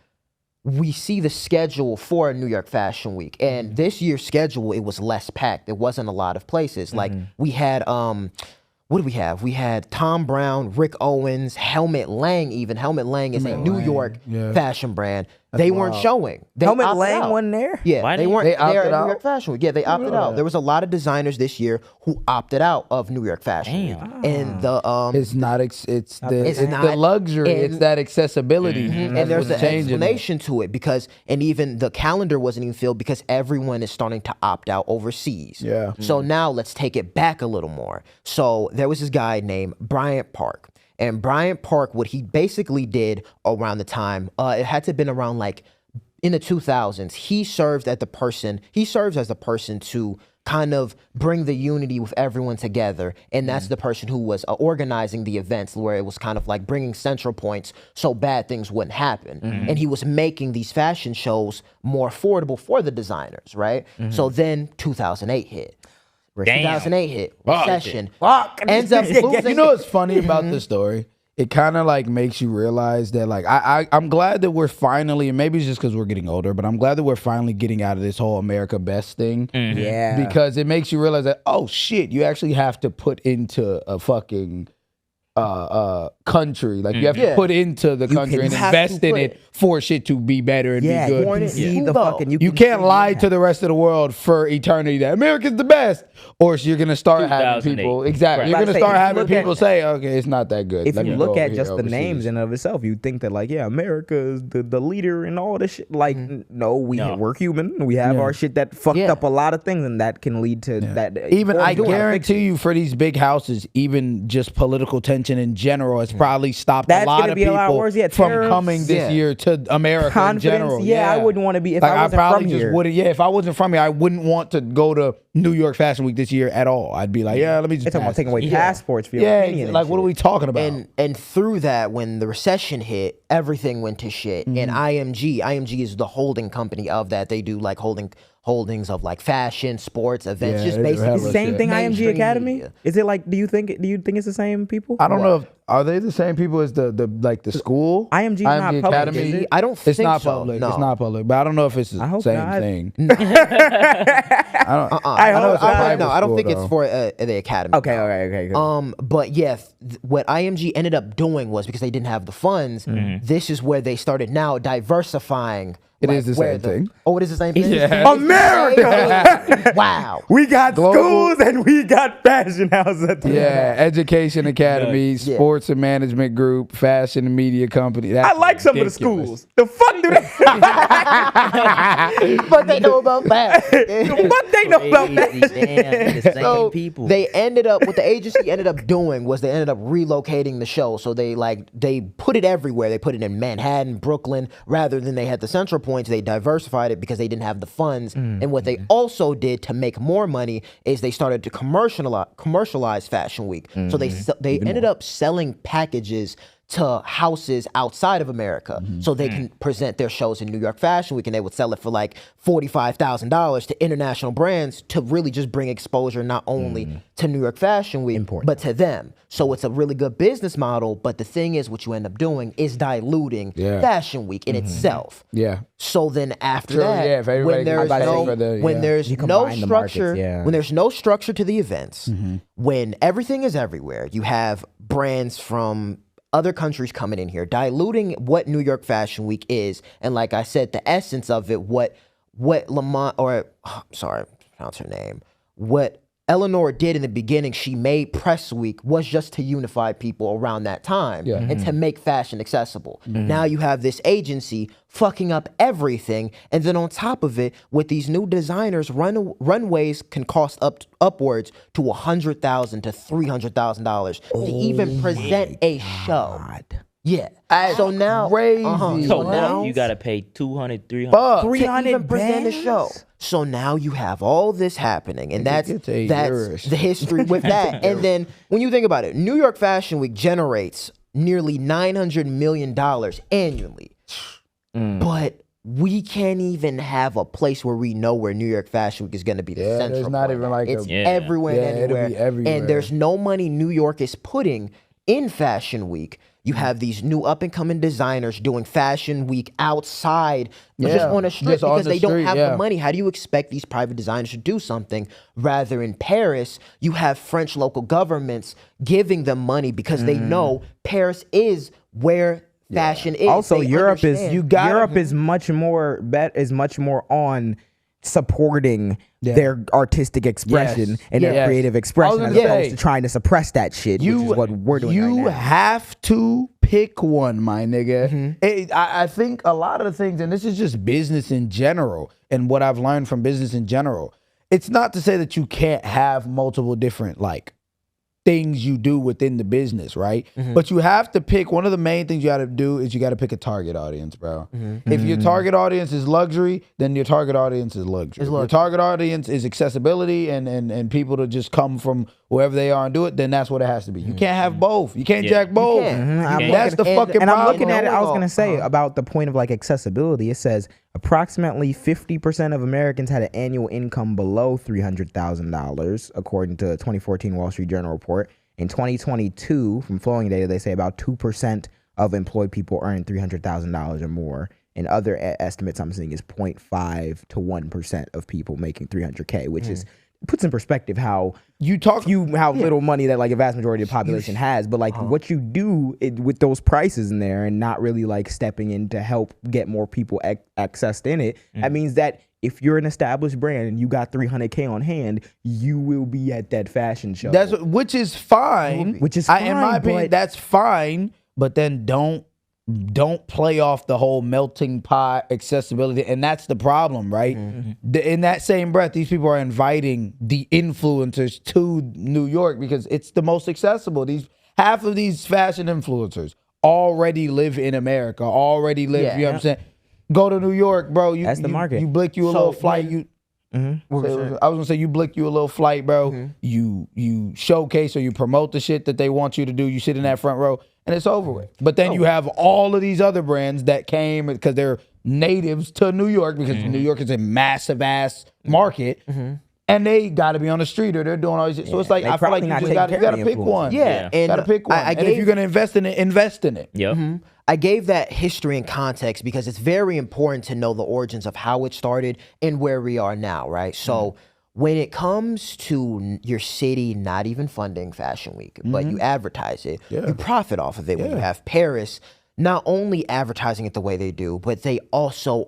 Speaker 4: we see the schedule for New York Fashion Week, and this year's schedule, it was less packed. It wasn't a lot of places. Like we had what did we have? We had Tom Brown, Rick Owens, Helmut Lang. Even Helmut Lang is a New York fashion brand. They weren't showing. They
Speaker 1: Helmut
Speaker 4: opted
Speaker 1: Lang
Speaker 4: out.
Speaker 1: wasn't there?
Speaker 4: Yeah,
Speaker 3: Why
Speaker 4: they
Speaker 3: didn't-
Speaker 4: weren't
Speaker 2: They
Speaker 4: there
Speaker 2: opted
Speaker 4: at New
Speaker 2: out?
Speaker 4: York Fashion Week. Yeah, they opted out. There was a lot of designers this year who opted out of New York Fashion Week. And the
Speaker 2: It's not. It's the
Speaker 4: not-
Speaker 2: luxury. It's that accessibility.
Speaker 4: and
Speaker 2: That's
Speaker 4: there's
Speaker 2: what's
Speaker 4: an
Speaker 2: changing it.
Speaker 4: explanation to it, because and even the calendar wasn't even filled because everyone is starting to opt out overseas.
Speaker 2: Yeah.
Speaker 4: So now let's take it back a little more. So there was this guy named Bryant Park. And Bryant Park, what he basically did around the time, it had to have been around like in the 2000s, he serves as the person to kind of bring the unity with everyone together. And that's the person who was organizing the events, where it was kind of like bringing central points so bad things wouldn't happen. And he was making these fashion shows more affordable for the designers, right? So then 2008 hit. 2008 hit. Recession. Ends up losing.
Speaker 2: You know what's funny about this story? It kind of like makes you realize that like I'm glad that we're finally, and maybe it's just because we're getting older, but I'm glad that we're finally getting out of this whole America Best thing.
Speaker 1: Yeah.
Speaker 2: Because it makes you realize that, oh shit, you actually have to put into a fucking country. Like you have to put into the country and
Speaker 4: you have to
Speaker 2: invest in
Speaker 4: put-
Speaker 2: it for shit to be better and be good.
Speaker 1: You can see the
Speaker 4: Hugo.
Speaker 1: fucking.
Speaker 2: You can't lie to the rest of the world for eternity that America's the best, or you're gonna start having
Speaker 3: 2008.
Speaker 2: people exactly.
Speaker 3: Right.
Speaker 2: You're
Speaker 1: Like I
Speaker 2: gonna
Speaker 1: say,
Speaker 2: start
Speaker 1: if you
Speaker 2: having
Speaker 1: look at-
Speaker 2: people say, "Okay, it's not that good."
Speaker 1: If
Speaker 2: Let
Speaker 1: you
Speaker 2: me
Speaker 1: look
Speaker 2: go
Speaker 1: at
Speaker 2: over
Speaker 1: just
Speaker 2: here
Speaker 1: the
Speaker 2: overseas.
Speaker 1: names in of itself, you think that like, yeah, America is the leader in all this shit. Like, no, we're human. We have our shit that fucked up a lot of things, and that can lead to that.
Speaker 2: Even I
Speaker 1: doing it.
Speaker 2: guarantee you, for these big houses, even just political tension in general has probably stopped
Speaker 1: That's
Speaker 2: a lot
Speaker 1: gonna
Speaker 2: of
Speaker 1: be a lot
Speaker 2: people
Speaker 1: worse. Yeah,
Speaker 2: from
Speaker 1: tariffs.
Speaker 2: coming this
Speaker 4: Yeah.
Speaker 2: year to America
Speaker 1: Confidence,
Speaker 2: in general.
Speaker 1: yeah, I wouldn't want to be if
Speaker 2: Like,
Speaker 1: I wasn't
Speaker 2: probably
Speaker 1: from
Speaker 2: just
Speaker 1: here.
Speaker 2: wouldn't. Yeah, if I wasn't from here, I wouldn't want to go to New York Fashion Week this year at all. I'd be like, yeah, let me just.
Speaker 1: They're talking about
Speaker 2: pass
Speaker 1: taking
Speaker 2: this
Speaker 1: away
Speaker 2: shit.
Speaker 1: passports for your
Speaker 2: Yeah,
Speaker 1: opinion. and
Speaker 2: like what are
Speaker 1: shit.
Speaker 2: we talking about?
Speaker 4: And through that, when the recession hit, everything went to shit. And IMG is the holding company of that. They do like holdings of like fashion, sports, events,
Speaker 2: Yeah,
Speaker 4: just
Speaker 2: they do
Speaker 4: basically
Speaker 2: hella
Speaker 1: It's the same
Speaker 2: shit.
Speaker 1: thing. IMG
Speaker 4: mainstream
Speaker 1: Academy.
Speaker 4: media.
Speaker 1: Is it like? Do you think it's the same people?
Speaker 2: I don't know if are they the same people as the like the school?
Speaker 1: IMG is not public, is it?
Speaker 4: I don't
Speaker 2: It's
Speaker 4: think
Speaker 2: not
Speaker 4: so.
Speaker 2: public.
Speaker 4: No.
Speaker 2: It's not public. But I don't know if it's the
Speaker 1: I hope
Speaker 2: same
Speaker 1: not.
Speaker 2: thing.
Speaker 4: No.
Speaker 2: I know it's a private
Speaker 4: No, I don't
Speaker 2: school,
Speaker 4: think
Speaker 2: though.
Speaker 4: it's for the academy.
Speaker 1: Okay. Good.
Speaker 4: But yeah, what IMG ended up doing was, because they didn't have the funds, this is where they started now diversifying
Speaker 2: It is the
Speaker 4: where
Speaker 2: same thing.
Speaker 4: Oh, it is the same thing?
Speaker 2: Yeah.
Speaker 1: America!
Speaker 4: Wow.
Speaker 1: We got
Speaker 2: Global-
Speaker 1: schools and we got fashion houses at the
Speaker 2: Yeah, Education Academy,
Speaker 4: Yeah.
Speaker 2: Sports and Management Group, Fashion and Media Company. That's
Speaker 1: I like some of the
Speaker 2: ridiculous.
Speaker 1: schools. The fuck do they?
Speaker 4: But they know about that.
Speaker 1: The fuck they know about
Speaker 3: Crazy,
Speaker 1: that?
Speaker 3: damn, the same
Speaker 4: So
Speaker 3: people.
Speaker 4: they ended up, what the agency ended up doing was they ended up relocating the show. So they put it everywhere. They put it in Manhattan, Brooklyn, rather than they had the central points. They diversified it because they didn't have the funds. And what they also did to make more money is they started to commercialize Fashion Week. So they ended up selling packages to houses outside of America so they can present their shows in New York Fashion Week, and they would sell it for like $45,000 to international brands to really just bring exposure not only to New York Fashion Week, but to them. So it's a really good business model, but the thing is what you end up doing is diluting Fashion Week in itself.
Speaker 2: Yeah.
Speaker 4: So then after
Speaker 2: True,
Speaker 4: that,
Speaker 2: yeah, if everybody
Speaker 4: when there's
Speaker 2: can pay
Speaker 4: no,
Speaker 2: for the-
Speaker 4: when
Speaker 2: yeah.
Speaker 4: there's
Speaker 1: You
Speaker 4: no
Speaker 1: combine the markets,
Speaker 4: structure,
Speaker 1: yeah.
Speaker 4: when there's no structure to the events, when everything is everywhere, you have brands from other countries coming in here, diluting what New York Fashion Week is, and like I said, the essence of it, what Lamont, or sorry, pronounce her name, what Eleanor did in the beginning, she made Press Week was just to unify people around that time and to make fashion accessible. Now you have this agency fucking up everything, and then on top of it, with these new designers, runways can cost upwards to $100,000 to $300,000 to even present a show. Yeah. So now,
Speaker 2: crazy.
Speaker 4: so
Speaker 3: so
Speaker 4: now
Speaker 3: you gotta pay 200, 300.
Speaker 2: Fuck.
Speaker 4: to even present a show. So now you have all this happening, and that's
Speaker 2: get to
Speaker 4: that's
Speaker 2: yours.
Speaker 4: the history with that. And then when you think about it, New York Fashion Week generates nearly $900 million annually, but we can't even have a place where we know where New York Fashion Week is going to be the
Speaker 2: Yeah,
Speaker 4: central
Speaker 2: there's not
Speaker 4: point.
Speaker 2: even like
Speaker 4: it's
Speaker 2: a-
Speaker 3: Yeah.
Speaker 4: everywhere
Speaker 2: Yeah,
Speaker 4: and
Speaker 2: it'll
Speaker 4: anywhere.
Speaker 2: be everywhere.
Speaker 4: And there's no money New York is putting in Fashion Week. You have these new up and coming designers doing Fashion Week outside, just
Speaker 2: Yeah,
Speaker 4: on the street,
Speaker 2: just on
Speaker 4: because
Speaker 2: the
Speaker 4: they don't
Speaker 2: street,
Speaker 4: have
Speaker 2: yeah.
Speaker 4: the money. How do you expect these private designers to do something? Rather, in Paris, you have French local governments giving them money because they know Paris is where fashion is.
Speaker 1: Also,
Speaker 4: They
Speaker 1: Europe is
Speaker 4: understand.
Speaker 1: Europe is much more on supporting their artistic expression
Speaker 2: Yes.
Speaker 1: and their
Speaker 2: Yes.
Speaker 1: creative
Speaker 2: I
Speaker 1: expression
Speaker 2: was
Speaker 1: as
Speaker 2: gonna
Speaker 1: opposed
Speaker 2: say,
Speaker 1: to trying to suppress that shit, which is what we're doing
Speaker 2: You
Speaker 1: right now.
Speaker 2: have to pick one, my nigga. I think a lot of the things, and this is just business in general, and what I've learned from business in general, it's not to say that you can't have multiple different like things you do within the business, right? But you have to pick, one of the main things you got to do is you got to pick a target audience, bro. If your target audience is luxury, then your target audience is luxury. If your target audience is accessibility and people to just come from wherever they are and do it, then that's what it has to be. You can't have both. You can't jack both.
Speaker 4: can't.
Speaker 2: That's the fucking
Speaker 1: And I'm
Speaker 2: problem.
Speaker 1: looking at it, I was
Speaker 4: Knowing
Speaker 1: going to say about the point of like accessibility. It says approximately 50% of Americans had an annual income below $300,000, according to a 2014 Wall Street Journal report. In 2022, from flowing data, they say about 2% of employed people earn $300,000 or more. And other estimates I'm seeing is 0.5 to 1% of people making $300K, which is puts in perspective how little money that like a vast majority of the population has, but like what you do with those prices in there and not really like stepping in to help get more people accessed in it, that means that if you're an established brand and you got $300K on hand, you will be at that fashion show.
Speaker 2: Which is fine.
Speaker 1: Which is
Speaker 2: in my
Speaker 1: fine,
Speaker 2: opinion,
Speaker 1: but-
Speaker 2: that's fine. But then don't play off the whole melting pot accessibility, and that's the problem, right? In that same breath, these people are inviting the influencers to New York because it's the most accessible. Half of these fashion influencers already live in America, already live.
Speaker 4: Yeah.
Speaker 2: You know what I'm saying? Go to New York, bro.
Speaker 1: That's the market.
Speaker 2: You blick you a little flight. I was gonna say you blick you a little flight, bro. You showcase or you promote the shit that they want you to do. You sit in that front row, and it's over with. But then you have all of these other brands that came because they're natives to New York because New York is a massive ass market, and they got to be on the street or they're doing all this shit. So it's like
Speaker 1: They
Speaker 2: I feel like
Speaker 1: probably
Speaker 2: you
Speaker 1: not
Speaker 2: just
Speaker 1: taking
Speaker 2: got
Speaker 1: care of
Speaker 2: to
Speaker 1: the
Speaker 2: pick
Speaker 1: influence.
Speaker 2: one.
Speaker 4: Yeah, and
Speaker 2: Got to pick one.
Speaker 4: I
Speaker 2: And if you're gonna invest in it, invest in it.
Speaker 3: Yep.
Speaker 4: I gave that history and context because it's very important to know the origins of how it started and where we are now, right? So when it comes to your city not even funding Fashion Week, but you advertise it, you profit off of it. When you have Paris not only advertising it the way they do, but they also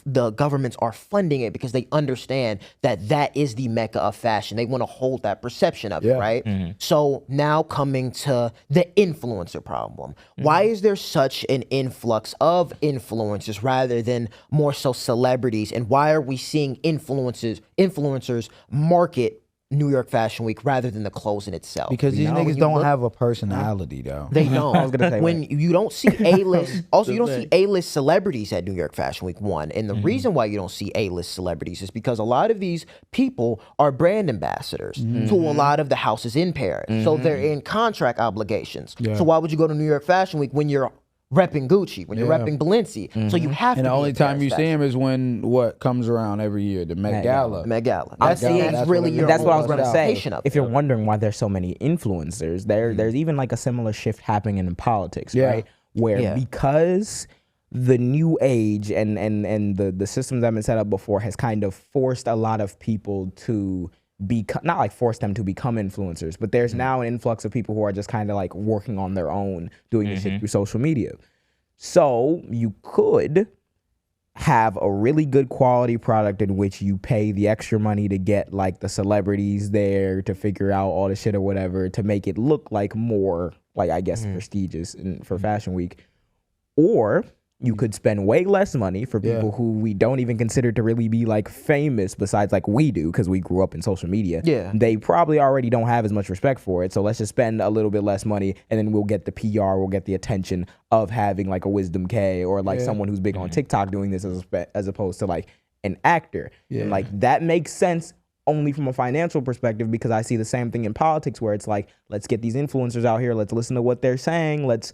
Speaker 4: the governments are funding it because they understand that that is the mecca of fashion. They want to hold that perception of it, right? So now coming to the influencer problem. Why is there such an influx of influencers rather than more so celebrities? And why are we seeing influencers market New York Fashion Week rather than the clothes in itself?
Speaker 2: Because these niggas don't have a personality, though.
Speaker 4: They don't.
Speaker 1: I was gonna say,
Speaker 4: when you don't see A-list, also you don't see A-list celebrities at New York Fashion Week 1. And the reason why you don't see A-list celebrities is because a lot of these people are brand ambassadors to a lot of the houses in Paris. So they're in contract obligations. So why would you go to New York Fashion Week when you're repping Gucci, when you're repping Balenci? So you have to.
Speaker 2: And the
Speaker 4: be
Speaker 2: only
Speaker 4: in
Speaker 2: time
Speaker 4: Paris
Speaker 2: you see
Speaker 4: Fashion
Speaker 2: him is when what comes around every year, the Met Gala.
Speaker 4: Met Gala.
Speaker 1: That's
Speaker 4: really your
Speaker 1: that's what I was
Speaker 4: own
Speaker 1: going to say.
Speaker 4: representation of
Speaker 1: If
Speaker 4: it.
Speaker 1: you're wondering why there's so many influencers, there's even like a similar shift happening in politics, right? Where because the new age and the systems that have been set up before has kind of forced a lot of people to become, not like force them to become influencers, but there's now an influx of people who are just kind of like working on their own, doing this shit through social media. So you could have a really good quality product in which you pay the extra money to get like the celebrities there to figure out all the shit or whatever to make it look like more like, I guess, prestigious for Fashion Week. Or you could spend way less money for people who we don't even consider to really be like famous besides like we do because we grew up in social media.
Speaker 4: Yeah.
Speaker 1: They probably already don't have as much respect for it. So let's just spend a little bit less money and then we'll get the PR, we'll get the attention of having like a Wisdom K or like someone who's big on TikTok doing this as opposed to like an actor. And like that makes sense only from a financial perspective because I see the same thing in politics where it's like, let's get these influencers out here, let's listen to what they're saying, let's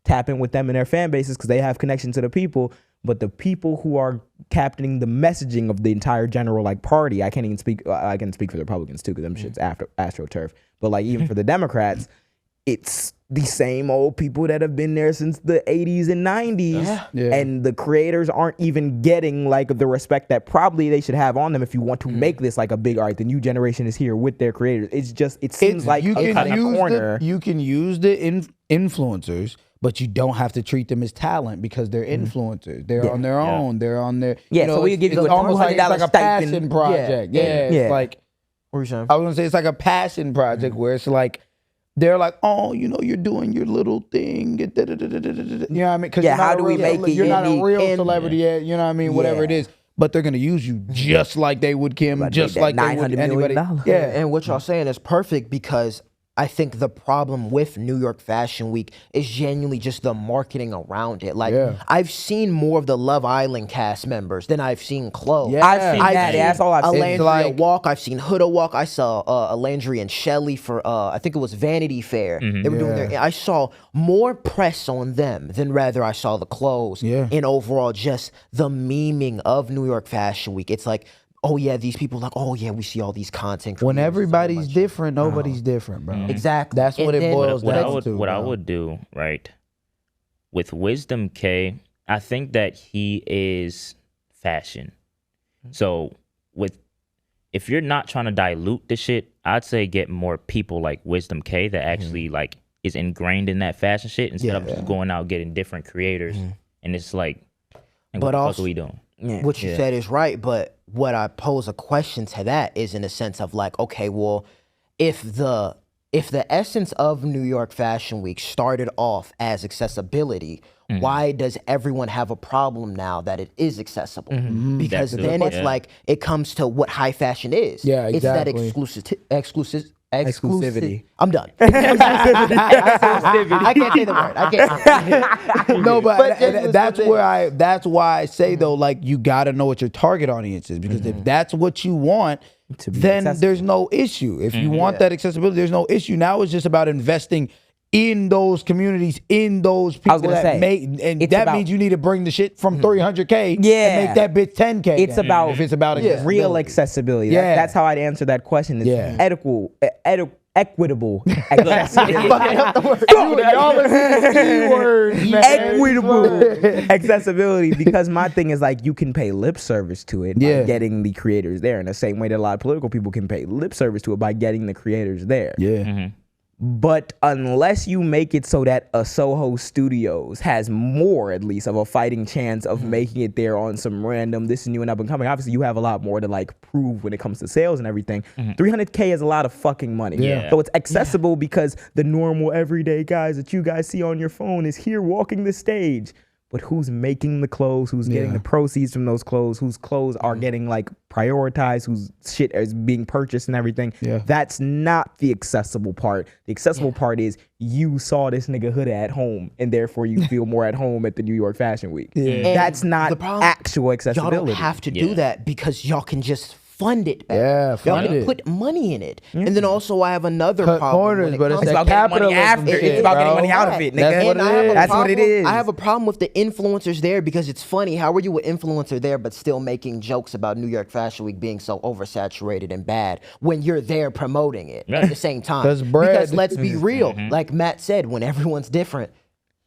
Speaker 1: tap in with them and their fan bases because they have connection to the people. But the people who are captaining the messaging of the entire general like party, I can't even speak. I can speak for the Republicans too because them shit's AstroTurf. But like even for the Democrats, it's the same old people that have been there since the 80s and 90s. And the creators aren't even getting like the respect that probably they should have on them if you want to make this like a big art. The new generation is here with their creators. It's just, it seems like
Speaker 2: you
Speaker 1: a
Speaker 2: can
Speaker 1: cutting
Speaker 2: use
Speaker 1: corner.
Speaker 2: you can use the influencers, but you don't have to treat them as talent because they're influencers. They're on their own. They're on their
Speaker 1: so we give you
Speaker 2: it's
Speaker 1: a
Speaker 2: almost like it's like a
Speaker 1: stipend.
Speaker 2: passion project. It's like
Speaker 4: What are you saying?
Speaker 2: I was gonna say it's like a passion project where it's like they're like, oh, you know, you're doing your little thing. You know what I mean? Because
Speaker 1: how do we make it
Speaker 2: you're not a
Speaker 1: unique?
Speaker 2: real celebrity yet. You know what I mean? Whatever it is. But they're gonna use you just like they would Kim, just like they would
Speaker 1: $900
Speaker 2: anybody.
Speaker 1: million.
Speaker 2: Yeah,
Speaker 4: And what y'all saying is perfect because I think the problem with New York Fashion Week is genuinely just the marketing around it. Like, I've seen more of the Love Island cast members than I've seen clothes.
Speaker 2: Yeah.
Speaker 1: I've seen that. That's all I've seen.
Speaker 4: Alandria Walk. I've seen Huda Walk. I saw Alandria and Shelley for, I think it was Vanity Fair. They were doing their, I saw more press on them than rather I saw the clothes. And overall, just the memeing of New York Fashion Week. It's like, oh yeah, these people like, oh yeah, we see all these content creators.
Speaker 2: When everybody's different, nobody's different, bro.
Speaker 4: Exactly.
Speaker 2: That's what it boils down to.
Speaker 3: What I would do, right, with Wisdom K, I think that he is fashion. So if you're not trying to dilute the shit, I'd say get more people like Wisdom K that actually like is ingrained in that fashion shit instead of just going out getting different creators. And it's like what the fuck are we doing?
Speaker 4: What you said is right, but what I pose a question to that is in a sense of like, okay, well, if the essence of New York Fashion Week started off as accessibility, why does everyone have a problem now that it is accessible? Because then it's like it comes to what high fashion is.
Speaker 2: Yeah, exactly.
Speaker 4: It's that
Speaker 1: Exclusivity.
Speaker 4: I'm done. I can't say the word. I can't.
Speaker 2: No, but that's
Speaker 4: what
Speaker 2: where that's why I say though, like you got to know what your target audience is because if that's what you want, then there's no issue. If you want that accessibility, there's no issue. Now it's just about investing in those communities, in those people that make, and that means you need to bring the shit from 300K and make that bitch 10K.
Speaker 1: It's about
Speaker 2: if it's about
Speaker 1: real accessibility. That's how I'd answer that question. It's equitable accessibility. Equitable accessibility, because my thing is like you can pay lip service to it by getting the creators there in the same way that a lot of political people can pay lip service to it by getting the creators there. But unless you make it so that a Soho Studios has more, at least, of a fighting chance of making it there on some random, this is new and up and coming. Obviously, you have a lot more to like prove when it comes to sales and everything. $300K is a lot of fucking money.
Speaker 3: Yeah.
Speaker 1: So it's accessible because the normal everyday guys that you guys see on your phone is here walking the stage. But who's making the clothes? Who's getting the proceeds from those clothes? Whose clothes are getting like prioritized? Whose shit is being purchased and everything?
Speaker 2: Yeah.
Speaker 1: That's not the accessible part. The accessible part is you saw this nigga hoodie at home, and therefore you feel more at home at the New York Fashion Week. That's not
Speaker 4: the problem,
Speaker 1: actual accessibility.
Speaker 4: Y'all don't have to do that because y'all can just fund it.
Speaker 2: Yeah,
Speaker 4: y'all
Speaker 2: fund
Speaker 4: can
Speaker 2: it.
Speaker 4: put money in it. And then also I have another
Speaker 2: Cut
Speaker 4: problem.
Speaker 2: corners,
Speaker 4: when it
Speaker 2: but it's
Speaker 4: comes
Speaker 2: that
Speaker 1: about getting money
Speaker 2: capitalism
Speaker 1: after.
Speaker 2: shit,
Speaker 1: It's about getting
Speaker 2: bro.
Speaker 1: money out of it, nigga.
Speaker 2: That's what
Speaker 4: And I have
Speaker 2: it
Speaker 4: a
Speaker 2: is.
Speaker 1: That's what it
Speaker 4: problem-
Speaker 1: is.
Speaker 4: I have a problem with the influencers there because it's funny. How are you an influencer there but still making jokes about New York Fashion Week being so oversaturated and bad when you're there promoting it at the same time?
Speaker 2: 'Cause bread.
Speaker 4: Because let's be real, like Matt said, when everyone's different,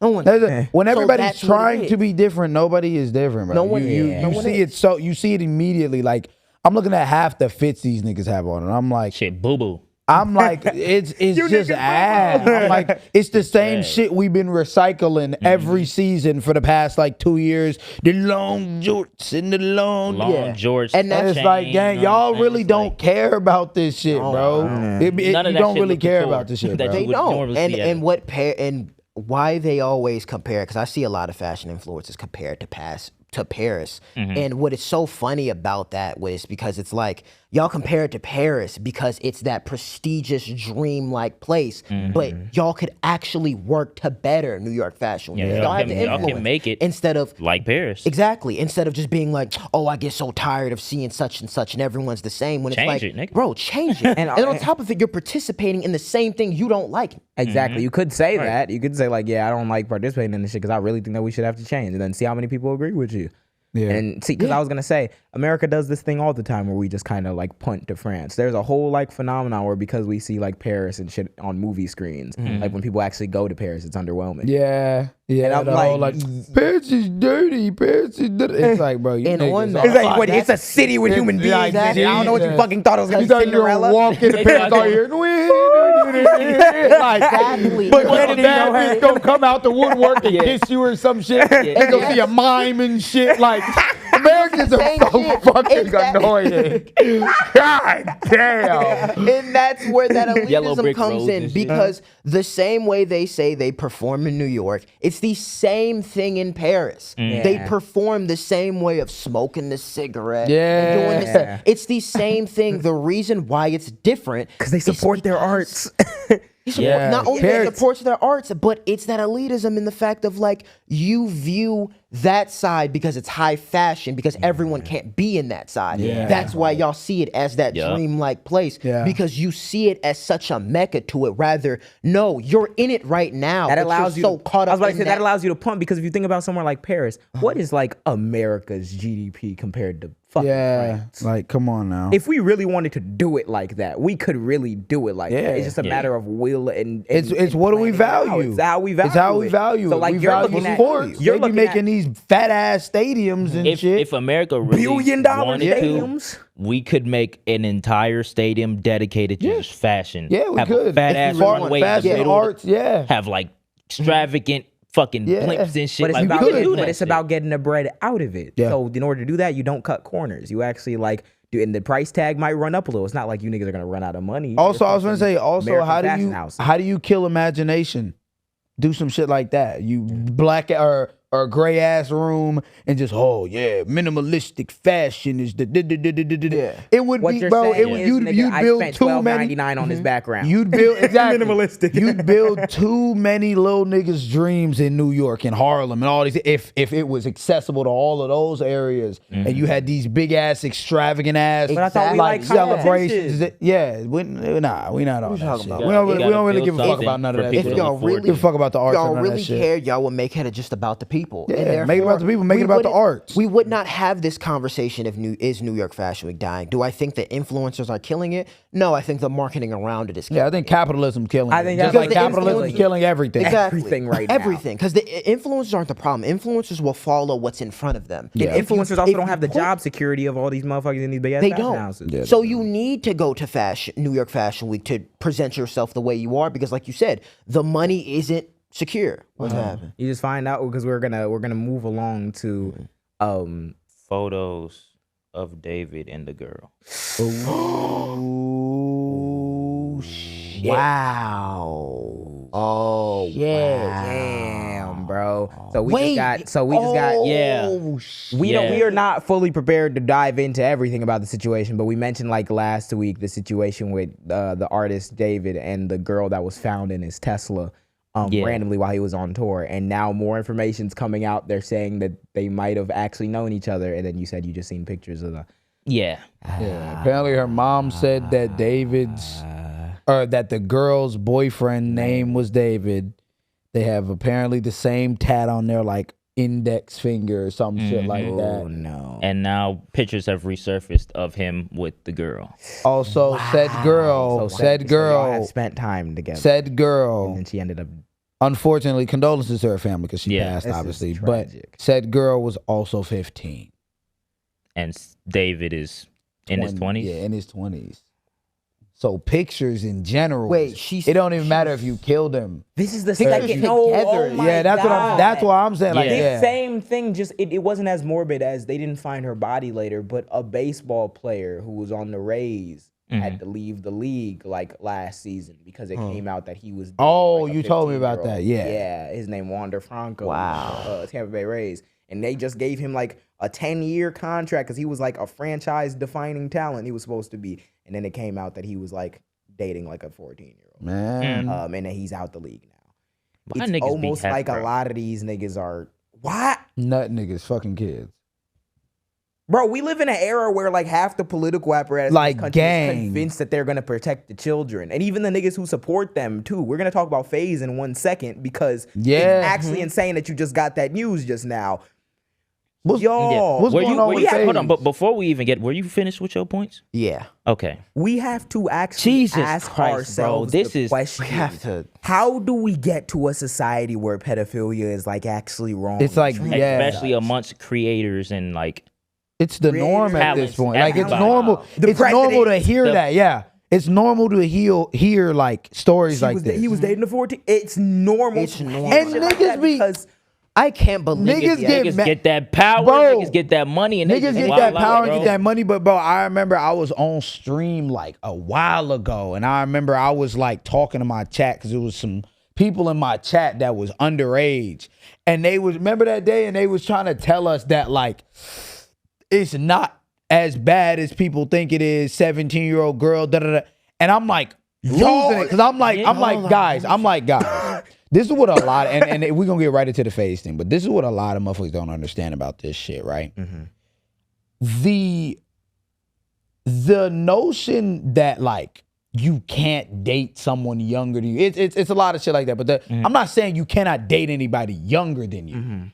Speaker 4: no one's
Speaker 2: When
Speaker 4: So
Speaker 2: everybody's
Speaker 4: that's what it
Speaker 2: trying
Speaker 4: is.
Speaker 2: to be different, nobody is different, bro.
Speaker 4: No one-
Speaker 2: you
Speaker 4: no one
Speaker 2: see
Speaker 4: is.
Speaker 2: it so you see it immediately. Like I'm looking at half the fits these niggas have on, and I'm like,
Speaker 3: Shit, boo boo.
Speaker 2: it's just ass. I'm like, it's the same shit we've been recycling every season for the past like 2 years. The long jorts and the long
Speaker 3: George.
Speaker 4: And that's
Speaker 2: And it's like, gang, y'all really don't care about this shit, bro.
Speaker 3: None of
Speaker 2: You
Speaker 3: that
Speaker 2: don't
Speaker 3: shit
Speaker 2: really
Speaker 3: look
Speaker 2: care
Speaker 3: couture
Speaker 2: about this shit,
Speaker 3: that
Speaker 2: bro.
Speaker 3: you
Speaker 4: They
Speaker 3: would
Speaker 4: don't.
Speaker 3: normally
Speaker 4: And
Speaker 3: see at
Speaker 4: and
Speaker 3: a-
Speaker 4: what pair and why they always compare, because I see a lot of fashion influencers compared to Paris. And what is so funny about that was because it's like y'all compare it to Paris because it's that prestigious dream-like place, but y'all could actually work to better New York Fashion Week.
Speaker 3: Yeah,
Speaker 4: Y'all have the
Speaker 3: y'all can
Speaker 4: influence
Speaker 3: make it
Speaker 4: instead of
Speaker 3: like Paris.
Speaker 4: Exactly. Instead of just being like, oh, I get so tired of seeing such and such and everyone's the same. When
Speaker 3: Change
Speaker 4: it's like,
Speaker 3: it, nigga.
Speaker 4: bro, change it. and on top of it, you're participating in the same thing you don't like.
Speaker 1: Exactly. You could say that. You could say like, yeah, I don't like participating in this shit because I really think that we should have to change, and then see how many people agree with you.
Speaker 2: Yeah.
Speaker 1: And see, because I was gonna say, America does this thing all the time where we just kind of like punt to France. There's a whole like phenomenon where because we see like Paris and shit on movie screens, like when people actually go to Paris, it's underwhelming.
Speaker 2: Yeah.
Speaker 1: And I'm
Speaker 2: the whole, like, Paris is dirty. Paris is dirty. It's like, bro, you
Speaker 4: And
Speaker 2: niggas
Speaker 4: on
Speaker 2: are-
Speaker 4: that-
Speaker 1: It's like, what, it's a city with human beings.
Speaker 2: like,
Speaker 1: I don't know what you
Speaker 2: Jesus.
Speaker 1: fucking thought it was gonna
Speaker 2: You
Speaker 1: be
Speaker 2: thought you were
Speaker 1: Cinderella.
Speaker 2: walking to Paris out here. Like,
Speaker 4: Exactly.
Speaker 2: but
Speaker 4: But
Speaker 2: when that bitch gonna come out the woodwork and kiss you or some shit, they gonna see a mime and shit. Like, Americans are
Speaker 4: Same
Speaker 2: so
Speaker 4: shit.
Speaker 2: fucking
Speaker 4: Exactly.
Speaker 2: annoying. God damn.
Speaker 4: And that's where that
Speaker 3: Yellow
Speaker 4: elitism
Speaker 3: brick
Speaker 4: comes
Speaker 3: roads
Speaker 4: in
Speaker 3: and shit.
Speaker 4: because the same way they say they perform in New York, it's the same thing in Paris. They perform the same way of smoking the cigarette. and doing the
Speaker 1: Yeah.
Speaker 4: It's the same thing. The reason why it's different
Speaker 1: Because they support their arts.
Speaker 2: Yeah.
Speaker 4: Not only that it
Speaker 2: Parents-
Speaker 4: supports their arts, but it's that elitism in the fact of like you view that side because it's high fashion because everyone can't be in that side.
Speaker 2: Yeah.
Speaker 4: That's why y'all see it as that
Speaker 3: Yeah.
Speaker 4: dream-like place
Speaker 2: Yeah.
Speaker 4: because you see it as such a mecca to it. Rather, no, you're in it right now.
Speaker 1: That
Speaker 4: but
Speaker 1: allows you.
Speaker 4: you're so caught
Speaker 1: I was
Speaker 4: up
Speaker 1: about to
Speaker 4: in
Speaker 1: say that allows you to pump because if you think about somewhere like Paris, what is like America's GDP compared to fucking
Speaker 2: Yeah.
Speaker 1: France?
Speaker 2: Like, come on now.
Speaker 1: If we really wanted to do it like that, we could really do it like
Speaker 2: Yeah.
Speaker 1: that. It's just a matter of will and
Speaker 2: It's what do we
Speaker 1: planning it out.
Speaker 2: value?
Speaker 1: It's how we value.
Speaker 2: It's how we
Speaker 1: it.
Speaker 2: value.
Speaker 1: So
Speaker 2: it.
Speaker 1: like
Speaker 2: we
Speaker 1: you're
Speaker 2: value
Speaker 1: looking at
Speaker 2: sports.
Speaker 1: you're
Speaker 2: They be
Speaker 1: looking
Speaker 2: making
Speaker 1: at
Speaker 2: these fat ass stadiums and shit.
Speaker 3: If America really
Speaker 1: $1 billion
Speaker 3: wanted to,
Speaker 1: stadiums.
Speaker 3: we could make an entire stadium dedicated to just fashion.
Speaker 2: Yeah, we
Speaker 3: have
Speaker 2: could.
Speaker 3: a fat
Speaker 2: If
Speaker 3: ass
Speaker 2: you really
Speaker 3: runway
Speaker 2: want
Speaker 3: in the
Speaker 2: fashion,
Speaker 3: middle.
Speaker 2: arts, yeah.
Speaker 3: Have like extravagant fucking
Speaker 2: Yeah.
Speaker 3: blimps and shit.
Speaker 1: But it's
Speaker 3: like, we
Speaker 1: about
Speaker 3: could do that
Speaker 1: but it's
Speaker 3: shit.
Speaker 1: about getting the bread out of it.
Speaker 2: Yeah.
Speaker 1: So in order to do that, you don't cut corners. You actually like do, and the price tag might run up a little. It's not like you niggas are gonna run out of money.
Speaker 2: Also,
Speaker 1: You're
Speaker 2: I was gonna
Speaker 1: fucking
Speaker 2: say, also,
Speaker 1: American
Speaker 2: how do
Speaker 1: fashion
Speaker 2: you
Speaker 1: houses.
Speaker 2: how do you kill imagination? Do some shit like that. You black or gray ass room and just minimalistic fashion is the It would
Speaker 1: What
Speaker 2: be,
Speaker 1: you're
Speaker 2: bro.
Speaker 1: saying
Speaker 2: It,
Speaker 1: is,
Speaker 2: you'd
Speaker 1: nigga, I
Speaker 2: build
Speaker 1: spent
Speaker 2: too many.
Speaker 1: $12.99 on this background.
Speaker 2: You'd build exactly
Speaker 1: Minimalistic.
Speaker 2: You'd build too many little niggas' dreams in New York and Harlem and all these. If it was accessible to all of those areas, and you had these big ass, extravagant ass,
Speaker 1: But I thought we
Speaker 2: like
Speaker 1: like
Speaker 2: celebrations.
Speaker 1: competition.
Speaker 2: Yeah, we not on that
Speaker 4: talking
Speaker 2: shit.
Speaker 4: about?
Speaker 2: We don't
Speaker 3: You
Speaker 2: really
Speaker 3: gotta
Speaker 2: give a
Speaker 3: build
Speaker 2: fuck about none of
Speaker 3: something
Speaker 2: that
Speaker 3: for
Speaker 2: shit.
Speaker 3: people to
Speaker 4: If y'all
Speaker 3: afford
Speaker 4: really-
Speaker 2: Give a fuck about the arts and
Speaker 4: y'all
Speaker 2: none of
Speaker 4: really
Speaker 2: that shit.
Speaker 4: care, y'all would make it just about the people. people.
Speaker 2: Yeah,
Speaker 4: and
Speaker 2: make it about the people, make
Speaker 4: we
Speaker 2: it about the
Speaker 4: wouldn't-
Speaker 2: arts.
Speaker 4: We would not have this conversation if New York Fashion Week dying. Do I think the influencers are killing it? No, I think the marketing around it is killing
Speaker 2: Yeah, I think capitalism killing.
Speaker 1: I think
Speaker 2: it. Just
Speaker 1: that's
Speaker 2: like
Speaker 1: like
Speaker 2: capitalism
Speaker 1: influence-
Speaker 2: killing everything.
Speaker 4: Exactly.
Speaker 1: Everything right now.
Speaker 4: Everything. Because the influencers aren't the problem. Influencers will follow what's in front of them.
Speaker 2: Yeah.
Speaker 1: And influencers also
Speaker 4: if
Speaker 1: don't
Speaker 4: you
Speaker 1: have the
Speaker 4: put-
Speaker 1: job security of all these motherfuckers in these big ass
Speaker 4: They
Speaker 1: fashion
Speaker 4: don't.
Speaker 1: houses.
Speaker 2: Yeah.
Speaker 4: So you need to go to New York Fashion Week to present yourself the way you are because, like you said, the money isn't secure. What's happening?
Speaker 1: You just find out because we're gonna move along to
Speaker 3: Photos of David and the girl.
Speaker 2: Oh shit!
Speaker 4: Wow. Oh,
Speaker 2: Yeah.
Speaker 1: damn, bro. So we
Speaker 4: Wait.
Speaker 1: just got
Speaker 3: Yeah.
Speaker 1: We
Speaker 3: Yeah.
Speaker 1: we are not fully prepared to dive into everything about the situation, but we mentioned like last week the situation with the artist David and the girl that was found in his Tesla randomly while he was on tour, and now more information's coming out. They're saying that they might have actually known each other, and then you said you just seen pictures of the.
Speaker 3: Yeah.
Speaker 2: Yeah. Apparently, her mom said that that the girl's boyfriend name was David. They have apparently the same tat on their like index finger or some shit like
Speaker 1: Oh
Speaker 2: that.
Speaker 1: no!
Speaker 3: And now pictures have resurfaced of him with the girl.
Speaker 2: Also, said girl,
Speaker 1: So
Speaker 2: said
Speaker 1: y'all had
Speaker 2: girl,
Speaker 1: spent time together,
Speaker 2: said girl.
Speaker 1: and then she ended up.
Speaker 2: Unfortunately, condolences to her family because she
Speaker 3: Yeah.
Speaker 2: passed,
Speaker 1: This is
Speaker 2: obviously. But
Speaker 1: tragic.
Speaker 2: said girl was also 15.
Speaker 3: And David is in his 20s.
Speaker 2: Yeah, in his 20s. So pictures in general.
Speaker 4: Wait,
Speaker 2: it don't even matter if you killed him.
Speaker 1: This is the
Speaker 4: Pictures
Speaker 1: second. No,
Speaker 4: together.
Speaker 1: oh my
Speaker 2: Yeah, that's
Speaker 1: God.
Speaker 2: that's why I'm saying. Like,
Speaker 3: Yeah.
Speaker 2: yeah.
Speaker 1: Same thing, just it wasn't as morbid as they didn't find her body later, but a baseball player who was on the Rays had to leave the league like last season because it came out that he was dating,
Speaker 2: Oh,
Speaker 1: like, a
Speaker 2: you told me about
Speaker 1: 15-year-old.
Speaker 2: that, yeah.
Speaker 1: Yeah, his name Wander Franco.
Speaker 4: Wow.
Speaker 1: Tampa Bay Rays. And they just gave him like a 10-year contract because he was like a franchise defining talent he was supposed to be. And then it came out that he was like dating like a 14-year-old.
Speaker 2: Man.
Speaker 1: And then he's out the league now.
Speaker 3: Why
Speaker 1: It's
Speaker 3: niggas be
Speaker 1: almost
Speaker 3: half
Speaker 1: like a
Speaker 3: broke?
Speaker 1: lot of these niggas are what?
Speaker 2: Nut niggas, fucking kids.
Speaker 1: Bro, we live in an era where like half the political apparatus
Speaker 2: Like
Speaker 1: in this country
Speaker 2: gang.
Speaker 1: is convinced that they're gonna protect the children, and even the niggas who support them too. We're gonna talk about FaZe in 1 second because
Speaker 2: Yeah.
Speaker 1: it's actually insane that you just got that news just now.
Speaker 2: What's-
Speaker 1: Y'all,
Speaker 2: What's
Speaker 3: Were
Speaker 2: going
Speaker 3: you,
Speaker 2: on
Speaker 3: were
Speaker 2: with
Speaker 3: you,
Speaker 2: FaZe?
Speaker 3: hold on, but before we even get, were you finished with your points?
Speaker 4: Yeah.
Speaker 3: Okay.
Speaker 1: we have to actually
Speaker 3: Jesus
Speaker 1: ask
Speaker 3: Christ, bro.
Speaker 1: ourselves
Speaker 3: This
Speaker 1: the
Speaker 3: is-
Speaker 1: question:
Speaker 4: We have to.
Speaker 1: how do we get to a society where pedophilia is like actually wrong?
Speaker 2: It's like,
Speaker 1: Treated
Speaker 2: yeah.
Speaker 3: Especially amongst creators and like,
Speaker 2: It's the norm at
Speaker 3: Talents,
Speaker 2: this point. Like, it's
Speaker 3: everybody.
Speaker 2: normal.
Speaker 1: The
Speaker 2: It's normal to
Speaker 1: president,
Speaker 2: hear that. Yeah. It's normal to hear like stories like this.
Speaker 1: He was dating a 14. It's normal.
Speaker 4: It's
Speaker 1: to
Speaker 4: normal.
Speaker 1: hear
Speaker 2: And
Speaker 1: shit like
Speaker 2: niggas
Speaker 1: that
Speaker 2: be-
Speaker 1: because
Speaker 4: I can't believe
Speaker 2: Niggas
Speaker 4: it.
Speaker 2: get
Speaker 3: niggas
Speaker 2: ma-
Speaker 3: get that power,
Speaker 2: Bro.
Speaker 3: niggas get that money, and they
Speaker 2: Niggas
Speaker 3: just
Speaker 2: get
Speaker 3: wild
Speaker 2: that
Speaker 3: out,
Speaker 2: power and
Speaker 3: bro.
Speaker 2: get that money, but bro, I remember I was on stream like a while ago, and I remember I was like talking to my chat because it was some people in my chat that was underage, and they was remember that day, and they was trying to tell us that like it's not as bad as people think it is. 17-year-old girl, da da da, and I'm like losing it because I'm like guys. This is what a lot, and we're gonna get right into the FaZe thing, but this is what a lot of motherfuckers don't understand about this shit, right? The notion that like you can't date someone younger than you, it's a lot of shit like that. But I'm not saying you cannot date anybody younger than you.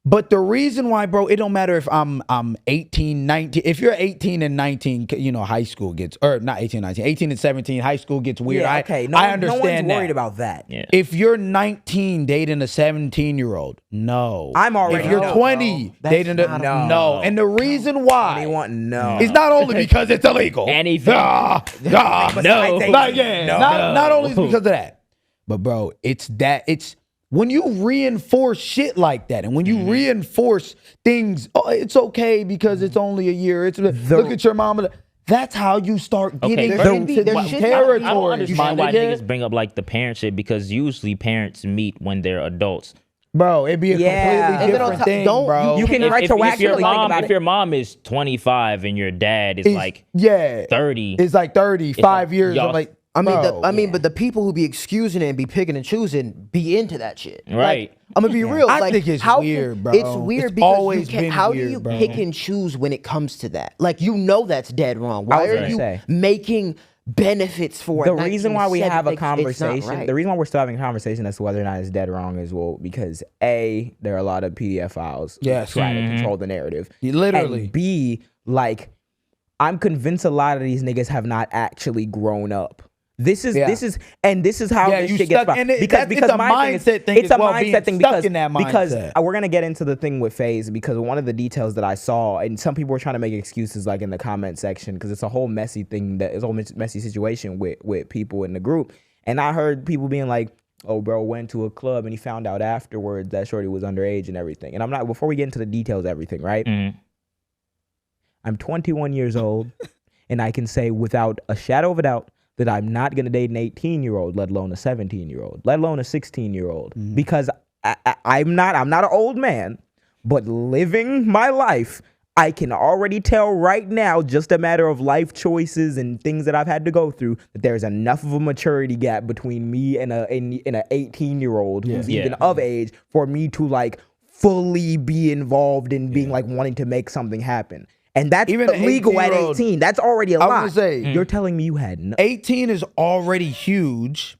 Speaker 2: But the reason why, bro, it don't matter if I'm 18, 19. If you're 18 and 19, you know, high school gets, or not 18, 19, 18 and 17, high school gets weird.
Speaker 1: yeah, okay, no,
Speaker 2: I understand
Speaker 1: no one's worried
Speaker 2: that.
Speaker 1: about that.
Speaker 3: Yeah.
Speaker 2: If you're 19 dating a 17-year-old, no.
Speaker 1: I'm already
Speaker 2: If you're
Speaker 1: no,
Speaker 2: 20
Speaker 4: bro.
Speaker 2: dating a
Speaker 4: That's
Speaker 1: not a-
Speaker 2: no. And the reason why
Speaker 1: They want no.
Speaker 2: it's not only because it's illegal.
Speaker 3: Anything.
Speaker 2: No.
Speaker 1: No.
Speaker 2: Not, yeah,
Speaker 1: No.
Speaker 2: not only because of that. But bro, it's when you reinforce shit like that, and when you reinforce things, oh, it's okay because it's only a year. Look at your mama. That's how you start getting
Speaker 3: first-
Speaker 2: into
Speaker 4: there
Speaker 2: these
Speaker 4: should be-
Speaker 3: I don't
Speaker 2: territories,
Speaker 3: understand
Speaker 2: my
Speaker 3: why
Speaker 2: nigga.
Speaker 3: niggas bring up like the parent shit, because usually parents meet when they're adults.
Speaker 2: Bro, it'd be a
Speaker 1: Yeah.
Speaker 2: completely
Speaker 1: And
Speaker 4: then on
Speaker 2: different
Speaker 4: top-
Speaker 2: thing,
Speaker 4: don't-
Speaker 2: bro.
Speaker 1: You can
Speaker 3: If
Speaker 1: retroactively
Speaker 3: your
Speaker 1: think
Speaker 3: mom,
Speaker 1: about
Speaker 3: if
Speaker 1: it.
Speaker 3: your mom is 25 and your dad is
Speaker 2: It's-
Speaker 3: like
Speaker 2: yeah,
Speaker 3: 30,
Speaker 2: it's like 35 years.
Speaker 3: y'all-
Speaker 2: I'm like,
Speaker 4: I mean,
Speaker 2: bro,
Speaker 4: but the people who be excusing it and be picking and choosing be into that shit.
Speaker 3: Right.
Speaker 4: Like, I'm gonna be real.
Speaker 2: I
Speaker 4: like,
Speaker 2: think it's
Speaker 4: how
Speaker 2: weird, bro.
Speaker 4: It's weird
Speaker 2: It's
Speaker 4: because
Speaker 2: always
Speaker 4: you can't,
Speaker 2: been
Speaker 4: how do
Speaker 2: weird,
Speaker 4: you
Speaker 2: bro.
Speaker 4: pick and choose when it comes to that? Like, you know that's dead wrong. Why
Speaker 1: was
Speaker 4: are
Speaker 1: gonna
Speaker 4: you
Speaker 1: say.
Speaker 4: making benefits for
Speaker 1: The
Speaker 4: it.
Speaker 1: reason why we have a
Speaker 4: 1976, it's not
Speaker 1: conversation,
Speaker 4: right.
Speaker 1: the reason why we're still having a conversation as to whether or not it's dead wrong is, well, because A, there are a lot of PDF files
Speaker 2: Yes.
Speaker 1: trying to control the narrative.
Speaker 2: Literally.
Speaker 1: And B, like, I'm convinced a lot of these niggas have not actually grown up. This is how
Speaker 2: Yeah,
Speaker 1: this
Speaker 2: you
Speaker 1: shit gets
Speaker 2: stuck in it.
Speaker 1: because
Speaker 2: It's a
Speaker 1: my
Speaker 2: mindset thing
Speaker 1: it's
Speaker 2: as
Speaker 1: a
Speaker 2: well, being
Speaker 1: mindset thing
Speaker 2: stuck
Speaker 1: because
Speaker 2: in that mindset.
Speaker 1: we're gonna get into the thing with FaZe because one of the details that I saw, and some people were trying to make excuses like in the comment section because it's a whole messy thing, that it's a whole messy situation with people in the group, and I heard people being like, oh, bro went to a club and he found out afterwards that shorty was underage and everything. And I'm not, before we get into the details of everything, right? I'm 21 years old and I can say without a shadow of a doubt that I'm not going to date an 18-year-old, let alone a 17-year-old, let alone a 16-year-old, because I'm not an old man, but living my life, I can already tell right now, just a matter of life choices and things that I've had to go through, that there's enough of a maturity gap between me and an 18-year-old who's even of age for me to like fully be involved in being like wanting to make something happen. And that's
Speaker 2: Even
Speaker 1: illegal at 18. That's already a
Speaker 2: I
Speaker 1: lot.
Speaker 2: would say
Speaker 1: You're telling me you had no
Speaker 2: 18 is already huge.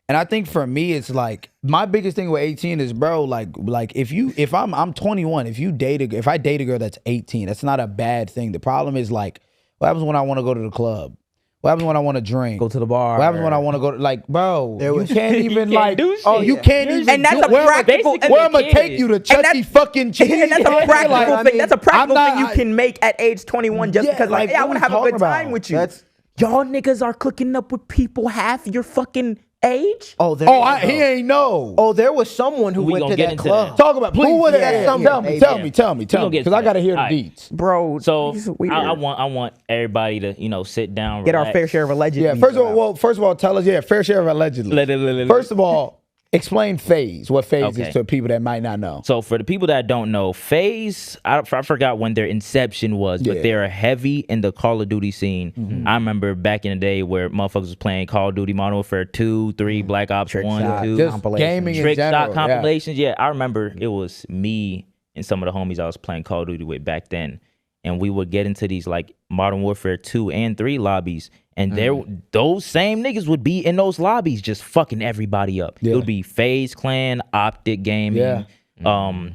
Speaker 2: And I think for me, it's like my biggest thing with 18 is, bro, like if I'm 21, if I date a girl that's 18, that's not a bad thing. The problem is like, what happens when I want to go to the club? What happens when I want to drink?
Speaker 1: go to the bar.
Speaker 2: What happens when I want to go to, like, bro, you can't even
Speaker 3: can't do shit.
Speaker 2: you can't even
Speaker 1: And that's
Speaker 2: do,
Speaker 1: a
Speaker 2: where
Speaker 1: practical-
Speaker 2: Where I'm going to take you to Chuck E. fucking Cheese?
Speaker 1: And that's a
Speaker 2: Like,
Speaker 1: practical thing. That's a practical
Speaker 2: I'm
Speaker 1: thing you can make at age 21 just
Speaker 2: Yeah,
Speaker 1: because, like, hey, I
Speaker 2: what
Speaker 1: want
Speaker 2: are
Speaker 1: to have
Speaker 2: you
Speaker 1: a good
Speaker 2: talking
Speaker 1: time
Speaker 2: about?
Speaker 1: with you.
Speaker 4: That's-
Speaker 1: Y'all niggas are cooking up with people half your fucking age?
Speaker 4: Oh, there
Speaker 2: he ain't know.
Speaker 4: Oh, there was someone who
Speaker 3: We
Speaker 4: went
Speaker 3: gonna
Speaker 4: to
Speaker 3: get
Speaker 4: that
Speaker 3: into
Speaker 4: club.
Speaker 3: that.
Speaker 2: Talk about, please.
Speaker 4: Who was that
Speaker 2: Yeah,
Speaker 4: someone?
Speaker 2: Tell me,
Speaker 3: gonna get
Speaker 2: because
Speaker 3: to
Speaker 2: I got to
Speaker 3: that.
Speaker 2: hear the
Speaker 3: All right.
Speaker 2: deets.
Speaker 1: Bro,
Speaker 3: So
Speaker 1: this is weird.
Speaker 3: I want everybody to sit down,
Speaker 1: Get our
Speaker 3: relax.
Speaker 1: fair share of alleged.
Speaker 2: Yeah, first of all, tell us, fair share of allegedly. First of all, explain FaZe, what FaZe
Speaker 3: Okay.
Speaker 2: is to people that might not know.
Speaker 3: So for the people that don't know, FaZe, I forgot when their inception was, but
Speaker 2: Yeah.
Speaker 3: they're heavy in the Call of Duty scene. I remember back in the day where motherfuckers was playing Call of Duty Modern Warfare 2, 3, Black Ops
Speaker 1: Trick
Speaker 3: 1,
Speaker 1: shot,
Speaker 3: 2.
Speaker 2: Just
Speaker 1: compilation.
Speaker 2: gaming in
Speaker 3: Trick
Speaker 2: general.
Speaker 3: shot compilations. Yeah, I remember it was me and some of the homies I was playing Call of Duty with back then. And we would get into these like Modern Warfare 2 and 3 lobbies. And those same niggas would be in those lobbies just fucking everybody up.
Speaker 2: Yeah.
Speaker 3: It would be FaZe Clan, Optic Gaming.
Speaker 2: Yeah.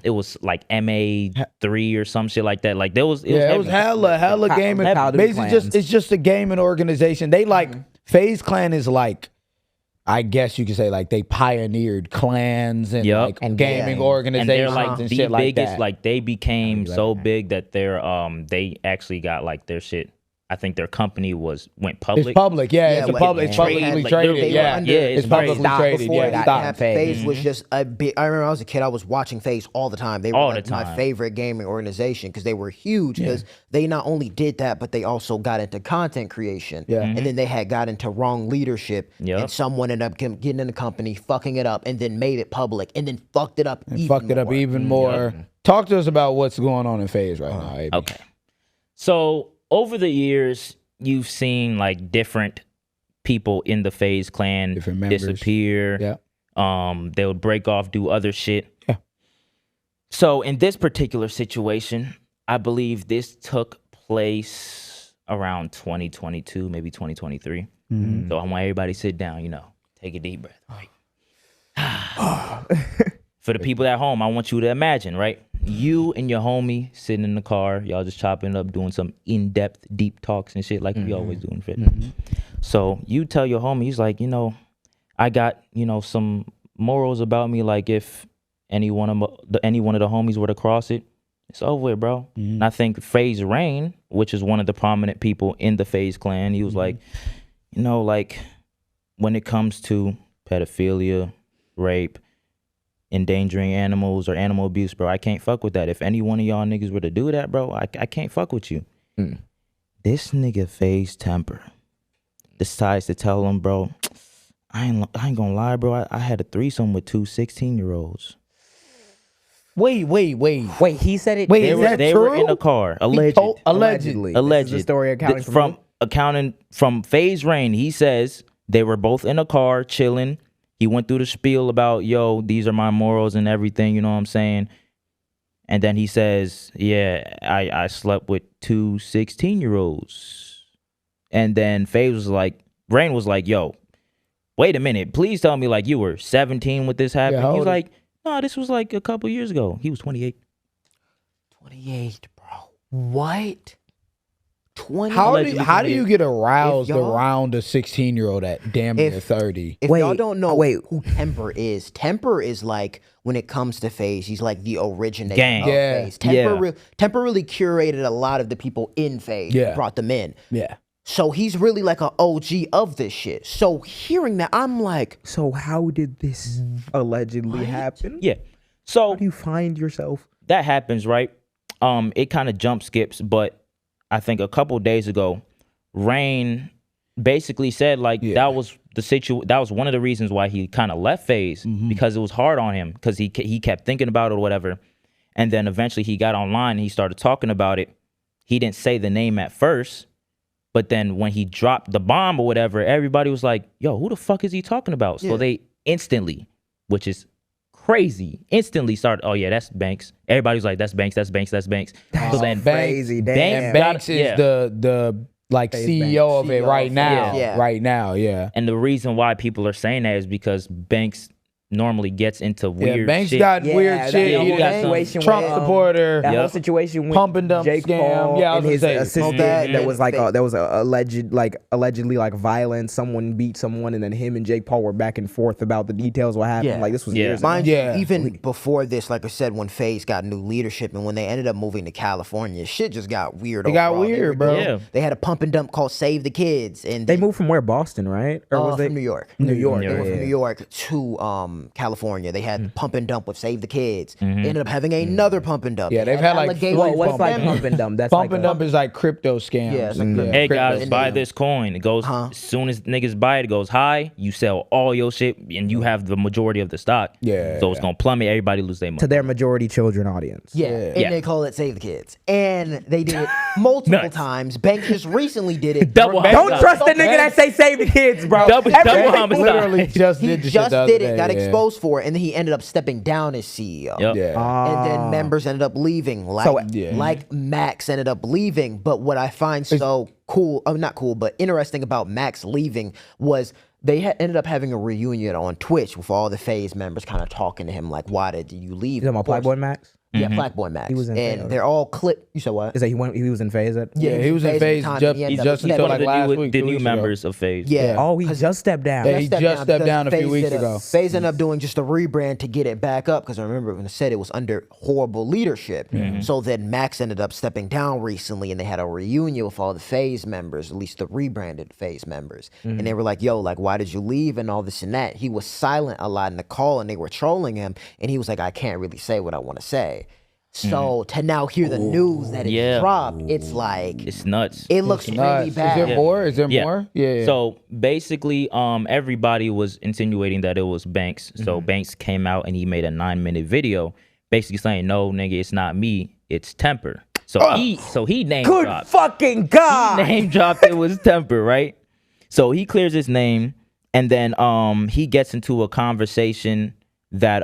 Speaker 3: It was like MA3 or some shit like that. Like there was
Speaker 2: It was hella gaming.
Speaker 1: How do
Speaker 2: Basically,
Speaker 1: clans.
Speaker 2: it's just a gaming organization. They like FaZe Clan is like, I guess you could say like they pioneered clans and
Speaker 3: Yup.
Speaker 2: like
Speaker 1: And
Speaker 2: gaming
Speaker 1: gangs.
Speaker 2: organizations
Speaker 3: and they're like
Speaker 2: and
Speaker 3: the
Speaker 2: shit like
Speaker 3: biggest,
Speaker 2: that.
Speaker 3: like they became so big that they actually got like their shit. I think their company went public.
Speaker 2: It's public, yeah. It's
Speaker 4: like,
Speaker 2: publicly
Speaker 3: trade, like,
Speaker 2: traded,
Speaker 3: literally,
Speaker 2: yeah.
Speaker 3: yeah, it's
Speaker 2: publicly
Speaker 3: crazy.
Speaker 2: traded,
Speaker 4: Before
Speaker 2: yeah.
Speaker 4: that,
Speaker 2: Stop.
Speaker 4: FaZe was just a big. I remember when I was a kid, I was watching FaZe all the time. They were
Speaker 3: All
Speaker 4: like
Speaker 3: the
Speaker 4: my
Speaker 3: time.
Speaker 4: favorite gaming organization because they were huge. Because they not only did that, but they also got into content creation.
Speaker 2: Yeah.
Speaker 4: And then they had got into wrong leadership.
Speaker 3: Yep.
Speaker 4: And someone ended up getting in the company, fucking it up, and then made it public, and then fucked it up.
Speaker 2: And fucked it up even more. Talk to us about what's going on in FaZe right now, AB.
Speaker 3: Okay. So over the years, you've seen like different people in the FaZe Clan
Speaker 2: Different members.
Speaker 3: disappear.
Speaker 2: Yeah.
Speaker 3: They would break off, do other shit.
Speaker 2: Yeah.
Speaker 3: So in this particular situation, I believe this took place around 2022, maybe 2023. So I want everybody to sit down, take a deep breath. Right. For the people at home, I want you to imagine, right? You and your homie sitting in the car, y'all just chopping it up, doing some in-depth, deep talks and shit like we always do in fit. So you tell your homie, he's like, I got, some morals about me. Like if any one of the homies were to cross it, it's over with, bro. And I think FaZe Rain, which is one of the prominent people in the FaZe Clan, he was like, like when it comes to pedophilia, rape, endangering animals or animal abuse, bro, I can't fuck with that. If any one of y'all niggas were to do that, bro, I can't fuck with you. This nigga FaZe Temper decides to tell him, bro, I ain't gonna lie, bro, I had a threesome with two 16-year-olds.
Speaker 2: Wait.
Speaker 1: Wait, he said it.
Speaker 2: Wait,
Speaker 3: They
Speaker 2: is
Speaker 3: were
Speaker 2: that
Speaker 3: they
Speaker 2: true?
Speaker 3: were in the car.
Speaker 2: Allegedly.
Speaker 1: This is the story accounting
Speaker 3: from FaZe Rain. He says they were both in a car chilling. He went through the spiel about, yo, these are my morals and everything, you know what I'm saying? And then he says, yeah, I slept with two 16-year-olds. And then FaZe was like, Rain was like, yo, wait a minute. Please tell me like you were 17 when this happened.
Speaker 2: how
Speaker 3: He was
Speaker 2: old
Speaker 3: like, no, this was like a couple years ago. He was 28.
Speaker 4: 28, bro. What? 20.
Speaker 2: How do you get aroused
Speaker 4: If y'all-
Speaker 2: around a 16-year-old at damn near 30?
Speaker 4: If
Speaker 1: Wait,
Speaker 4: y'all don't know
Speaker 1: wait.
Speaker 4: who Temper is like when it comes to FaZe, he's like the originator
Speaker 3: Gang.
Speaker 4: of
Speaker 2: Yeah.
Speaker 4: FaZe.
Speaker 3: Yeah.
Speaker 4: Temper really curated a lot of the people in FaZe,
Speaker 2: Yeah.
Speaker 4: brought them in.
Speaker 2: Yeah.
Speaker 4: So he's really like an OG of this shit. So hearing that, I'm like,
Speaker 1: So how did this allegedly happen?
Speaker 3: Yeah. So
Speaker 1: How do you find yourself?
Speaker 3: that happens, right? It kind of jump skips, but I think a couple days ago, Rain basically said like that was that was one of the reasons why he kind of left FaZe because it was hard on him because he kept thinking about it or whatever, and then eventually he got online and he started talking about it. He didn't say the name at first, but then when he dropped the bomb or whatever, everybody was like, "Yo, who the fuck is he talking about?" So they instantly, which is crazy, instantly started, "Oh yeah, that's Banks." Everybody was like, "That's Banks, that's Banks, that's Banks."
Speaker 1: That's
Speaker 3: so then
Speaker 1: crazy. Damn.
Speaker 2: And Banks is
Speaker 3: Yeah.
Speaker 2: the like
Speaker 1: FaZe
Speaker 2: CEO of it
Speaker 4: CEO
Speaker 2: right
Speaker 4: of
Speaker 2: now.
Speaker 4: FaZe. Yeah.
Speaker 2: Right now, yeah.
Speaker 3: And the reason why people are saying that is because Banks normally gets into weird
Speaker 2: Yeah, Banks
Speaker 3: shit.
Speaker 2: got
Speaker 1: Yeah,
Speaker 2: weird
Speaker 1: that
Speaker 2: shit.
Speaker 3: whole
Speaker 2: He was
Speaker 3: situation
Speaker 2: Trump
Speaker 1: with,
Speaker 2: supporter.
Speaker 1: That
Speaker 3: Yep.
Speaker 1: whole situation with
Speaker 2: Pump and dump
Speaker 1: Jake
Speaker 2: scam.
Speaker 1: Paul
Speaker 2: Yeah, I was
Speaker 1: and
Speaker 2: gonna
Speaker 1: his
Speaker 2: say,
Speaker 1: assistant
Speaker 4: that
Speaker 1: that was like
Speaker 4: fake.
Speaker 1: there was a allegedly like violence. Someone beat someone, and then him and Jake Paul were back and forth about the details of what happened.
Speaker 4: Yeah.
Speaker 1: Like this was
Speaker 3: Yeah.
Speaker 1: years ago.
Speaker 4: mind
Speaker 2: Yeah.
Speaker 4: you, even before this, like I said, when FaZe got new leadership and when they ended up moving to California, shit just got weird.
Speaker 2: It got
Speaker 4: overall. They
Speaker 2: weird,
Speaker 4: were
Speaker 2: bro.
Speaker 4: doing-
Speaker 3: Yeah.
Speaker 4: They had a pump and dump called Save the Kids, and
Speaker 1: They moved from where? Boston, right? Or was they
Speaker 4: from New York.
Speaker 1: New York.
Speaker 4: They
Speaker 3: Yeah.
Speaker 4: went from
Speaker 1: yeah.
Speaker 4: New York to California. They had pump and dump with Save the Kids.
Speaker 3: Mm-hmm.
Speaker 4: They ended up having another pump and dump.
Speaker 2: Yeah,
Speaker 4: They
Speaker 2: they've had, like,
Speaker 4: allegations
Speaker 2: three
Speaker 1: Well, what's
Speaker 4: with
Speaker 1: like
Speaker 4: them.
Speaker 1: pump and dump? That's
Speaker 2: Pump
Speaker 1: like
Speaker 2: and dump is like crypto scams.
Speaker 4: Yeah, it's like crypto.
Speaker 3: Hey
Speaker 4: Crypto
Speaker 3: guys,
Speaker 4: and
Speaker 3: buy
Speaker 4: then-
Speaker 3: this coin. It goes as soon as niggas buy it, it goes high. You sell all your shit, and you have the majority of the stock.
Speaker 2: Yeah.
Speaker 3: So it's gonna plummet. Everybody lose their money.
Speaker 1: to their majority children audience.
Speaker 4: Yeah, and
Speaker 3: Yeah.
Speaker 4: they call it Save the Kids. And they did it multiple
Speaker 3: Nuts.
Speaker 4: times. Banks just recently did it.
Speaker 3: Double
Speaker 4: Banks-
Speaker 1: Don't
Speaker 3: homicide.
Speaker 1: trust the nigga that say save the kids, bro.
Speaker 3: Double
Speaker 1: Everything-
Speaker 3: homicide.
Speaker 2: Literally just
Speaker 4: He
Speaker 2: did the shit
Speaker 4: just
Speaker 2: the other
Speaker 4: did it,
Speaker 2: day,
Speaker 4: got
Speaker 2: yeah.
Speaker 4: exposed for it, and then he ended up stepping down as CEO.
Speaker 3: Yep.
Speaker 2: Yeah.
Speaker 4: And then members ended up leaving, like
Speaker 1: So-
Speaker 2: Yeah.
Speaker 4: like Max ended up leaving. But what I find so cool, not cool, but interesting about Max leaving was they ended up having a reunion on Twitch with all the FaZe members, kind of talking to him like, "Why did you leave?"
Speaker 1: You talking about
Speaker 4: Of course-
Speaker 1: Black Boy Max?
Speaker 4: Yeah, Black Boy Max.
Speaker 1: He was in
Speaker 4: and
Speaker 1: FaZe.
Speaker 4: they're all clip. You said what?
Speaker 1: Is that he was in FaZe?
Speaker 2: Yeah, he was in
Speaker 4: at the
Speaker 2: FaZe
Speaker 4: time,
Speaker 2: just,
Speaker 4: and he ended up
Speaker 2: just
Speaker 4: stepping
Speaker 2: until
Speaker 3: One
Speaker 2: like
Speaker 3: of
Speaker 2: last
Speaker 3: the
Speaker 2: week.
Speaker 3: new
Speaker 2: 2 weeks
Speaker 3: members of FaZe.
Speaker 4: Yeah.
Speaker 1: Oh, he just stepped down.
Speaker 2: Yeah, he just stepped down a few
Speaker 4: FaZe
Speaker 2: weeks
Speaker 4: did
Speaker 2: ago.
Speaker 4: FaZe ended up doing just a rebrand to get it back up because I remember when I said it was under horrible leadership. So then Max ended up stepping down recently, and they had a reunion with all the FaZe members, at least the rebranded FaZe members, and they were like, "Yo, like, why did you leave?" and all this and that. He was silent a lot in the call, and they were trolling him, and he was like, "I can't really say what I want to say." So to now hear the news that it
Speaker 3: Yeah.
Speaker 4: dropped, it's like
Speaker 3: It's nuts.
Speaker 4: it looks
Speaker 2: Nuts.
Speaker 4: really
Speaker 2: Is
Speaker 4: bad.
Speaker 2: there more? Is there
Speaker 3: Yeah.
Speaker 2: more? Yeah.
Speaker 3: So basically, everybody was insinuating that it was Banks. So Banks came out and he made a 9-minute video, basically saying, "No, nigga, it's not me, it's Temper." So he name
Speaker 1: Good
Speaker 3: dropped.
Speaker 1: fucking God.
Speaker 3: Name dropped it was Temper, right? So he clears his name, and then he gets into a conversation that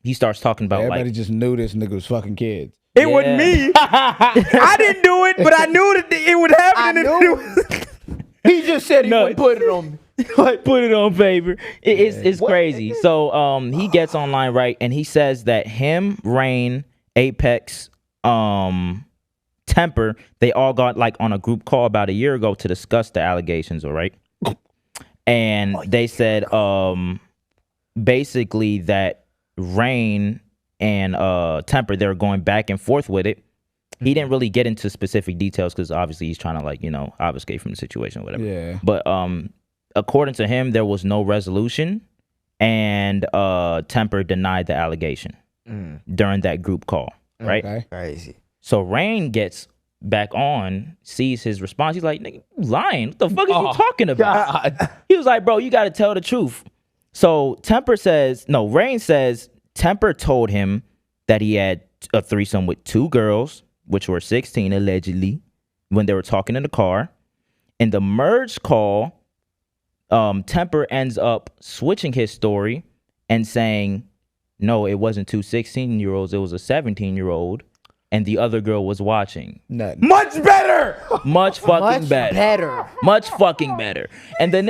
Speaker 3: he starts talking about
Speaker 2: Everybody
Speaker 3: like
Speaker 2: just knew this nigga was fucking kids.
Speaker 1: It wasn't me. I didn't do it, but I knew that it would happen.
Speaker 4: I
Speaker 1: and
Speaker 4: knew.
Speaker 1: it was-
Speaker 4: He just said he
Speaker 3: No.
Speaker 4: wouldn't put it on me.
Speaker 3: put it on paper. It's crazy. So he gets online, right, and he says that him, Rain, Apex, Temper, they all got like on a group call about a year ago to discuss the allegations, all right? And they said basically that Rain and Temper, they were going back and forth with it. He didn't really get into specific details because obviously he's trying to like, obfuscate from the situation or whatever.
Speaker 2: Yeah.
Speaker 3: But according to him, there was no resolution, and Temper denied the allegation during that group call, right?
Speaker 2: Okay.
Speaker 4: Crazy.
Speaker 3: So Rain gets back on, sees his response. He's like, "Nigga, you lying. What the fuck is you talking about?" He was like, "Bro, you got to tell the truth." So Rain says Temper told him that he had a threesome with 2 girls, which were 16 allegedly, when they were talking in the car. In the merge call, Temper ends up switching his story and saying, "No, it wasn't 2 16-year-olds, it was a 17-year-old. and the other girl was watching.
Speaker 2: Nothing.
Speaker 1: Much better.
Speaker 3: Much fucking
Speaker 4: Much better.
Speaker 3: Much fucking better. And the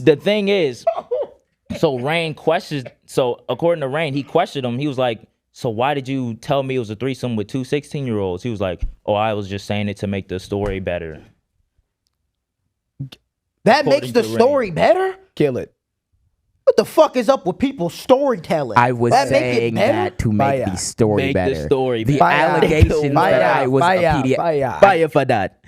Speaker 3: the thing is, so Rain questioned. So according to Rain, he questioned him. He was like, "So why did you tell me it was a threesome with two 16-year-olds?" He was like, "Oh, I was just saying it to make the story better."
Speaker 4: That
Speaker 3: According
Speaker 4: makes the
Speaker 3: to Rain.
Speaker 4: story better?
Speaker 2: Kill it.
Speaker 4: What the fuck is up with people's storytelling?
Speaker 1: I was
Speaker 4: That make it
Speaker 1: saying
Speaker 4: better?
Speaker 1: that to make the story
Speaker 3: Make
Speaker 1: better.
Speaker 3: the story
Speaker 1: The
Speaker 3: better.
Speaker 1: allegations that I was a PDF.
Speaker 3: Fire for that.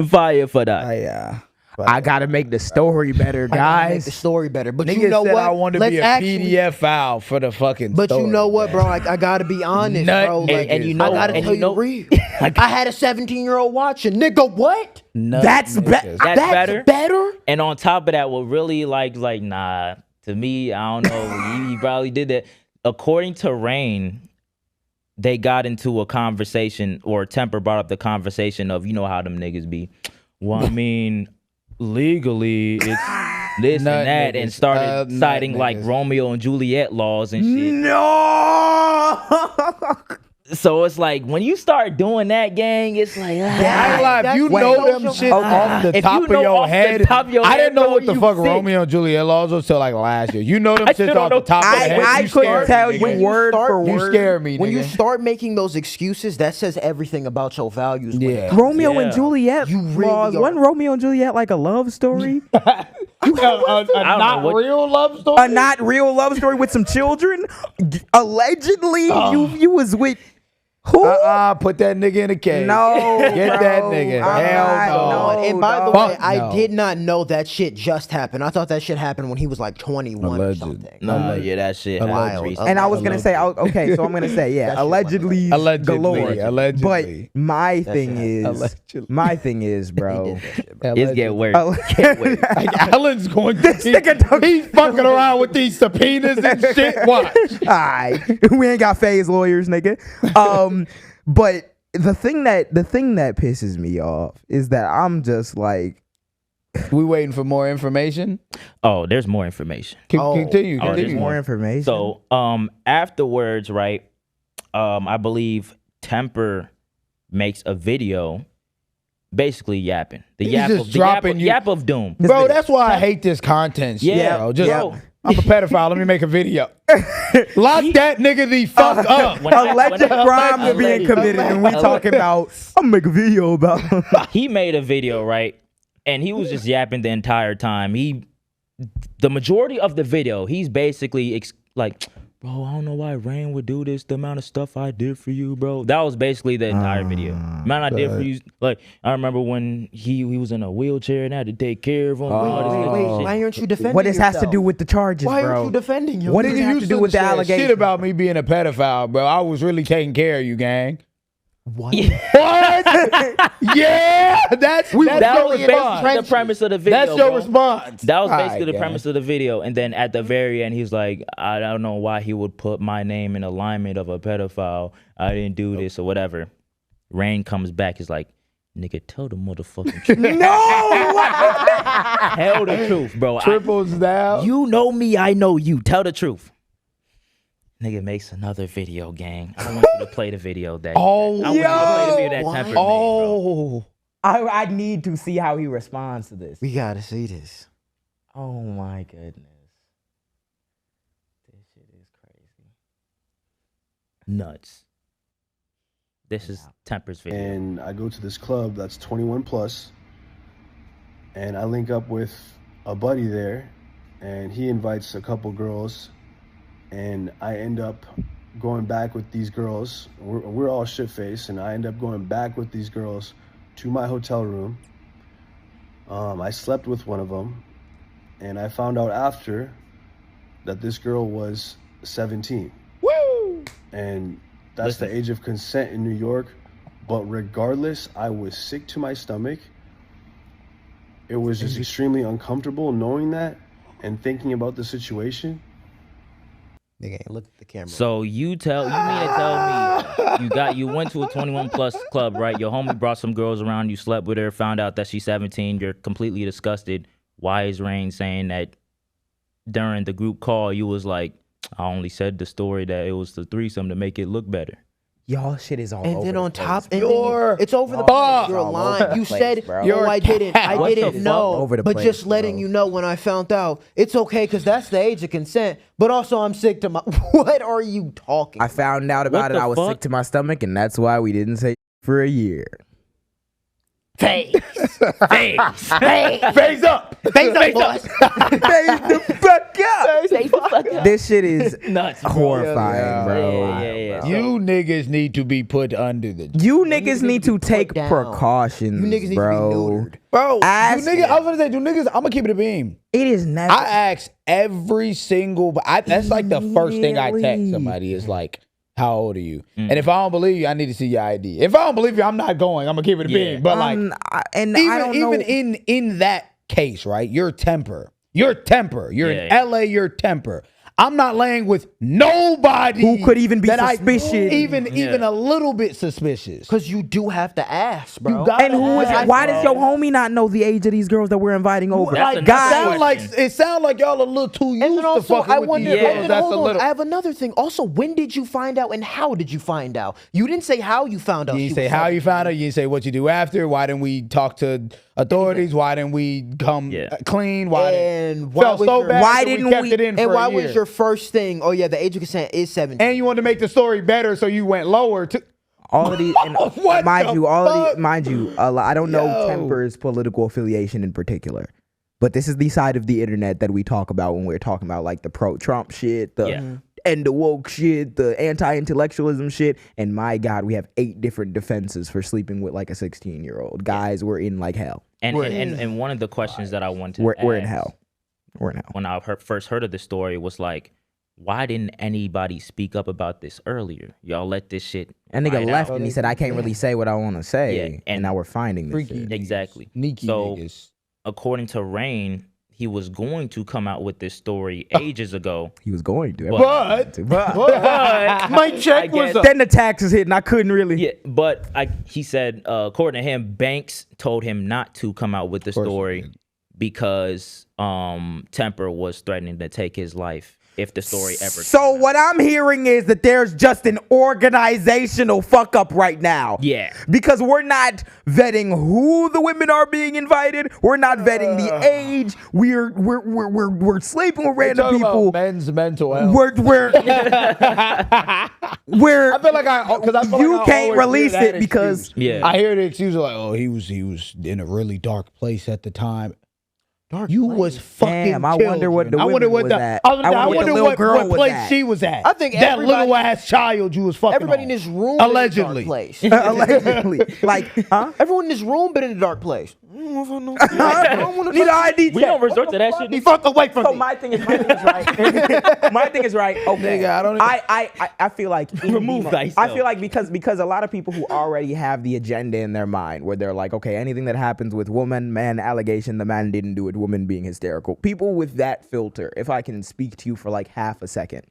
Speaker 3: Fire for that.
Speaker 1: I gotta make the story better,
Speaker 4: I gotta make
Speaker 1: guys.
Speaker 4: the story better. But
Speaker 2: Nigga
Speaker 4: you know
Speaker 2: said
Speaker 4: what?
Speaker 2: I want to
Speaker 4: Let's
Speaker 2: be a
Speaker 4: actually-
Speaker 2: PDF file for the fucking
Speaker 4: But
Speaker 2: story,
Speaker 4: you know what,
Speaker 2: man.
Speaker 4: bro? I gotta be honest,
Speaker 2: Nut
Speaker 4: bro. Like,
Speaker 3: and you know-
Speaker 4: I gotta
Speaker 3: and
Speaker 4: tell
Speaker 3: you know-
Speaker 4: you real. I had a 17-year-old watching. Nigga, what?
Speaker 2: Nut
Speaker 1: That's
Speaker 2: niggas.
Speaker 3: That's better.
Speaker 4: better?
Speaker 3: And on top of that, what really like nah, to me, I don't know. he probably did that. According to Rain, they got into a conversation, or Temper brought up the conversation of, you know how them niggas be. Well, I mean, legally it's this
Speaker 2: Nut
Speaker 3: and that, and
Speaker 2: niggas.
Speaker 3: started
Speaker 2: Nut
Speaker 3: citing like
Speaker 2: niggas.
Speaker 3: Romeo and Juliet laws and shit.
Speaker 1: No.
Speaker 3: So it's like when you start doing that, gang, it's like
Speaker 2: I ain't lie, if
Speaker 4: That's
Speaker 2: you
Speaker 4: what
Speaker 2: know
Speaker 4: social
Speaker 2: them shit
Speaker 4: media-
Speaker 2: off the
Speaker 3: If
Speaker 2: top
Speaker 3: you
Speaker 2: of
Speaker 3: know
Speaker 2: your
Speaker 3: off the
Speaker 2: head,
Speaker 3: top of your
Speaker 2: I
Speaker 3: head,
Speaker 2: didn't know
Speaker 3: bro,
Speaker 2: what the
Speaker 3: you
Speaker 2: fuck
Speaker 3: sick.
Speaker 2: Romeo and Juliet laws was till like last year. You know them
Speaker 3: I
Speaker 2: shit
Speaker 3: still
Speaker 2: off
Speaker 3: don't
Speaker 2: the top
Speaker 3: know.
Speaker 2: of your head.
Speaker 1: I
Speaker 2: You
Speaker 1: couldn't
Speaker 2: scared
Speaker 1: tell
Speaker 2: me,
Speaker 1: you
Speaker 2: nigga.
Speaker 1: word for
Speaker 2: You
Speaker 1: word.
Speaker 2: scare me, nigga.
Speaker 4: When you start making those excuses, that says everything about your values. when it
Speaker 2: Yeah.
Speaker 4: comes-
Speaker 1: Romeo
Speaker 3: Yeah.
Speaker 1: and Juliet.
Speaker 4: You really
Speaker 1: laws.
Speaker 4: are-
Speaker 1: Wasn't Romeo and Juliet like a love story?
Speaker 2: a
Speaker 3: don't know
Speaker 2: not
Speaker 3: what-
Speaker 2: real love story?
Speaker 1: A not real love story with some children? Allegedly, you was with who?
Speaker 2: Put that nigga in a cage.
Speaker 1: No,
Speaker 2: Get
Speaker 1: bro.
Speaker 2: that nigga.
Speaker 1: I'm
Speaker 2: Hell
Speaker 1: not-
Speaker 2: no.
Speaker 4: And by the
Speaker 2: Fuck
Speaker 4: way, I
Speaker 2: no.
Speaker 4: did not know that shit just happened. I thought that shit happened when he was like 21 or
Speaker 2: Alleged.
Speaker 4: something.
Speaker 3: Nah, yeah, that shit.
Speaker 4: Wild.
Speaker 3: happened recently.
Speaker 1: And I was gonna say, okay, so I'm gonna say, yeah,
Speaker 4: That shit
Speaker 1: allegedly,
Speaker 2: Allegedly.
Speaker 1: galore.
Speaker 2: Allegedly.
Speaker 1: But my
Speaker 4: That
Speaker 1: thing
Speaker 4: shit
Speaker 1: is,
Speaker 2: Allegedly.
Speaker 1: my thing is,
Speaker 4: He
Speaker 1: bro.
Speaker 4: did that shit, bro.
Speaker 3: It's get worse.
Speaker 2: Like Alan's going to
Speaker 1: nigga
Speaker 2: he's fucking around with these subpoenas and shit. Watch.
Speaker 1: Alright, we ain't got FaZe lawyers, nigga. But the thing that pisses me off is that I'm just like,
Speaker 2: We waiting for more information.
Speaker 3: Oh, there's more information.
Speaker 2: Continue.
Speaker 3: Oh, there's
Speaker 2: Continue.
Speaker 1: more information.
Speaker 3: So, afterwards, right? I believe Temper makes a video, basically yapping. The
Speaker 2: He's
Speaker 3: yap
Speaker 2: just
Speaker 3: of the
Speaker 2: dropping you-
Speaker 3: yap of doom.
Speaker 2: Bro, that's why I hate this content shit,
Speaker 3: Yeah,
Speaker 2: bro. Just,
Speaker 3: bro.
Speaker 2: I'm a pedophile. Let me make a video. Lock that nigga the fuck up.
Speaker 3: When I-
Speaker 1: alleged
Speaker 3: when I-
Speaker 1: crimes are being
Speaker 3: alleged-
Speaker 1: committed, and we talking about. I'm gonna make a video about.
Speaker 3: He made a video, right? And he was just yapping the entire time. The majority of the video, he's basically like, bro, I don't know why Rain would do this. The amount of stuff I did for you, bro. That was basically the entire video. Man, I did for you. Like, I remember when he was in a wheelchair and I had to take care of him. all this extra
Speaker 4: Wait,
Speaker 3: shit.
Speaker 4: why aren't you defending
Speaker 1: What this has to
Speaker 4: yourself?
Speaker 1: do with the charges,
Speaker 4: Why
Speaker 1: bro?
Speaker 4: aren't you defending yourself?
Speaker 1: What does it have to do with the
Speaker 2: Shit
Speaker 1: allegation?
Speaker 2: about me being a pedophile, bro. I was really taking care of you, gang.
Speaker 4: What?
Speaker 2: What? Yeah, that's
Speaker 3: That
Speaker 2: your
Speaker 3: was
Speaker 2: response.
Speaker 3: basically the premise of the video.
Speaker 2: That's your
Speaker 3: bro.
Speaker 2: response.
Speaker 3: That was
Speaker 2: All
Speaker 3: basically
Speaker 2: right,
Speaker 3: the
Speaker 2: gang.
Speaker 3: premise of the video. And then at the very end, he's like, I don't know why he would put my name in alignment of a pedophile. I didn't do this or whatever. Rain comes back. He's like, nigga, tell the motherfucking truth. Tell the truth, bro.
Speaker 2: Triples down.
Speaker 3: You know me. I know you. Tell the truth. Nigga makes another video, gang. I want you to play the video that.
Speaker 2: Oh,
Speaker 3: I want you to play the video that
Speaker 4: yo,
Speaker 3: Temper made, bro.
Speaker 2: Oh,
Speaker 1: I need to see how he responds to this.
Speaker 4: We gotta see this.
Speaker 1: Oh my goodness. This shit is crazy.
Speaker 3: Nuts. This is Temper's video.
Speaker 5: And I go to this club that's 21 plus, and I link up with a buddy there, and he invites a couple girls, and I end up going back with these girls. We're all shit-faced, and I end up going back with these girls to my hotel room. I slept with one of them, and I found out after that this girl was 17.
Speaker 2: woo!
Speaker 5: And that's the age of consent in New York. But regardless, I was sick to my stomach. It was just extremely uncomfortable knowing that and thinking about the situation.
Speaker 4: Nigga ain't look at the camera.
Speaker 3: So you mean to tell me you went to a 21 plus club, right? Your homie brought some girls around, you slept with her, found out that she's 17, you're completely disgusted. Why is Rain saying that during the group call you was like, I only said the story that it was the threesome to make it look better?
Speaker 1: Y'all shit is all
Speaker 4: And
Speaker 1: over
Speaker 4: then
Speaker 1: the
Speaker 4: on
Speaker 1: place,
Speaker 4: top,
Speaker 1: bro.
Speaker 4: and then it's over the place. You're
Speaker 1: all over
Speaker 4: lying.
Speaker 1: the
Speaker 4: You
Speaker 1: place,
Speaker 4: said,
Speaker 1: bro.
Speaker 4: "Oh, I didn't
Speaker 3: What the fuck?
Speaker 4: know,"
Speaker 1: Over the
Speaker 4: but
Speaker 1: place,
Speaker 4: just letting
Speaker 1: bro.
Speaker 4: you know when I found out, it's okay because that's the age of consent. But also, I'm sick to my. What are you talking?
Speaker 1: I found out about
Speaker 3: What
Speaker 1: it.
Speaker 3: the
Speaker 1: I was
Speaker 3: fuck?
Speaker 1: sick to my stomach, and that's why we didn't say for a year.
Speaker 4: FaZe,
Speaker 3: FaZe.
Speaker 2: Face up.
Speaker 4: FaZe up, boys.
Speaker 1: Phase the fuck up.
Speaker 3: Say the fuck up.
Speaker 1: This shit is
Speaker 3: Nuts, bro.
Speaker 1: horrifying, bro.
Speaker 3: Yeah.
Speaker 2: You niggas need to be put under the.
Speaker 1: You niggas need to
Speaker 4: put
Speaker 1: take
Speaker 4: down.
Speaker 1: precautions,
Speaker 4: You niggas need
Speaker 1: bro.
Speaker 4: to be neutered.
Speaker 2: Bro,
Speaker 1: Ask-
Speaker 2: do niggas, I was gonna say, do niggas, I'm gonna keep it a beam.
Speaker 1: It is never.
Speaker 2: I ask every single, that's like the first thing I text
Speaker 1: Really?
Speaker 2: somebody is like, how old are you? And if I don't believe you, I need to see your ID. If I don't believe you, I'm not going. I'm gonna keep it a beam. But like,
Speaker 1: and
Speaker 2: even,
Speaker 1: I don't know.
Speaker 2: even in that case, right? Your temper. You're in LA, your temper. I'm not laying with nobody
Speaker 1: Who could even be
Speaker 2: that
Speaker 1: suspicious.
Speaker 2: even a little bit suspicious.
Speaker 4: Because you do have to ask, bro.
Speaker 2: You got-
Speaker 1: And who is
Speaker 2: Yeah,
Speaker 1: it? Why does your
Speaker 3: bro.
Speaker 1: homie not know the age of these girls that we're inviting over?
Speaker 3: That's
Speaker 2: Like,
Speaker 3: another
Speaker 1: guys,
Speaker 3: question.
Speaker 2: it sound like y'all a little too used
Speaker 4: And then
Speaker 2: to
Speaker 4: also,
Speaker 2: fucking
Speaker 4: I
Speaker 2: with
Speaker 4: wonder.
Speaker 2: these
Speaker 3: Yeah.
Speaker 4: and
Speaker 2: girls.
Speaker 4: then
Speaker 2: That's
Speaker 4: hold
Speaker 2: a
Speaker 4: on,
Speaker 2: little.
Speaker 4: I have another thing. Also, when did you find out, and how did you find out? You didn't say how you found out.
Speaker 2: You
Speaker 4: she
Speaker 2: didn't say
Speaker 4: was
Speaker 2: how you
Speaker 4: 17.
Speaker 2: found out. You didn't say what you do after. Why didn't we talk to authorities? Why didn't we come
Speaker 3: Yeah.
Speaker 2: clean? Why
Speaker 4: And
Speaker 2: didn't
Speaker 4: why
Speaker 2: felt
Speaker 4: was
Speaker 2: so
Speaker 4: your-
Speaker 2: bad
Speaker 1: Why
Speaker 2: that
Speaker 1: didn't
Speaker 2: kept
Speaker 1: we-
Speaker 2: it in
Speaker 4: And
Speaker 2: for
Speaker 4: why
Speaker 2: a
Speaker 4: was
Speaker 2: year?
Speaker 4: your first thing? Oh yeah, the age of consent is 17.
Speaker 2: And you wanted to make the story better, so you went lower.
Speaker 1: all of these, and
Speaker 2: What
Speaker 1: mind
Speaker 2: the
Speaker 1: you, all of
Speaker 2: fuck?
Speaker 1: these, mind you, I don't know
Speaker 2: Yo.
Speaker 1: Temper's political affiliation in particular, but this is the side of the internet that we talk about when we're talking about like the pro-Trump shit, the
Speaker 3: Yeah.
Speaker 1: and the woke shit, the anti-intellectualism shit, and my God, we have 8 different defenses for sleeping with like a 16-year-old. Guys, we're in like hell.
Speaker 3: And one of the questions that I wanted to
Speaker 1: We're in
Speaker 3: ask
Speaker 1: hell. We're in hell.
Speaker 3: when I first heard of the story was like, why didn't anybody speak up about this earlier? Y'all let this shit.
Speaker 1: And nigga
Speaker 3: ride
Speaker 1: left
Speaker 3: out.
Speaker 1: and he said, I can't really say what I want to say.
Speaker 3: Yeah,
Speaker 1: and
Speaker 3: and
Speaker 1: now we're finding this
Speaker 2: Freaky
Speaker 1: shit.
Speaker 3: Exactly.
Speaker 2: Sneaky
Speaker 3: So-
Speaker 2: niggas.
Speaker 3: According to Rain, he was going to come out with this story ages ago.
Speaker 1: He was going to.
Speaker 2: But-
Speaker 1: but
Speaker 2: My check was up.
Speaker 1: then the taxes hit and I couldn't really.
Speaker 3: Yeah, but he said, according to him, Banks told him not to come out with the
Speaker 2: course he
Speaker 3: story
Speaker 2: did.
Speaker 3: because Temper was threatening to take his life if the story ever.
Speaker 1: So what I'm hearing is that there's just an organizational fuck up right now.
Speaker 3: Yeah.
Speaker 1: Because we're not vetting who the women are being invited. We're not vetting the age. We're sleeping with random
Speaker 2: Talking about
Speaker 1: people.
Speaker 2: men's mental health.
Speaker 1: We're
Speaker 2: I feel like
Speaker 1: you can't release it because
Speaker 3: Yeah.
Speaker 2: I hear the excuse of like, oh, he was in a really dark place at the time. You was fucking.
Speaker 1: Damn, I wonder what the
Speaker 2: children. I wonder
Speaker 1: women
Speaker 2: what
Speaker 1: was at.
Speaker 2: I
Speaker 1: I wonder what
Speaker 2: wonder
Speaker 1: the little
Speaker 2: what
Speaker 1: girl was
Speaker 2: place
Speaker 1: at.
Speaker 2: she was at.
Speaker 4: I think
Speaker 2: that
Speaker 4: everybody-
Speaker 2: little ass child you was fucking.
Speaker 4: Everybody
Speaker 2: on.
Speaker 4: in this room
Speaker 2: Allegedly.
Speaker 4: been in a dark place.
Speaker 1: allegedly, like, huh?
Speaker 4: Everyone in this room been in a dark place.
Speaker 1: Need an ID
Speaker 3: We
Speaker 1: check.
Speaker 3: don't resort to that shit.
Speaker 4: Be fuck away from
Speaker 1: So
Speaker 4: me.
Speaker 1: my thing is right. My thing is right. Okay.
Speaker 2: Nigga, I don't-
Speaker 1: I feel like
Speaker 3: Remove thyself.
Speaker 1: I feel like because a lot of people who already have the agenda in their mind where they're like, okay, anything that happens with woman, man, allegation, the man didn't do it, woman being hysterical. People with that filter, if I can speak to you for like half a second,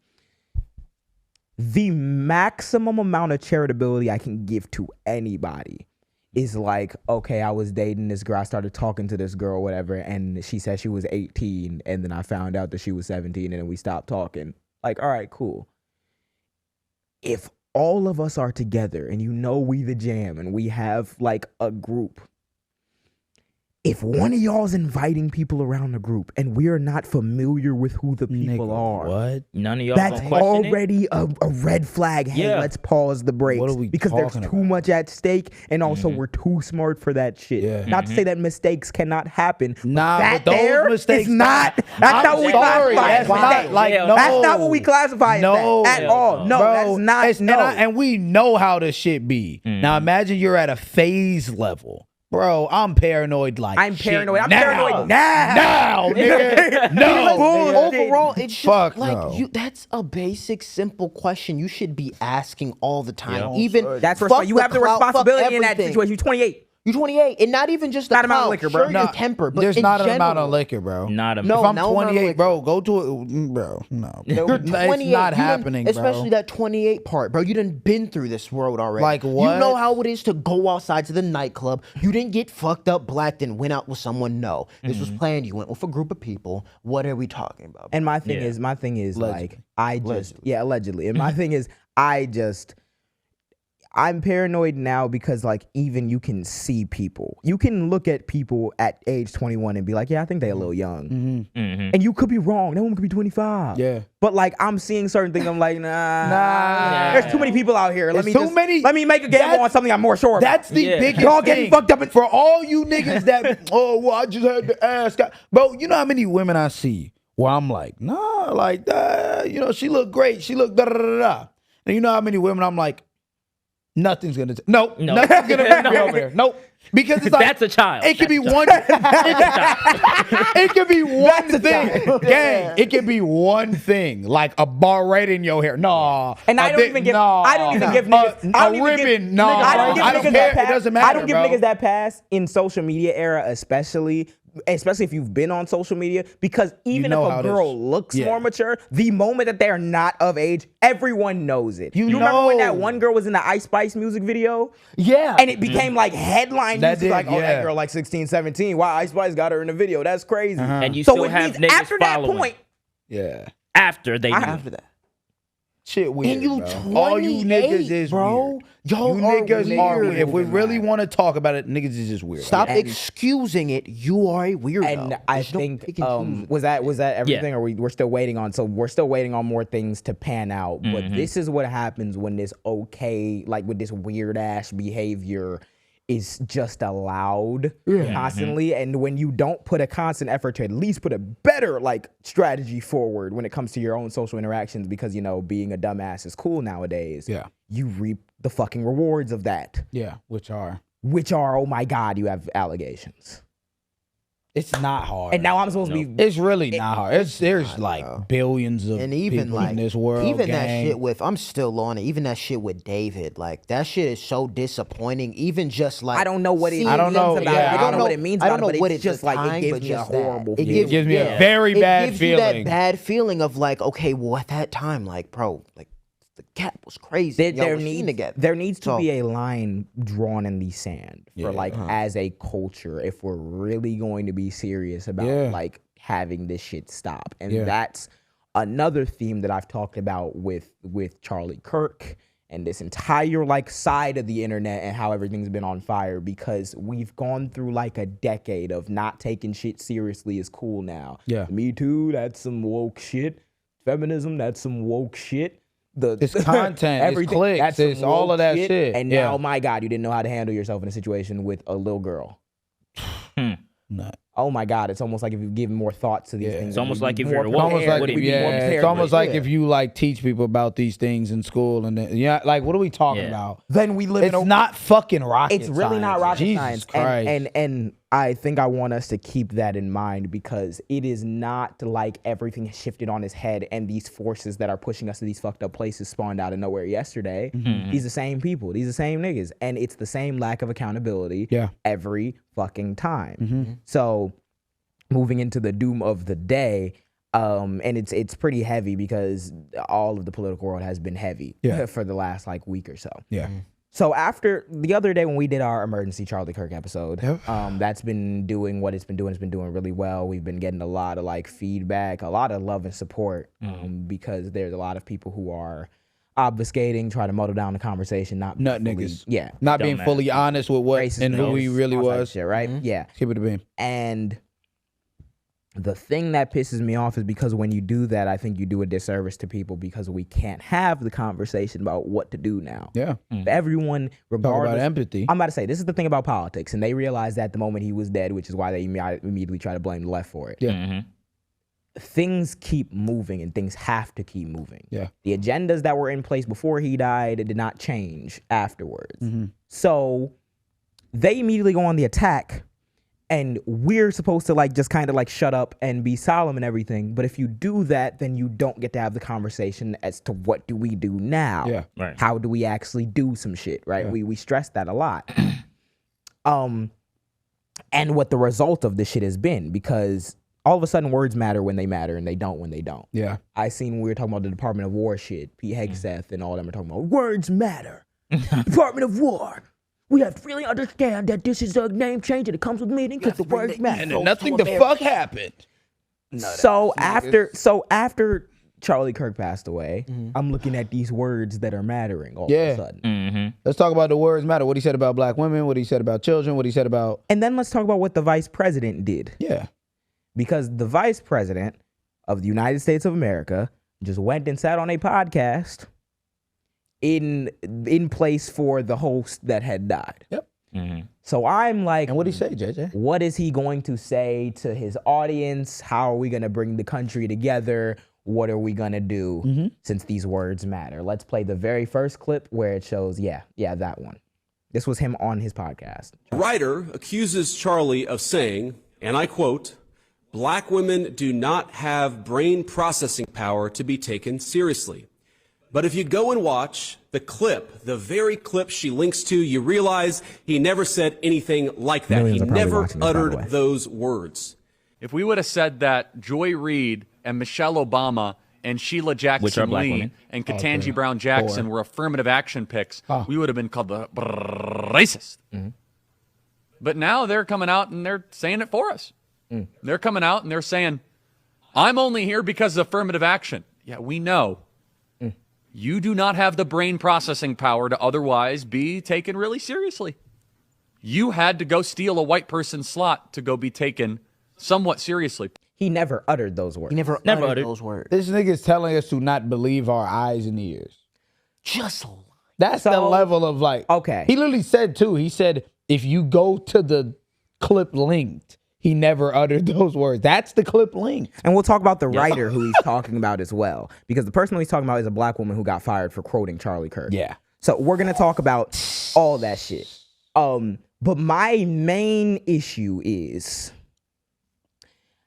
Speaker 1: the maximum amount of charitability I can give to anybody is like, okay, I was dating this girl, I started talking to this girl, whatever, and she said she was 18, and then I found out that she was 17, and then we stopped talking. Like, all right, cool. If all of us are together, and you know we the Jaam, and we have like a group, if one of y'all's inviting people around the group, and we are not familiar with who the people are,
Speaker 2: What?
Speaker 3: None of y'all
Speaker 1: that's
Speaker 3: gonna question it?
Speaker 1: already a red flag. Hey,
Speaker 3: Yeah.
Speaker 1: let's pause the brakes
Speaker 2: What are we
Speaker 1: because there's
Speaker 2: talking
Speaker 1: too
Speaker 2: about?
Speaker 1: much at stake, and also we're too smart for that shit.
Speaker 2: Yeah.
Speaker 1: Not to say that mistakes cannot happen.
Speaker 2: Nah,
Speaker 1: that
Speaker 2: but those
Speaker 1: there
Speaker 2: mistakes
Speaker 1: is not. That's
Speaker 2: I'm
Speaker 1: not what we
Speaker 2: sorry,
Speaker 1: classify as
Speaker 2: that's not
Speaker 1: mistakes.
Speaker 2: like
Speaker 3: Yeah,
Speaker 2: no.
Speaker 1: That's not what we classify as
Speaker 2: No.
Speaker 1: that at
Speaker 3: Hell
Speaker 1: all.
Speaker 3: no.
Speaker 1: No,
Speaker 2: Bro,
Speaker 1: that's not.
Speaker 2: it's-
Speaker 1: No.
Speaker 2: and we know how this shit be. Now imagine you're at a phase level. Bro, I'm paranoid like
Speaker 1: I'm
Speaker 2: shit
Speaker 1: paranoid. I'm
Speaker 2: now.
Speaker 1: paranoid now.
Speaker 2: Now, nigga. No.
Speaker 1: Bullshit.
Speaker 4: Overall, it's just
Speaker 2: Fuck
Speaker 4: like
Speaker 2: no.
Speaker 4: that's a basic, simple question you should be asking all the time.
Speaker 3: Yeah.
Speaker 4: Even
Speaker 1: That's
Speaker 4: fuck
Speaker 1: responsibility. You have the
Speaker 4: clout, fuck
Speaker 1: responsibility in that
Speaker 4: everything.
Speaker 1: situation. You're 28.
Speaker 4: You're 28, and not even just the
Speaker 1: Not amount of
Speaker 4: clout.
Speaker 1: liquor, bro.
Speaker 4: Sure,
Speaker 2: Nah,
Speaker 4: your temper, but
Speaker 2: there's
Speaker 4: in
Speaker 2: not an
Speaker 4: general,
Speaker 2: amount of liquor, bro.
Speaker 3: Not a
Speaker 4: No,
Speaker 2: If I'm
Speaker 4: no amount of
Speaker 2: 28,
Speaker 4: liquor.
Speaker 2: bro, go to it, bro. No,
Speaker 4: You're
Speaker 2: it's
Speaker 4: 28.
Speaker 2: not
Speaker 4: You done-
Speaker 2: happening, bro.
Speaker 4: especially that 28 part, bro. You done been through this world already.
Speaker 2: Like what?
Speaker 4: You know how it is to go outside to the nightclub. You didn't get fucked up, blacked, and went out with someone. No, this was planned. You went with a group of people. What are we talking about?
Speaker 1: And my thing
Speaker 3: Yeah.
Speaker 1: is, like,
Speaker 2: Allegedly.
Speaker 1: allegedly. And my thing is, I just, I'm paranoid now because like even you can see people. You can look at people at age 21 and be like, yeah, I think they're a little young. And you could be wrong. That woman could be 25.
Speaker 2: Yeah.
Speaker 1: But like I'm seeing certain things. I'm like, nah. There's too many people out here. Let me make a gamble on something I'm more sure about.
Speaker 2: That's the biggest
Speaker 1: Y'all
Speaker 2: thing.
Speaker 1: getting fucked up.
Speaker 2: For all you niggas that, I just had to ask. Bro, you know how many women I see where I'm like, nah, like that. You know, she look great. She look da-da-da-da-da. And you know how many women I'm like, nothing's gonna. Nothing's gonna bring me over there. Nope. Because it's like
Speaker 3: that's a child.
Speaker 2: It could be one. It could be one thing. Gang. It could be one thing, like a barrette in your hair. Nah.
Speaker 1: And I don't even give. I don't even give niggas.
Speaker 2: A ribbon. No. I don't care. It doesn't matter.
Speaker 1: I don't give
Speaker 2: bro.
Speaker 1: niggas that pass in social media era, especially if you've been on social media, because even if a girl looks more mature, the moment that they're not of age, everyone knows it. You remember when that one girl was in the Ice Spice music video?
Speaker 4: Yeah.
Speaker 1: And it became like headline news, like, that girl like 16, 17. Wow, Ice Spice got her in the video. That's crazy.
Speaker 3: And you still have niggas
Speaker 1: after
Speaker 3: following.
Speaker 1: That point,
Speaker 3: after they
Speaker 4: after that.
Speaker 2: Shit weird,
Speaker 4: and you
Speaker 2: bro. All you niggas is
Speaker 4: bro.
Speaker 2: Weird.
Speaker 4: Y'all
Speaker 2: you niggas are weird. If we
Speaker 1: weird.
Speaker 2: really want to talk about it, niggas is just weird.
Speaker 4: Stop excusing it. You are a weirdo.
Speaker 1: And I think was that everything, or we're still waiting on? So we're still waiting on more things to pan out. But this is what happens when this with this weird ass behavior is just allowed constantly, and when you don't put a constant effort to at least put a better like strategy forward when it comes to your own social interactions, because you know being a dumbass is cool nowadays. Yeah, you reap the fucking rewards of that.
Speaker 2: Yeah, which are
Speaker 1: oh my god, you have allegations.
Speaker 2: It's not hard.
Speaker 1: And now I'm supposed to be.
Speaker 2: It's really not hard. There's like billions of people in this world.
Speaker 4: Even that shit with, I'm still on it. Even that shit with David, like that shit is so disappointing. Even just like
Speaker 1: I don't know what it.
Speaker 2: I don't know.
Speaker 1: I don't know what it means.
Speaker 4: I don't know what
Speaker 1: it's just like. It gives me a horrible.
Speaker 4: It
Speaker 2: gives me a very bad feeling.
Speaker 4: It gives you that bad feeling of like, okay, well at that time, like, bro, like. The gap was crazy. There
Speaker 1: needs to be a line drawn in the sand for as a culture, if we're really going to be serious about like having this shit stop. And that's another theme that I've talked about with Charlie Kirk and this entire like side of the internet and how everything's been on fire, because we've gone through like a decade of not taking shit seriously as cool now. Yeah. Me Too, that's some woke shit. Feminism, that's some woke shit. It's
Speaker 2: content, everything, it's clicks, it's all of that shit.
Speaker 1: And now, my God, you didn't know how to handle yourself in a situation with a little girl. Oh my God, it's almost like if you've given more thought to these things.
Speaker 3: It's almost like if you're a
Speaker 2: woman, it's almost like if you like teach people about these things in school, and then, like what are we talking about?
Speaker 1: Then we live.
Speaker 2: It's not fucking rocket science.
Speaker 1: It's really not rocket
Speaker 2: Jesus
Speaker 1: science.
Speaker 2: Christ.
Speaker 1: And I think I want us to keep that in mind, because it is not like everything has shifted on its head and these forces that are pushing us to these fucked up places spawned out of nowhere yesterday. These are the same people. These are the same niggas. And it's the same lack of accountability every fucking time. So moving into the doom of the day, and it's pretty heavy because all of the political world has been heavy for the last like week or so. So after the other day when we did our emergency Charlie Kirk episode, that's been doing what it's been doing. It's been doing really well. We've been getting a lot of like feedback, a lot of love and support, because there's a lot of people who are obfuscating, trying to muddle down the conversation, not
Speaker 2: niggas, not being fully honest with what and who he really was,
Speaker 1: shit, right?
Speaker 2: Keep it a beam.
Speaker 1: And the thing that pisses me off is because when you do that, I think you do a disservice to people, because we can't have the conversation about what to do now. Everyone, regardless.
Speaker 2: Talk about empathy.
Speaker 1: I'm about to say, this is the thing about politics, and they realized that the moment he was dead, which is why they immediately try to blame the left for it. Things keep moving, and things have to keep moving. The agendas that were in place before he died did not change afterwards. So they immediately go on the attack. And we're supposed to like just kind of like shut up and be solemn and everything. But if you do that, then you don't get to have the conversation as to what do we do now? How do we actually do some shit, right? We stress that a lot. And what the result of this shit has been, because all of a sudden words matter when they matter and they don't when they don't. I seen when we were talking about the Department of War shit, Pete Hegseth and all them are talking about words matter. Department of War. We have to really understand that this is a name change and it comes with meaning because the words matter.
Speaker 2: And nothing the fuck happened.
Speaker 1: So after Charlie Kirk passed away, I'm looking at these words that are mattering all of a sudden.
Speaker 3: Mm-hmm.
Speaker 2: Let's talk about the words matter. What he said about black women, what he said about children, what he said about...
Speaker 1: And then let's talk about what the vice president did.
Speaker 2: Yeah.
Speaker 1: Because the vice president of the United States of America just went and sat on a podcast in place for the host that had died.
Speaker 2: Yep.
Speaker 3: Mm-hmm.
Speaker 1: So I'm like,
Speaker 2: And what did he say, JJ?
Speaker 1: what is he going to say to his audience? How are we going to bring the country together? What are we going to do since these words matter? Let's play the very first clip where it shows, that one. This was him on his podcast.
Speaker 6: Writer accuses Charlie of saying, and I quote, "Black women do not have brain processing power to be taken seriously." But if you go and watch the clip, the very clip she links to, you realize he never said anything like that.
Speaker 1: Millions
Speaker 6: He
Speaker 1: are probably
Speaker 6: never
Speaker 1: watching this, by the way.
Speaker 6: uttered those words.
Speaker 7: If we would have said that Joy Reid and Michelle Obama and Sheila
Speaker 3: Which are
Speaker 7: Jackson
Speaker 3: black
Speaker 7: Lee
Speaker 3: women.
Speaker 7: and Ketanji Brown Jackson were affirmative action picks, we would have been called the racist. But now they're coming out and they're saying it for us. They're coming out and they're saying, I'm only here because of affirmative action. Yeah, we know. You do not have the brain processing power to otherwise be taken really seriously. You had to go steal a white person's slot to go be taken somewhat seriously.
Speaker 1: He never uttered those words.
Speaker 4: He never uttered those words.
Speaker 2: This nigga's telling us to not believe our eyes and ears.
Speaker 4: Just
Speaker 2: That's the level of like...
Speaker 1: Okay.
Speaker 2: He literally said, too, he said, if you go to the clip linked, he never uttered those words. That's the clip linked.
Speaker 1: And we'll talk about the writer who he's talking about as well. Because the person who he's talking about is a black woman who got fired for quoting Charlie Kirk.
Speaker 2: Yeah.
Speaker 1: So we're going to talk about all that shit. But my main issue is,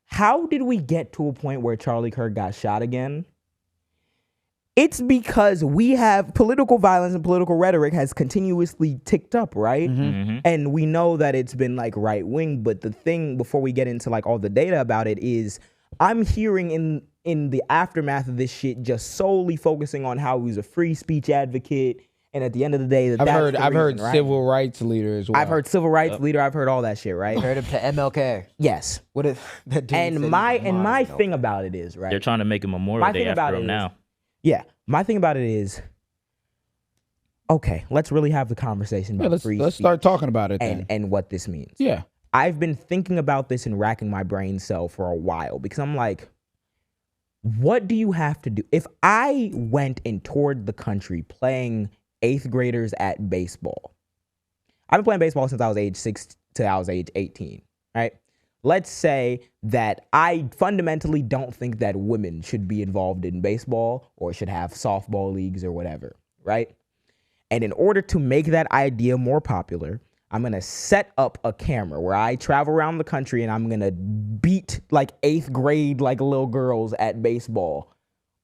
Speaker 1: how did we get to a point where Charlie Kirk got shot again? It's because we have political violence and political rhetoric has continuously ticked up, right? And we know that it's been like right wing, but the thing before we get into like all the data about it is I'm hearing in the aftermath of this shit just solely focusing on how he was a free speech advocate, and at the end of the day,
Speaker 2: I've heard
Speaker 1: right?
Speaker 2: civil rights leader as well.
Speaker 1: I've heard civil rights leader. I've heard all that shit, right?
Speaker 4: heard him to MLK.
Speaker 1: Yes.
Speaker 4: What if that dude
Speaker 1: And
Speaker 4: said
Speaker 1: my
Speaker 4: he's mine,
Speaker 1: my
Speaker 4: though?
Speaker 1: thing about it is, right?
Speaker 3: They're trying to make a Memorial
Speaker 1: My
Speaker 3: Day
Speaker 1: thing about
Speaker 3: after
Speaker 1: it
Speaker 3: him
Speaker 1: is-
Speaker 3: now.
Speaker 1: Yeah. My thing about it is, okay, let's really have the conversation about
Speaker 2: let's
Speaker 1: free
Speaker 2: start
Speaker 1: speech
Speaker 2: talking about it then.
Speaker 1: and what this means.
Speaker 2: Yeah.
Speaker 1: I've been thinking about this and racking my brain cell for a while because I'm like, what do you have to do? If I went and toured the country playing 8th graders at baseball, I've been playing baseball since I was age 6 to I was age 18, right? Let's say that I fundamentally don't think that women should be involved in baseball or should have softball leagues or whatever, right? And in order to make that idea more popular, I'm going to set up a camera where I travel around the country and I'm going to beat like 8th grade like little girls at baseball.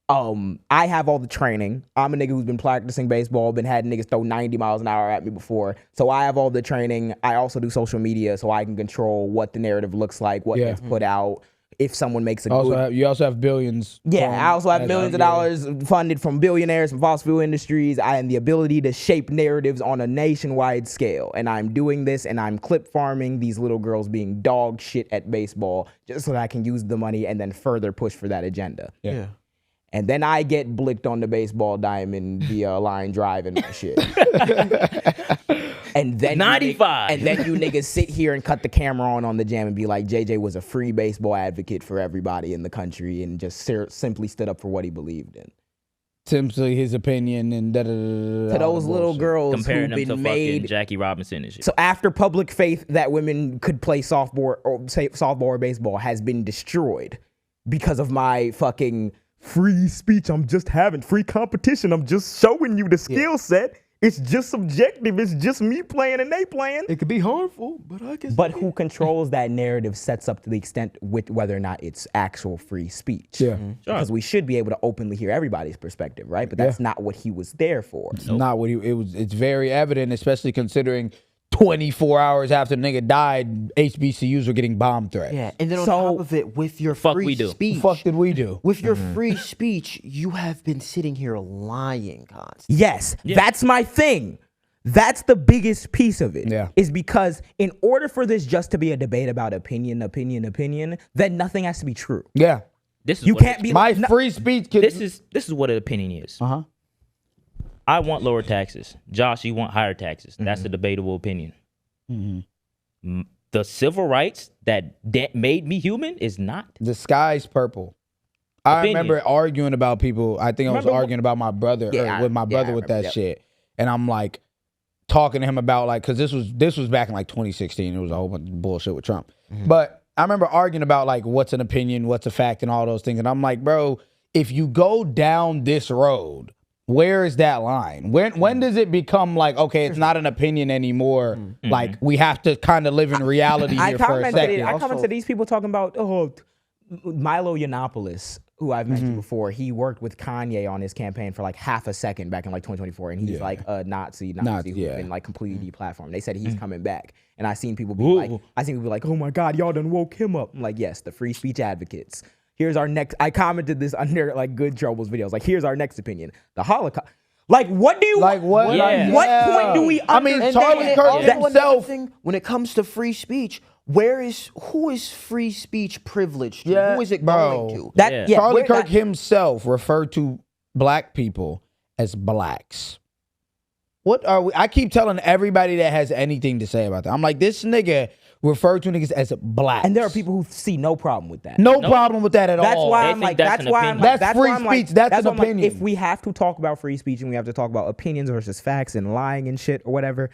Speaker 1: I have all the training. I'm a nigga who's been practicing baseball, been had niggas throw 90 miles an hour at me before. So I have all the training. I also do social media so I can control what the narrative looks like, what gets put out. If someone makes a good...
Speaker 2: You also have billions.
Speaker 1: I also have millions of dollars funded from billionaires from fossil fuel industries. I have the ability to shape narratives on a nationwide scale. And I'm doing this and I'm clip farming these little girls being dog shit at baseball just so that I can use the money and then further push for that agenda.
Speaker 2: Yeah.
Speaker 1: And then I get blicked on the baseball diamond via a line drive and my shit. And then
Speaker 3: 95.
Speaker 1: And then you niggas sit here and cut the camera on the Jaam and be like, JJ was a free baseball advocate for everybody in the country and just simply stood up for what he believed in.
Speaker 2: Simply his opinion and da-da-da-da-da.
Speaker 1: To those little girls
Speaker 3: Comparing
Speaker 1: who've
Speaker 3: them to
Speaker 1: been
Speaker 3: fucking
Speaker 1: made.
Speaker 3: Jackie Robinson and shit.
Speaker 1: So after public faith that women could play softball or baseball has been destroyed because of my fucking free speech. I'm just having free competition. I'm just showing you the skill set. It's just subjective. It's just me playing and they playing.
Speaker 4: It could be harmful, but I guess.
Speaker 1: But who controls that narrative sets up to the extent with whether or not it's actual free speech.
Speaker 2: Yeah.
Speaker 1: Because we should be able to openly hear everybody's perspective, right? But that's not what he was there for.
Speaker 2: It's not what it's very evident, especially considering 24 hours after the nigga died, HBCUs were getting bomb threats.
Speaker 4: Yeah, and then on
Speaker 1: So-
Speaker 4: top of it, with your
Speaker 3: Fuck
Speaker 4: free
Speaker 3: we do.
Speaker 4: speech,
Speaker 2: What the fuck did we do?
Speaker 4: with your free speech, you have been sitting here lying constantly.
Speaker 1: Yes, that's my thing. That's the biggest piece of it.
Speaker 2: Yeah.
Speaker 1: Is because in order for this just to be a debate about opinion, then nothing has to be true.
Speaker 2: Yeah.
Speaker 3: This is
Speaker 1: You
Speaker 3: what
Speaker 1: can't be
Speaker 2: My
Speaker 1: no,
Speaker 2: free speech could.
Speaker 3: This is what an opinion is.
Speaker 2: Uh-huh.
Speaker 3: I want lower taxes. Josh, you want higher taxes. That's a debatable opinion. The civil rights that made me human is not.
Speaker 2: The sky's purple. I
Speaker 3: Opinion.
Speaker 2: remember arguing about people. I think I was
Speaker 1: Remember
Speaker 2: arguing about my brother
Speaker 1: Yeah,
Speaker 2: or with my
Speaker 1: I
Speaker 2: brother with
Speaker 1: remember,
Speaker 2: that
Speaker 1: yep.
Speaker 2: shit, and I'm like talking to him about like because this was back in like 2016. It was a whole bunch of bullshit with Trump, but I remember arguing about like what's an opinion, what's a fact, and all those things. And I'm like, bro, if you go down this road, where is that line? When does it become like okay, it's not an opinion anymore? Like we have to kind of live in reality here for a second.
Speaker 1: I commented to these people talking about Milo Yiannopoulos, who I've mentioned before. He worked with Kanye on his campaign for like half a second back in like 2024, and he's like a Nazi who's been like completely deplatformed. They said he's coming back, and I seen people be like, "Oh my God, y'all done woke him up." I'm like, yes, the free speech advocates. Here's our next. I commented this under like Good Troubles videos. Like, here's our next opinion: the Holocaust. Like, what do you
Speaker 2: Like what?
Speaker 3: Yeah.
Speaker 1: What point do we?
Speaker 2: I mean,
Speaker 4: And
Speaker 2: Charlie
Speaker 4: then
Speaker 2: Kirk
Speaker 4: also another
Speaker 2: himself.
Speaker 4: thing, when it comes to free speech, who is free speech privileged to?
Speaker 2: Yeah,
Speaker 4: Who is it
Speaker 2: bro.
Speaker 4: going to?
Speaker 1: That
Speaker 3: Yeah.
Speaker 1: yeah,
Speaker 2: Charlie
Speaker 1: where
Speaker 2: Kirk
Speaker 1: that-
Speaker 2: himself referred to black people as blacks. What are we? I keep telling everybody that has anything to say about that. I'm like, this nigga referred to niggas as blacks.
Speaker 1: and there are people who see no problem with that.
Speaker 2: no problem with that at
Speaker 1: That's
Speaker 2: all.
Speaker 1: why
Speaker 3: They
Speaker 1: I'm
Speaker 3: think
Speaker 1: like.
Speaker 3: that's
Speaker 1: That's
Speaker 3: an
Speaker 1: why I'm
Speaker 3: opinion.
Speaker 1: like.
Speaker 2: That's
Speaker 1: why
Speaker 2: free
Speaker 1: I'm like-
Speaker 2: speech. That's an
Speaker 1: why I'm like,
Speaker 2: opinion.
Speaker 1: if we have to talk about free speech and we have to talk about opinions versus facts and lying and shit or whatever,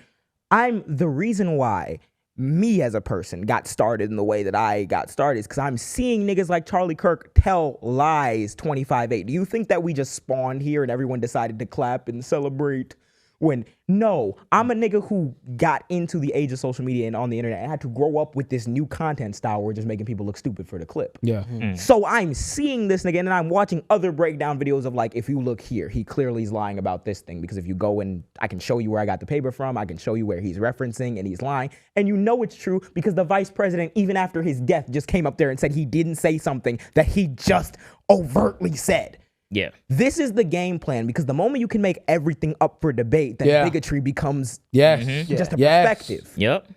Speaker 1: I'm the reason why me as a person got started in the way that I got started is because I'm seeing niggas like Charlie Kirk tell lies 25/8. Do you think that we just spawned here and everyone decided to clap and celebrate? When no, I'm a nigga who got into the age of social media and on the internet and had to grow up with this new content style where we're just making people look stupid for the clip.
Speaker 2: Yeah.
Speaker 1: So I'm seeing this nigga and I'm watching other breakdown videos of like, if you look here, he clearly is lying about this thing because if you go and I can show you where I got the paper from, I can show you where he's referencing and he's lying. And you know it's true because the vice president, even after his death, just came up there and said he didn't say something that he just overtly said.
Speaker 3: Yeah.
Speaker 1: This is the game plan because the moment you can make everything up for debate, then
Speaker 2: Yeah.
Speaker 1: bigotry becomes
Speaker 2: Yes.
Speaker 1: just a
Speaker 2: Yes.
Speaker 1: perspective.
Speaker 3: Yep.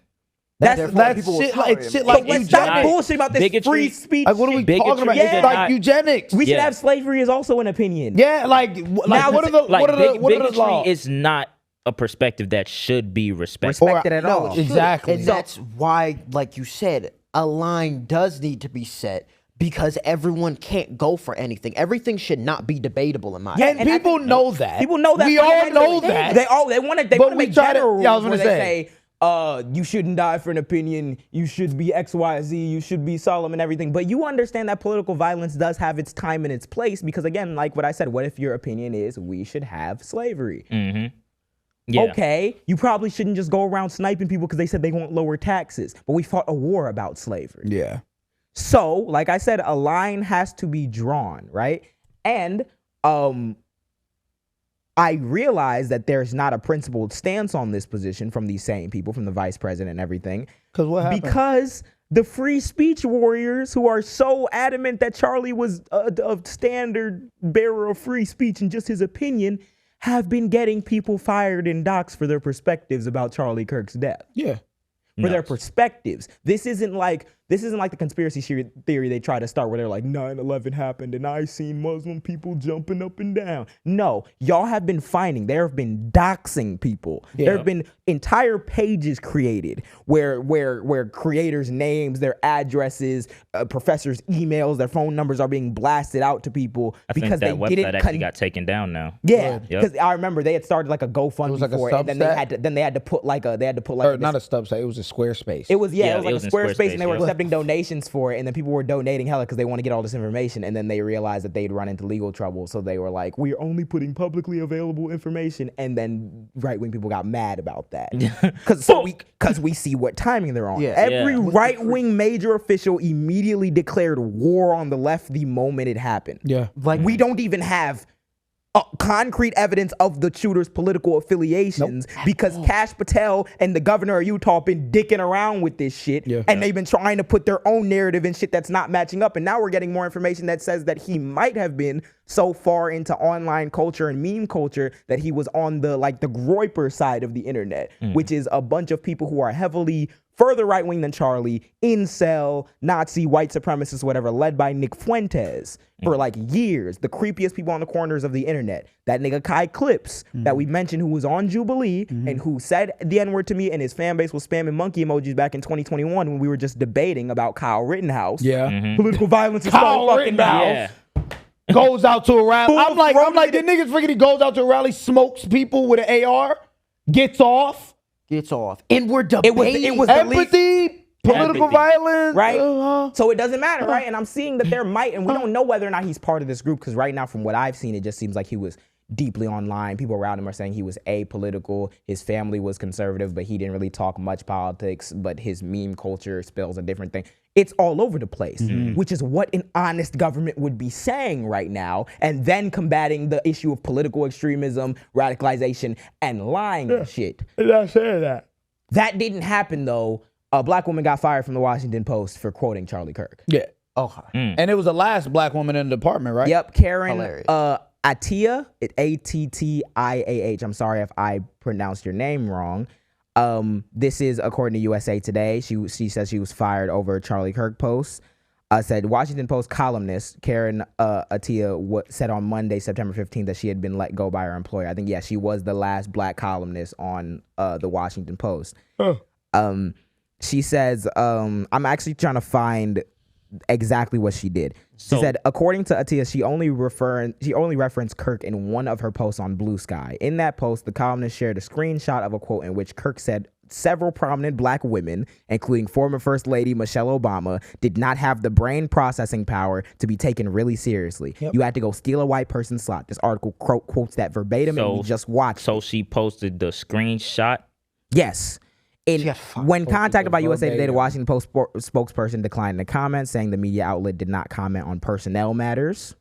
Speaker 2: That's
Speaker 4: people will
Speaker 2: shit
Speaker 4: tolerate
Speaker 2: like
Speaker 4: him.
Speaker 2: shit
Speaker 1: So
Speaker 2: like
Speaker 1: let's stop
Speaker 2: eugenics.
Speaker 1: bullshit about this
Speaker 3: Bigotry.
Speaker 1: free speech.
Speaker 2: Like what are we
Speaker 3: Bigotry
Speaker 2: talking about?
Speaker 3: is
Speaker 2: It's
Speaker 3: not-
Speaker 2: like eugenics.
Speaker 1: We should
Speaker 3: Yeah.
Speaker 1: have slavery is also an opinion.
Speaker 2: Yeah, like
Speaker 1: Now,
Speaker 2: what are the
Speaker 3: Like
Speaker 2: what are the
Speaker 3: bigotry
Speaker 2: laws?
Speaker 3: is not a perspective that should be respected.
Speaker 1: Respected at all.
Speaker 4: No, it should.
Speaker 2: Exactly.
Speaker 4: And that's why, like you said, a line does need to be set because everyone can't go for anything. Everything should not be debatable in my
Speaker 2: And
Speaker 1: and I
Speaker 2: people
Speaker 1: think-
Speaker 2: know that.
Speaker 1: People know that.
Speaker 2: We all know
Speaker 1: fundamentally.
Speaker 2: that.
Speaker 1: They want to
Speaker 2: But
Speaker 1: want to
Speaker 2: we
Speaker 1: make
Speaker 2: try to-
Speaker 1: general rules
Speaker 2: yeah, I was
Speaker 1: where
Speaker 2: gonna
Speaker 1: they say, you shouldn't die for an opinion. You should be X, Y, Z. You should be solemn and everything. But you understand that political violence does have its time and its place because again, like what I said, what if your opinion is we should have slavery?
Speaker 3: Yeah.
Speaker 1: Okay, you probably shouldn't just go around sniping people because they said they want lower taxes. But we fought a war about slavery.
Speaker 2: Yeah.
Speaker 1: So, like I said, a line has to be drawn, right? And I realize that there's not a principled stance on this position from these same people, from the vice president and everything.
Speaker 2: Because what happened?
Speaker 1: Because the free speech warriors who are so adamant that Charlie was a standard bearer of free speech and just his opinion have been getting people fired in docks for their perspectives about Charlie Kirk's death.
Speaker 2: Yeah.
Speaker 1: For their perspectives. This isn't like the conspiracy theory they try to start where they're like 9/11 happened and I seen Muslim people jumping up and down. No, y'all have been finding, there have been doxing people.
Speaker 2: Yeah.
Speaker 1: There have been entire pages created where creators' names, their addresses, professors' emails, their phone numbers are being blasted out to people
Speaker 3: I think
Speaker 1: because
Speaker 3: that
Speaker 1: they
Speaker 3: website
Speaker 1: didn't
Speaker 3: actually got taken down now.
Speaker 1: Yeah,
Speaker 3: Yep.
Speaker 1: because I remember they had started like a GoFundMe
Speaker 2: was like a
Speaker 1: for it, and
Speaker 2: Substack?
Speaker 1: then they had to put like
Speaker 2: Or
Speaker 1: this-
Speaker 2: not a Substack, it was a Squarespace.
Speaker 1: it was
Speaker 3: Yeah,
Speaker 1: it was like
Speaker 3: it
Speaker 1: a
Speaker 3: was in
Speaker 1: Squarespace,
Speaker 3: Squarespace,
Speaker 1: and they were
Speaker 3: yeah.
Speaker 1: accepting donations for it, and then people were donating hella because they want to get all this information, and then they realized that they'd run into legal trouble, so they were like, "We're only putting publicly available information," and then right wing people got mad about that because we see what timing they're on.
Speaker 4: Yeah.
Speaker 1: Every
Speaker 3: Yeah.
Speaker 1: right wing major official immediately declared war on the left the moment it happened.
Speaker 2: Yeah.
Speaker 1: Like we don't even have concrete evidence of the shooter's political affiliations because Kash Patel and the governor of Utah been dicking around with this shit, and they've been trying to put their own narrative and shit that's not matching up. And now we're getting more information that says that he might have been so far into online culture and meme culture that he was on the Groiper side of the internet, which is a bunch of people who are heavily further right-wing than Charlie, incel, Nazi, white supremacist, whatever, led by Nick Fuentes for years. The creepiest people on the corners of the internet. That nigga Kai Clips that we mentioned, who was on Jubilee and who said the N-word to me, and his fan base was spamming monkey emojis back in 2021 when we were just debating about Kyle Rittenhouse.
Speaker 2: Yeah.
Speaker 1: Political violence is
Speaker 2: Kyle
Speaker 1: so fucking bad.
Speaker 2: Rittenhouse goes out to a rally. I'm like, the niggas freaking he goes out to a rally, smokes people with an AR, gets off.
Speaker 4: And we're debating.
Speaker 1: It was
Speaker 2: empathy, political violence.
Speaker 1: Right? So it doesn't matter, right? And I'm seeing that there might, and we don't know whether or not he's part of this group, because right now, from what I've seen, it just seems like he was deeply online. People around him are saying he was apolitical. His family was conservative, but he didn't really talk much politics, but his meme culture spells a different thing. It's all over the place, which is what an honest government would be saying right now, and then combating the issue of political extremism, radicalization, and lying and shit.
Speaker 2: Not saying that.
Speaker 1: That didn't happen, though. A black woman got fired from the Washington Post for quoting Charlie Kirk.
Speaker 2: Yeah.
Speaker 4: Okay.
Speaker 2: And it was the last black woman in the department, right?
Speaker 1: Yep, Karen
Speaker 4: Hilarious.
Speaker 1: Attiah, Attiah. I'm sorry if I pronounced your name wrong. This is according to USA Today. She says she was fired over Charlie Kirk posts. Said Washington Post columnist Karen Attiah said on Monday, September 15th, that she had been let go by her employer. I think, yeah, she was the last black columnist on the Washington Post. She says, I'm actually trying to find exactly what she did. She said, according to Attiah, she only referenced Kirk in one of her posts on Blue Sky. In that post, the columnist shared a screenshot of a quote in which Kirk said several prominent black women, including former First Lady Michelle Obama, did not have the brain processing power to be taken really seriously. You had to go steal a white person's slot. This article quotes that verbatim, and we just watched.
Speaker 3: So she posted the screenshot?
Speaker 1: Yes. When contacted by USA Today, the Washington Post spokesperson declined the comment, saying the media outlet did not comment on personnel matters.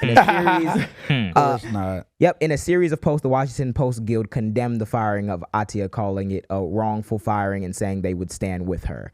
Speaker 1: In a series, in a series of posts, the Washington Post Guild condemned the firing of Attiah, calling it a wrongful firing and saying they would stand with her.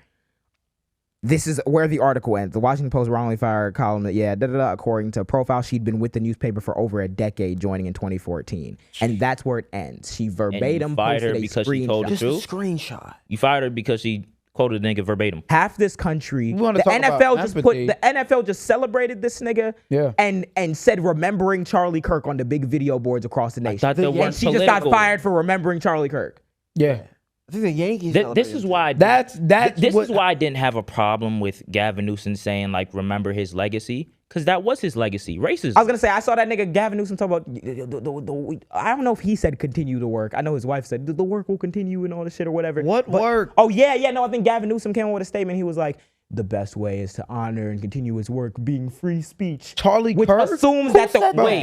Speaker 1: This is where the article ends. The Washington Post wrongly fired columnist. According to a profile, she'd been with the newspaper for over a decade, joining in 2014. And that's where it ends. She verbatim posted a
Speaker 3: because
Speaker 1: screenshot.
Speaker 3: she told the truth?
Speaker 4: Screenshot.
Speaker 3: You fired her because she quoted the nigga verbatim.
Speaker 1: Half this country, the NFL just celebrated this nigga and said remembering Charlie Kirk on the big video boards across the nation. And she just got fired for remembering Charlie Kirk.
Speaker 2: Yeah.
Speaker 4: I think the Yankees.
Speaker 3: This is why. This is why I didn't have a problem with Gavin Newsom saying remember his legacy, because that was his legacy. Racism.
Speaker 1: I was gonna say I saw that nigga Gavin Newsom talk about. I don't know if he said continue to work. I know his wife said the work will continue and all this shit or whatever.
Speaker 4: What work?
Speaker 1: Oh yeah. No, I think Gavin Newsom came up with a statement. He was like, the best way is to honor and continue his work, being free speech.
Speaker 2: Charlie
Speaker 1: which
Speaker 2: Kirk
Speaker 1: assumes that the
Speaker 2: wait.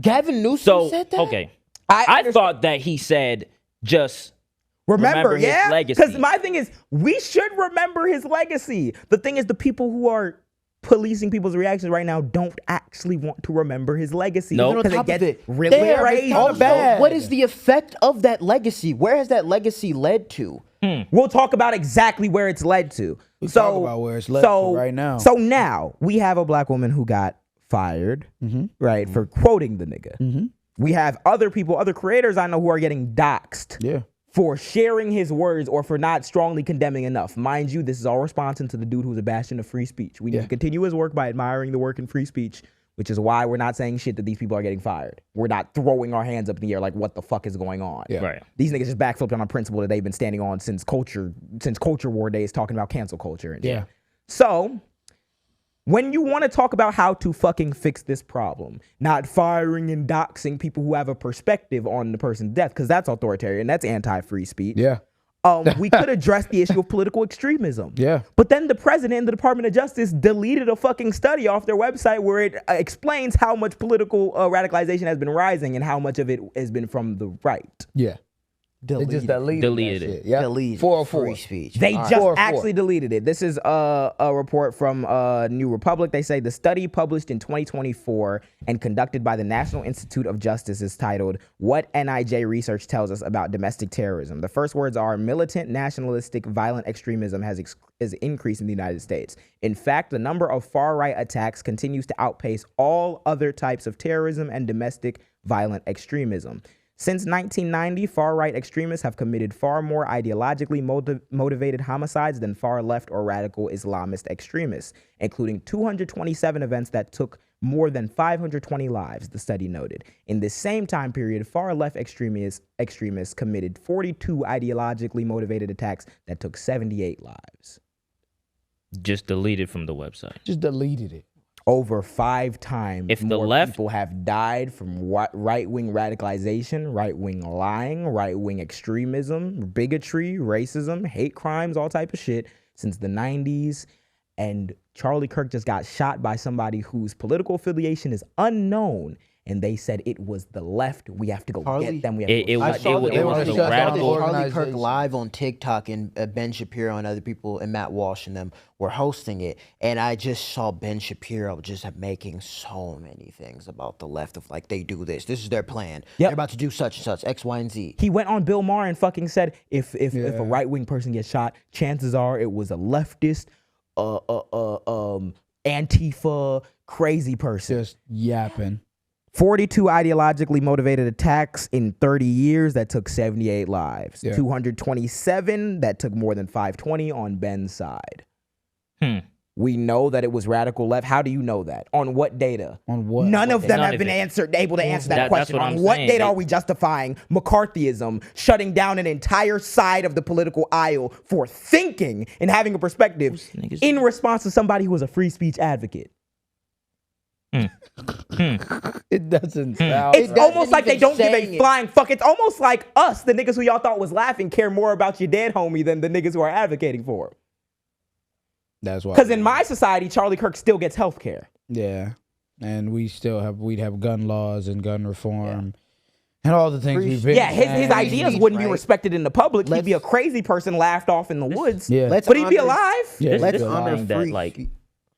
Speaker 4: Gavin Newsom said that.
Speaker 3: Okay. I thought that he said just.
Speaker 1: Remember
Speaker 3: his legacy.
Speaker 1: Because my thing is, we should remember his legacy. The thing is, the people who are policing people's reactions right now don't actually want to remember his legacy.
Speaker 3: No,
Speaker 1: because it gets really crazy.
Speaker 4: What is the effect of that legacy? Where has that legacy led to?
Speaker 1: We'll talk about exactly where it's led to.
Speaker 2: Talk about where it's led to right now.
Speaker 1: So now we have a black woman who got fired, right, for quoting the nigga. We have other people, other creators I know who are getting doxxed.
Speaker 2: Yeah.
Speaker 1: For sharing his words or for not strongly condemning enough. Mind you, this is all responding to the dude who's a bastion of free speech. We need to continue his work by admiring the work in free speech, which is why we're not saying shit that these people are getting fired. We're not throwing our hands up in the air like, what the fuck is going on?
Speaker 2: Yeah.
Speaker 3: Right.
Speaker 1: These niggas just backflipped on a principle that they've been standing on since culture war days, talking about cancel culture and shit. So when you want to talk about how to fucking fix this problem, not firing and doxing people who have a perspective on the person's death, because that's authoritarian, that's anti-free speech.
Speaker 2: Yeah.
Speaker 1: We could address the issue of political extremism.
Speaker 2: Yeah.
Speaker 1: But then the president and the Department of Justice deleted a fucking study off their website where it explains how much political radicalization has been rising and how much of it has been from the right.
Speaker 2: Yeah. They just deleted
Speaker 3: Deleted
Speaker 2: that
Speaker 3: it.
Speaker 2: shit. Yep.
Speaker 4: Delete
Speaker 2: 404.
Speaker 4: free speech.
Speaker 1: They
Speaker 4: All right.
Speaker 1: just
Speaker 2: 404.
Speaker 1: actually deleted it. This is a report from New Republic. They say the study published in 2024 and conducted by the National Institute of Justice is titled "What NIJ Research Tells Us About Domestic Terrorism." The first words are militant, nationalistic, violent extremism is increased in the United States. In fact, the number of far-right attacks continues to outpace all other types of terrorism and domestic violent extremism. Since 1990, far-right extremists have committed far more ideologically motivated homicides than far-left or radical Islamist extremists, including 227 events that took more than 520 lives, the study noted. In this same time period, far-left extremists committed 42 ideologically motivated attacks that took 78 lives.
Speaker 3: Just deleted from the website.
Speaker 2: Just deleted it.
Speaker 1: Over 5 times
Speaker 3: If the
Speaker 1: more
Speaker 3: left-
Speaker 1: people have died from right-wing radicalization, right-wing lying, right-wing extremism, bigotry, racism, hate crimes, all type of shit since the 90s. And Charlie Kirk just got shot by somebody whose political affiliation is unknown. And they said it was the left. We have to go get them. We have to go
Speaker 3: It
Speaker 1: shut them
Speaker 3: was
Speaker 1: down.
Speaker 3: the
Speaker 2: shut down
Speaker 3: radical.
Speaker 2: the
Speaker 4: Charlie Kirk
Speaker 2: organization.
Speaker 4: live on TikTok, and Ben Shapiro and other people and Matt Walsh and them were hosting it. And I just saw Ben Shapiro just making so many things about the left of like, they do this. This is their plan.
Speaker 1: Yep.
Speaker 4: They're about to do such and such, X, Y, and Z.
Speaker 1: He went on Bill Maher and fucking said if a right-wing person gets shot, chances are it was a leftist, Antifa, crazy person.
Speaker 2: Just yapping.
Speaker 1: 42 ideologically motivated attacks in 30 years that took 78 lives.
Speaker 2: Yeah.
Speaker 1: 227 that took more than 520 on Ben's side. We know that it was radical left. How do you know that? On what data?
Speaker 2: On what?
Speaker 1: None of them
Speaker 3: None
Speaker 1: have
Speaker 3: of
Speaker 1: been
Speaker 3: it.
Speaker 1: able to answer that
Speaker 3: That's
Speaker 1: question.
Speaker 3: what
Speaker 1: On
Speaker 3: I'm
Speaker 1: what
Speaker 3: saying.
Speaker 1: data are we justifying McCarthyism, shutting down an entire side of the political aisle for thinking and having a perspective
Speaker 3: niggas-
Speaker 1: in response to somebody who was a free speech advocate?
Speaker 2: It doesn't sound
Speaker 1: It's
Speaker 2: right.
Speaker 1: almost like they
Speaker 4: even
Speaker 1: don't give
Speaker 4: saying
Speaker 1: a
Speaker 4: it.
Speaker 1: flying fuck. It's almost like us, the niggas who y'all thought was laughing, care more about your dead homie than the niggas who are advocating for him.
Speaker 2: That's why.
Speaker 1: Because in my society, Charlie Kirk still gets health care.
Speaker 2: Yeah. And we'd have gun laws and gun reform and all the things we've been
Speaker 1: Yeah, his
Speaker 2: saying.
Speaker 1: ideas
Speaker 4: speech,
Speaker 1: wouldn't be
Speaker 4: right?
Speaker 1: respected in the public. He'd be a
Speaker 4: Let's-
Speaker 1: crazy person laughed off in the woods.
Speaker 2: Yeah.
Speaker 4: Let's
Speaker 1: But he'd be
Speaker 4: honor-
Speaker 1: alive.
Speaker 2: Yeah,
Speaker 3: It's
Speaker 4: Let's
Speaker 3: just
Speaker 4: honor
Speaker 3: lying that,
Speaker 4: free
Speaker 3: like,
Speaker 4: speech.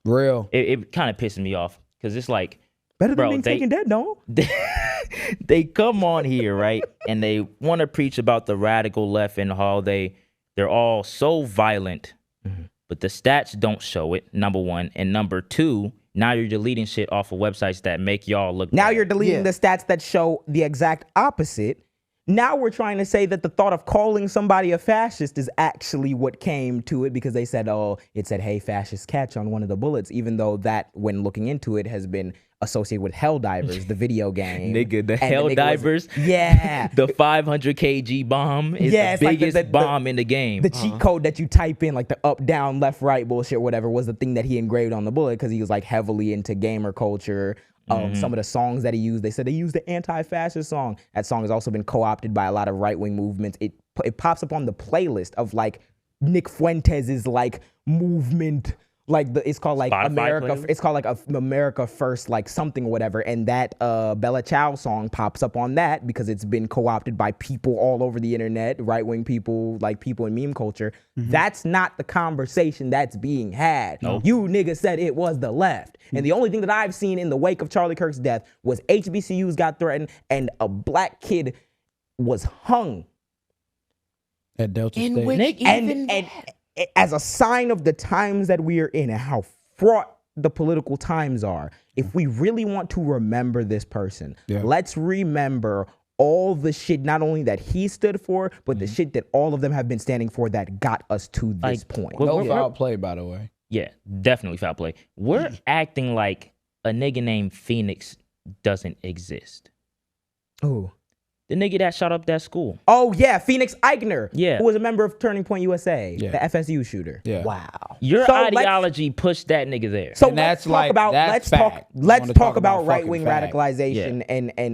Speaker 2: real.
Speaker 3: it kind of pisses me off because it's like,
Speaker 1: Better than
Speaker 3: bro,
Speaker 1: being taken dead, no?
Speaker 3: they come on here, right? And they want to preach about the radical left and how they're all so violent, but the stats don't show it, number one. And number two, now you're deleting shit off of websites that make y'all look
Speaker 1: Now
Speaker 3: bad.
Speaker 1: you're deleting
Speaker 4: Yeah.
Speaker 1: the stats that show the exact opposite. Now we're trying to say that the thought of calling somebody a fascist is actually what came to it because they said, oh, it said, hey, fascist catch on one of the bullets, even though that, when looking into it, has been associated with Helldivers, the video game.
Speaker 3: Nigga, the
Speaker 1: And nigga was-
Speaker 3: Helldivers.
Speaker 1: Yeah.
Speaker 3: The 500 kg bomb is
Speaker 1: Yeah,
Speaker 3: the
Speaker 1: it's like the-
Speaker 3: biggest bomb in the game.
Speaker 1: The cheat code that you type in, like the up, down, left, right bullshit, whatever, was the thing that he engraved on the bullet because he was like heavily into gamer culture. Some of the songs that he used, they said they used the anti-fascist song. That song has also been co-opted by a lot of right-wing movements. It pops up on the playlist of like Nick Fuentes' like movement. Like it's called like
Speaker 3: Spotify
Speaker 1: America.
Speaker 3: playlist?
Speaker 1: It's called like America First, like something or whatever. And that Bella Ciao song pops up on that because it's been co-opted by people all over the internet, right-wing people, like people in meme culture. That's not the conversation that's being had. You niggas said it was the left. And the only thing that I've seen in the wake of Charlie Kirk's death was HBCUs got threatened and a black kid was hung.
Speaker 2: At Delta
Speaker 4: In
Speaker 2: State.
Speaker 4: which
Speaker 1: And as a sign of the times that we are in and how fraught the political times are, if we really want to remember this person, let's remember all the shit not only that he stood for, but the shit that all of them have been standing for that got us to this point.
Speaker 2: No foul play, by the way.
Speaker 3: Yeah, definitely foul play. We're acting like a nigga named Phoenix doesn't exist.
Speaker 1: Ooh.
Speaker 3: The nigga that shot up that school.
Speaker 1: Oh yeah, Phoenix Eichner,
Speaker 3: Yeah.
Speaker 1: who was a member of Turning Point USA,
Speaker 2: Yeah.
Speaker 1: the FSU shooter.
Speaker 2: Yeah.
Speaker 4: Wow.
Speaker 3: Your
Speaker 1: So let's-
Speaker 3: ideology pushed that nigga there.
Speaker 1: So
Speaker 2: And
Speaker 1: let's
Speaker 2: that's
Speaker 1: talk
Speaker 2: like-
Speaker 1: about
Speaker 2: that's
Speaker 1: let's talk
Speaker 2: fact. We
Speaker 1: let's
Speaker 2: wanna
Speaker 1: talk
Speaker 2: talk
Speaker 1: about
Speaker 2: about
Speaker 1: right wing
Speaker 2: fucking fact.
Speaker 1: radicalization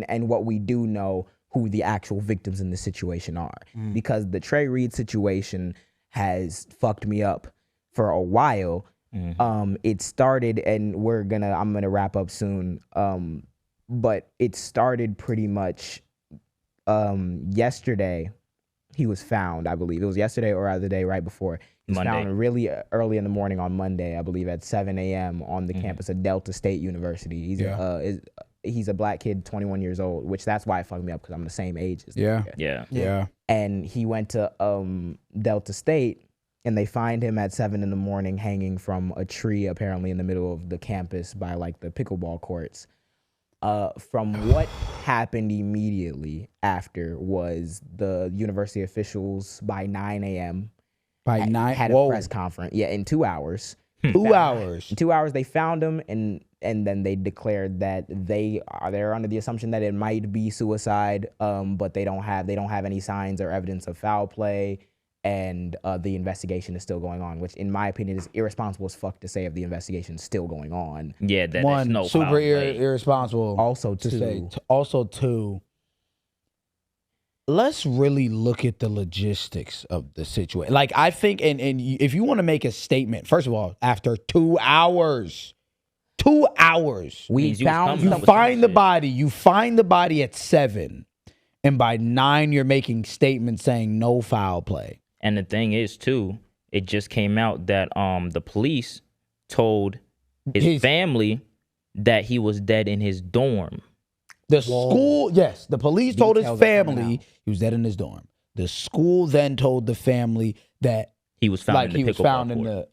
Speaker 1: and what we do know who the actual victims in this situation are. Because the Trey Reed situation has fucked me up for a while. It started, and I'm gonna wrap up soon. But it started pretty much yesterday he was found, I believe. It was yesterday or the day right before. He was
Speaker 3: Monday.
Speaker 1: found really early in the morning on Monday, I believe, at 7 a.m. on the campus of Delta State University. He's a black kid, 21 years old, which that's why it fucked me up, because I'm the same age as him.
Speaker 3: Yeah.
Speaker 1: And he went to Delta State, and they find him at 7 in the morning hanging from a tree, apparently in the middle of the campus by like the pickleball courts. From what happened immediately after was the university officials by 9 a.m. had a press conference. Yeah, in 2 hours.
Speaker 2: 2 hours.
Speaker 1: In 2 hours, they found him, and then they declared that they're under the assumption that it might be suicide, but they don't have any signs or evidence of foul play, and the investigation is still going on, which in my opinion is irresponsible as fuck to say if the investigation is still going on.
Speaker 3: Yeah, that's
Speaker 2: One,
Speaker 3: no
Speaker 2: super
Speaker 3: foul play.
Speaker 2: irresponsible.
Speaker 1: Also,
Speaker 2: to say. Also, two, let's really look at the logistics of the situation. Like, I think, and if you want to make a statement, first of all, after 2 hours, 2 hours,
Speaker 3: Means you was coming
Speaker 2: you
Speaker 3: up with
Speaker 2: find
Speaker 3: some
Speaker 2: the
Speaker 3: shit.
Speaker 2: body. You find the body at 7, and by 9, you're making statements saying no foul play.
Speaker 3: And the thing is, too, it just came out that the police told his family that he was dead in his dorm.
Speaker 2: The school, yes, the police told his
Speaker 1: Details are coming
Speaker 2: family
Speaker 1: out.
Speaker 2: he was dead in his dorm. The school then told the family that
Speaker 3: He was found
Speaker 2: like
Speaker 3: in the
Speaker 2: he was
Speaker 3: pickleball
Speaker 2: found in
Speaker 3: court.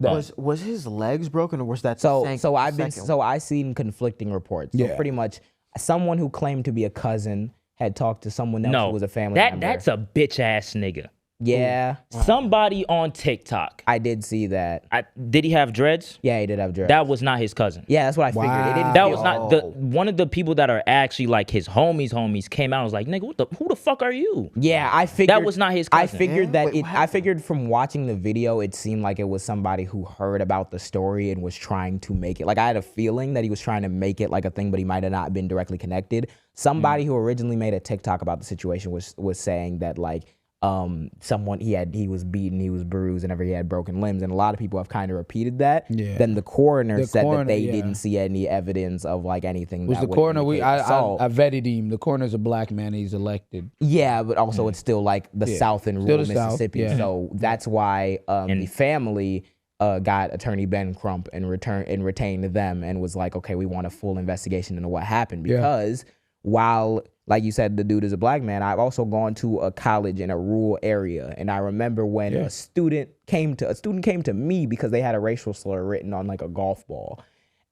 Speaker 2: the
Speaker 4: Was his legs broken, or was that
Speaker 1: I seen conflicting reports. So
Speaker 2: Yeah.
Speaker 1: pretty much someone who claimed to be a cousin had talked to someone else who was a family member.
Speaker 3: That's a bitch ass nigga.
Speaker 1: Yeah,
Speaker 3: Somebody on TikTok.
Speaker 1: I did see that.
Speaker 3: Did he have dreads?
Speaker 1: Yeah, he did have dreads.
Speaker 3: That was not his cousin.
Speaker 1: Yeah, that's what I figured. It didn't
Speaker 3: That
Speaker 1: feel-
Speaker 3: was not one of the people that are actually like his homies came out and was like, nigga, who the fuck are you?
Speaker 1: Yeah, I figured
Speaker 3: That was not his
Speaker 1: I
Speaker 3: cousin.
Speaker 1: figured that
Speaker 4: Wait, what
Speaker 1: I figured from watching the video, it seemed like it was somebody who heard about the story and was trying to make it. Like, I had a feeling that he was trying to make it like a thing, but he might have not been directly connected. Somebody who originally made a TikTok about the situation was saying that like he was beaten, he was bruised, and he had broken limbs, and a lot of people have kind of repeated that.
Speaker 2: Yeah.
Speaker 1: Then the coroner said
Speaker 2: coroner,
Speaker 1: that they
Speaker 2: yeah.
Speaker 1: didn't see any evidence of like anything.
Speaker 2: was
Speaker 1: that
Speaker 2: the
Speaker 1: would
Speaker 2: coroner.
Speaker 1: indicate
Speaker 2: I
Speaker 1: assault.
Speaker 2: vetted him. The coroner's a black man. He's elected.
Speaker 1: Yeah, but also it's still like the South in rural
Speaker 2: the South,
Speaker 1: Mississippi.
Speaker 2: yeah.
Speaker 1: So that's why the family got Attorney Ben Crump and retained them and was like, okay, we want a full investigation into what happened, because while, like you said, the dude is a black man, I've also gone to a college in a rural area, and I remember when a student came to me because they had a racial slur written on like a golf ball.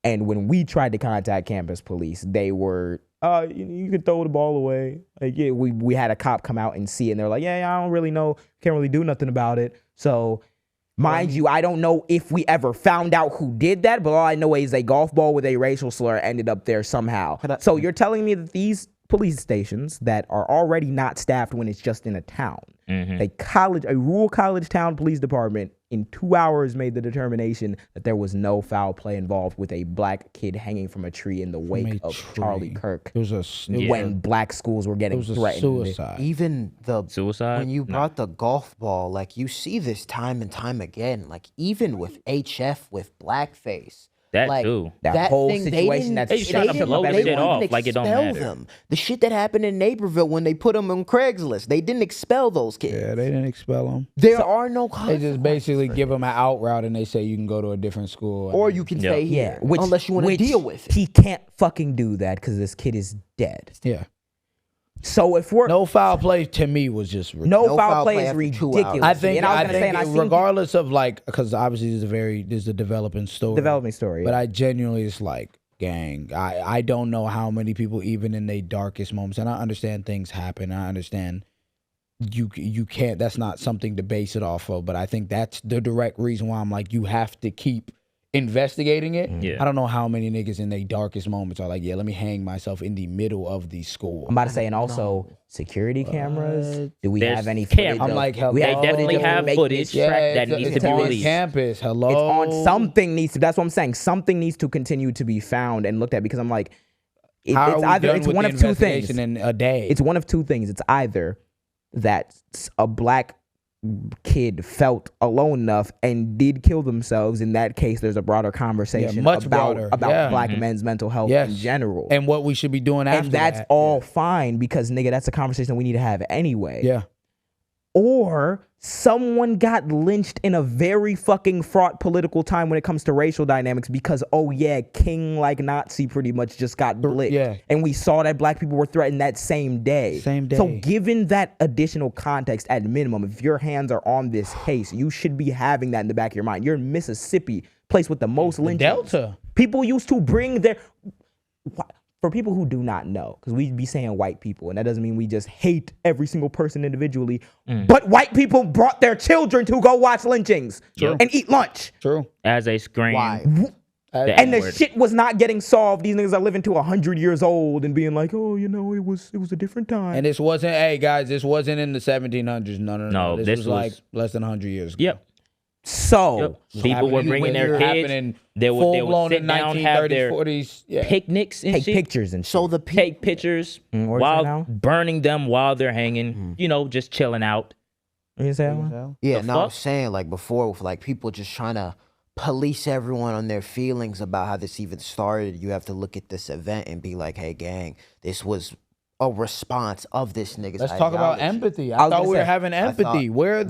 Speaker 1: And when we tried to contact campus police, they were, you can throw the ball away. Like, yeah, we had a cop come out and see it, and they're like, yeah, I don't really know, can't really do nothing about it. So, mind you, I don't know if we ever found out who did that, but all I know is a golf ball with a racial slur ended up there somehow. So you're telling me that these police stations that are already not staffed when it's just in a town, a rural college town police department in 2 hours made the determination that there was no foul play involved with a black kid hanging from a tree in the wake of Charlie Kirk
Speaker 2: It was
Speaker 1: when black schools were getting
Speaker 2: a
Speaker 1: threatened.
Speaker 2: suicide.
Speaker 4: even the
Speaker 3: Suicide?
Speaker 4: when you brought the golf ball, like you see this time and time again, like even with HF with blackface.
Speaker 3: That
Speaker 4: like,
Speaker 3: too.
Speaker 1: That whole
Speaker 4: thing,
Speaker 1: situation
Speaker 4: they
Speaker 1: that's
Speaker 3: They trying to
Speaker 1: shaking
Speaker 3: blow
Speaker 1: up
Speaker 3: shit
Speaker 1: everyone.
Speaker 3: off like it don't
Speaker 4: expel
Speaker 3: matter.
Speaker 4: them. The shit that happened in Naperville when they put them on Craigslist, they didn't expel those kids.
Speaker 2: Yeah, they didn't expel him.
Speaker 4: There are no
Speaker 2: They
Speaker 4: consequences.
Speaker 2: just basically give them an out route, and they say you can go to a different school.
Speaker 4: Or you can stay here,
Speaker 1: Which,
Speaker 4: unless you want to
Speaker 1: which
Speaker 4: deal with it.
Speaker 1: He can't fucking do that because this kid is dead.
Speaker 2: yeah.
Speaker 1: So if we're
Speaker 2: No foul play to me was just
Speaker 1: no foul
Speaker 4: foul
Speaker 1: play
Speaker 4: play
Speaker 1: is
Speaker 4: after 2 hours.
Speaker 1: ridiculous.
Speaker 2: I think
Speaker 1: and I was gonna say, and I
Speaker 2: think
Speaker 1: seen
Speaker 2: regardless of like, because obviously this is a developing story.
Speaker 1: developing story.
Speaker 2: But I genuinely, it's like, gang, I don't know how many people, even in their darkest moments, and I understand things happen. I understand you can't, that's not something to base it off of, but I think that's the direct reason why I'm like, you have to keep investigating it.
Speaker 3: Yeah.
Speaker 2: I don't know how many niggas in their darkest moments are like, yeah, let me hang myself in the middle of the school.
Speaker 1: I'm about to say, and also security cameras. Do we
Speaker 3: There's
Speaker 1: have any
Speaker 3: cameras.
Speaker 1: footage?
Speaker 2: I'm like,
Speaker 1: we
Speaker 2: hello?
Speaker 3: They
Speaker 1: have
Speaker 3: definitely
Speaker 1: footage of
Speaker 3: have
Speaker 1: making
Speaker 3: footage
Speaker 1: this track
Speaker 3: that needs to
Speaker 2: it's
Speaker 3: be
Speaker 2: on
Speaker 3: released.
Speaker 2: campus. Hello,
Speaker 1: It's on something needs to. That's what I'm saying. Something needs to continue to be found and looked at, because I'm like,
Speaker 2: How
Speaker 1: it's
Speaker 2: are we
Speaker 1: either
Speaker 2: done
Speaker 1: it's
Speaker 2: with
Speaker 1: one
Speaker 2: the
Speaker 1: of two things.
Speaker 2: investigation in a day?
Speaker 1: It's one of two things. It's either that a black kid felt alone enough and did kill themselves. In that case, there's a broader conversation
Speaker 2: much
Speaker 1: about
Speaker 2: broader.
Speaker 1: black men's mental health in general.
Speaker 2: and what we should be doing after
Speaker 1: And that's
Speaker 2: that.
Speaker 1: all fine, because nigga, that's a conversation we need to have anyway.
Speaker 2: Yeah.
Speaker 1: or someone got lynched in a very fucking fraught political time when it comes to racial dynamics because, oh yeah, King like Nazi pretty much just got blicked.
Speaker 2: Yeah.
Speaker 1: And we saw that black people were threatened that same day. So given that additional context at minimum, if your hands are on this case, you should be having that in the back of your mind. You're in Mississippi, place with the most lynchings.
Speaker 2: Delta.
Speaker 1: People used to bring their... For people who do not know, because we be saying white people, and that doesn't mean we just hate every single person individually, but white people brought their children to go watch lynchings and eat lunch.
Speaker 2: True.
Speaker 3: As a scream.
Speaker 4: Why?
Speaker 1: And the shit was not getting solved. These niggas are living to 100 years old and being like, oh, you know, it was a different time.
Speaker 2: And this wasn't, hey guys, this wasn't in the 1700s. No. This was like less than 100 years ago.
Speaker 3: Yep.
Speaker 1: So
Speaker 3: people were bringing their kids. They would sit down, have their
Speaker 2: 40s,
Speaker 3: picnics and
Speaker 1: take
Speaker 3: shit.
Speaker 1: pictures and shit.
Speaker 4: So the
Speaker 3: Take pictures while burning them while they're hanging. You know, just chilling out.
Speaker 1: You say that?
Speaker 4: Yeah,
Speaker 3: The
Speaker 4: no, I was
Speaker 3: fuck?
Speaker 4: saying like before with like people just trying to police everyone on their feelings about how this even started. You have to look at this event and be like, hey gang, this was a response of this nigga's
Speaker 2: Let's talk about
Speaker 4: ideology.
Speaker 2: empathy.
Speaker 1: I
Speaker 2: I
Speaker 1: was
Speaker 2: thought
Speaker 1: gonna
Speaker 2: we were
Speaker 1: say,
Speaker 2: having empathy. Where's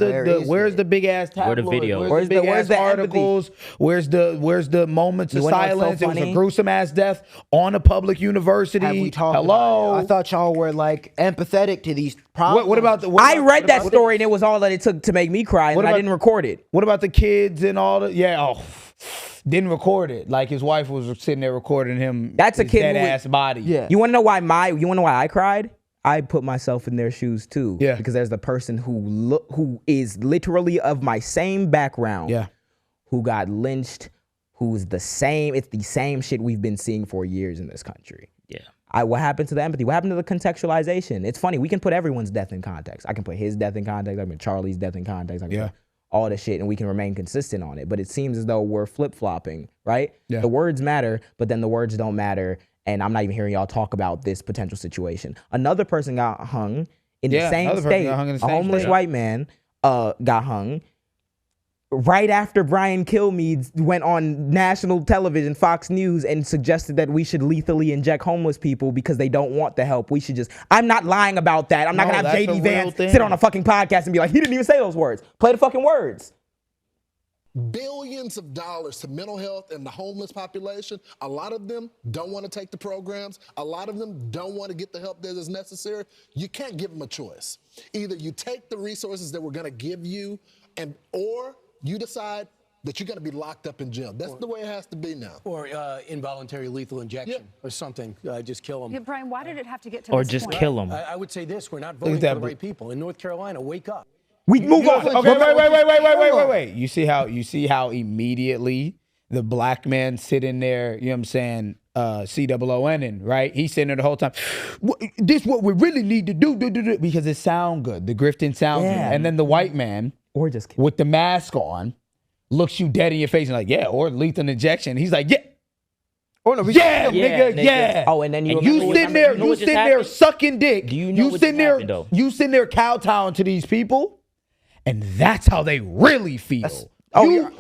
Speaker 4: where
Speaker 2: the big ass tabloids?
Speaker 3: Where the video?
Speaker 2: Where's the big ass articles? Where's the moments of
Speaker 1: You wanna know what's so
Speaker 2: silence? It was a
Speaker 1: funny?
Speaker 2: gruesome ass death on a public university.
Speaker 4: Have we talked
Speaker 2: Hello.
Speaker 4: about it? I thought y'all were like empathetic to these problems.
Speaker 2: What about the?
Speaker 1: I read that story and it was all that it took to make me cry, and I didn't record it.
Speaker 2: What about the kids and all the? Yeah. Oh. Didn't record it. Like his wife was sitting there recording him.
Speaker 1: That's a
Speaker 2: his
Speaker 1: kid
Speaker 2: dead
Speaker 1: who-
Speaker 2: ass body.
Speaker 4: Yeah.
Speaker 1: You want to know why I cried? I put myself in their shoes too.
Speaker 2: Yeah.
Speaker 1: Because there's the person who is literally of my same background.
Speaker 2: Yeah.
Speaker 1: Who got lynched, who's the same. It's the same shit we've been seeing for years in this country.
Speaker 3: Yeah.
Speaker 1: What happened to the empathy? What happened to the contextualization? It's funny. We can put everyone's death in context. I can put his death in context. I can put Charlie's death in context. I can put all the shit, and we can remain consistent on it. But it seems as though we're flip-flopping, right?
Speaker 2: Yeah.
Speaker 1: The words matter, but then the words don't matter. And I'm not even hearing y'all talk about this potential situation. Another person got hung in the same
Speaker 2: another person
Speaker 1: state.
Speaker 2: got hung in the
Speaker 1: A
Speaker 2: same
Speaker 1: homeless
Speaker 2: state.
Speaker 1: white man got hung right after Brian Kilmeade went on national television, Fox News, and suggested that we should lethally inject homeless people because they don't want the help. We should just... I'm not lying about that. I'm not
Speaker 2: No,
Speaker 1: going to have
Speaker 2: that's a
Speaker 1: JD
Speaker 2: real
Speaker 1: Vance
Speaker 2: thing.
Speaker 1: sit on a fucking podcast and be like, he didn't even say those words. Play the fucking words.
Speaker 8: Billions of dollars to mental health and the homeless population. A lot of them don't want to take the programs. A lot of them don't want to get the help that is necessary. You can't give them a choice. Either you take the resources that we're going to give you, or you decide that you're going to be locked up in jail. That's the way it has to be now.
Speaker 9: Or involuntary lethal injection or something. Just kill them.
Speaker 10: Yeah, Brian, why did it have to get to
Speaker 3: Or
Speaker 10: this
Speaker 3: just
Speaker 10: point?
Speaker 3: kill them.
Speaker 9: I would say this: we're not voting for
Speaker 2: that
Speaker 9: the
Speaker 2: bl-
Speaker 9: right people. In North Carolina, wake up.
Speaker 1: We move on.
Speaker 2: Okay, wait. You see how immediately the black man sitting there, you know what I'm saying, COON, right? He's sitting there the whole time. This what we really need to do, because it sound good. The grifting sound good. And then the white man
Speaker 1: Or just
Speaker 2: with the mask on looks you dead in your face and like, yeah, or lethal injection. He's like, yeah.
Speaker 4: Or no,
Speaker 2: Yeah,
Speaker 3: Yeah,
Speaker 2: nigga,
Speaker 3: nigga.
Speaker 2: yeah.
Speaker 1: Oh, and then you
Speaker 2: You
Speaker 1: remember
Speaker 2: sitting there,
Speaker 3: you know
Speaker 2: you
Speaker 3: what just
Speaker 2: sitting there
Speaker 3: happened?
Speaker 2: sucking dick.
Speaker 3: Do you know what just
Speaker 2: sitting there,
Speaker 3: happened, though?
Speaker 2: you sitting there kowtowing to these people, and that's how they really feel.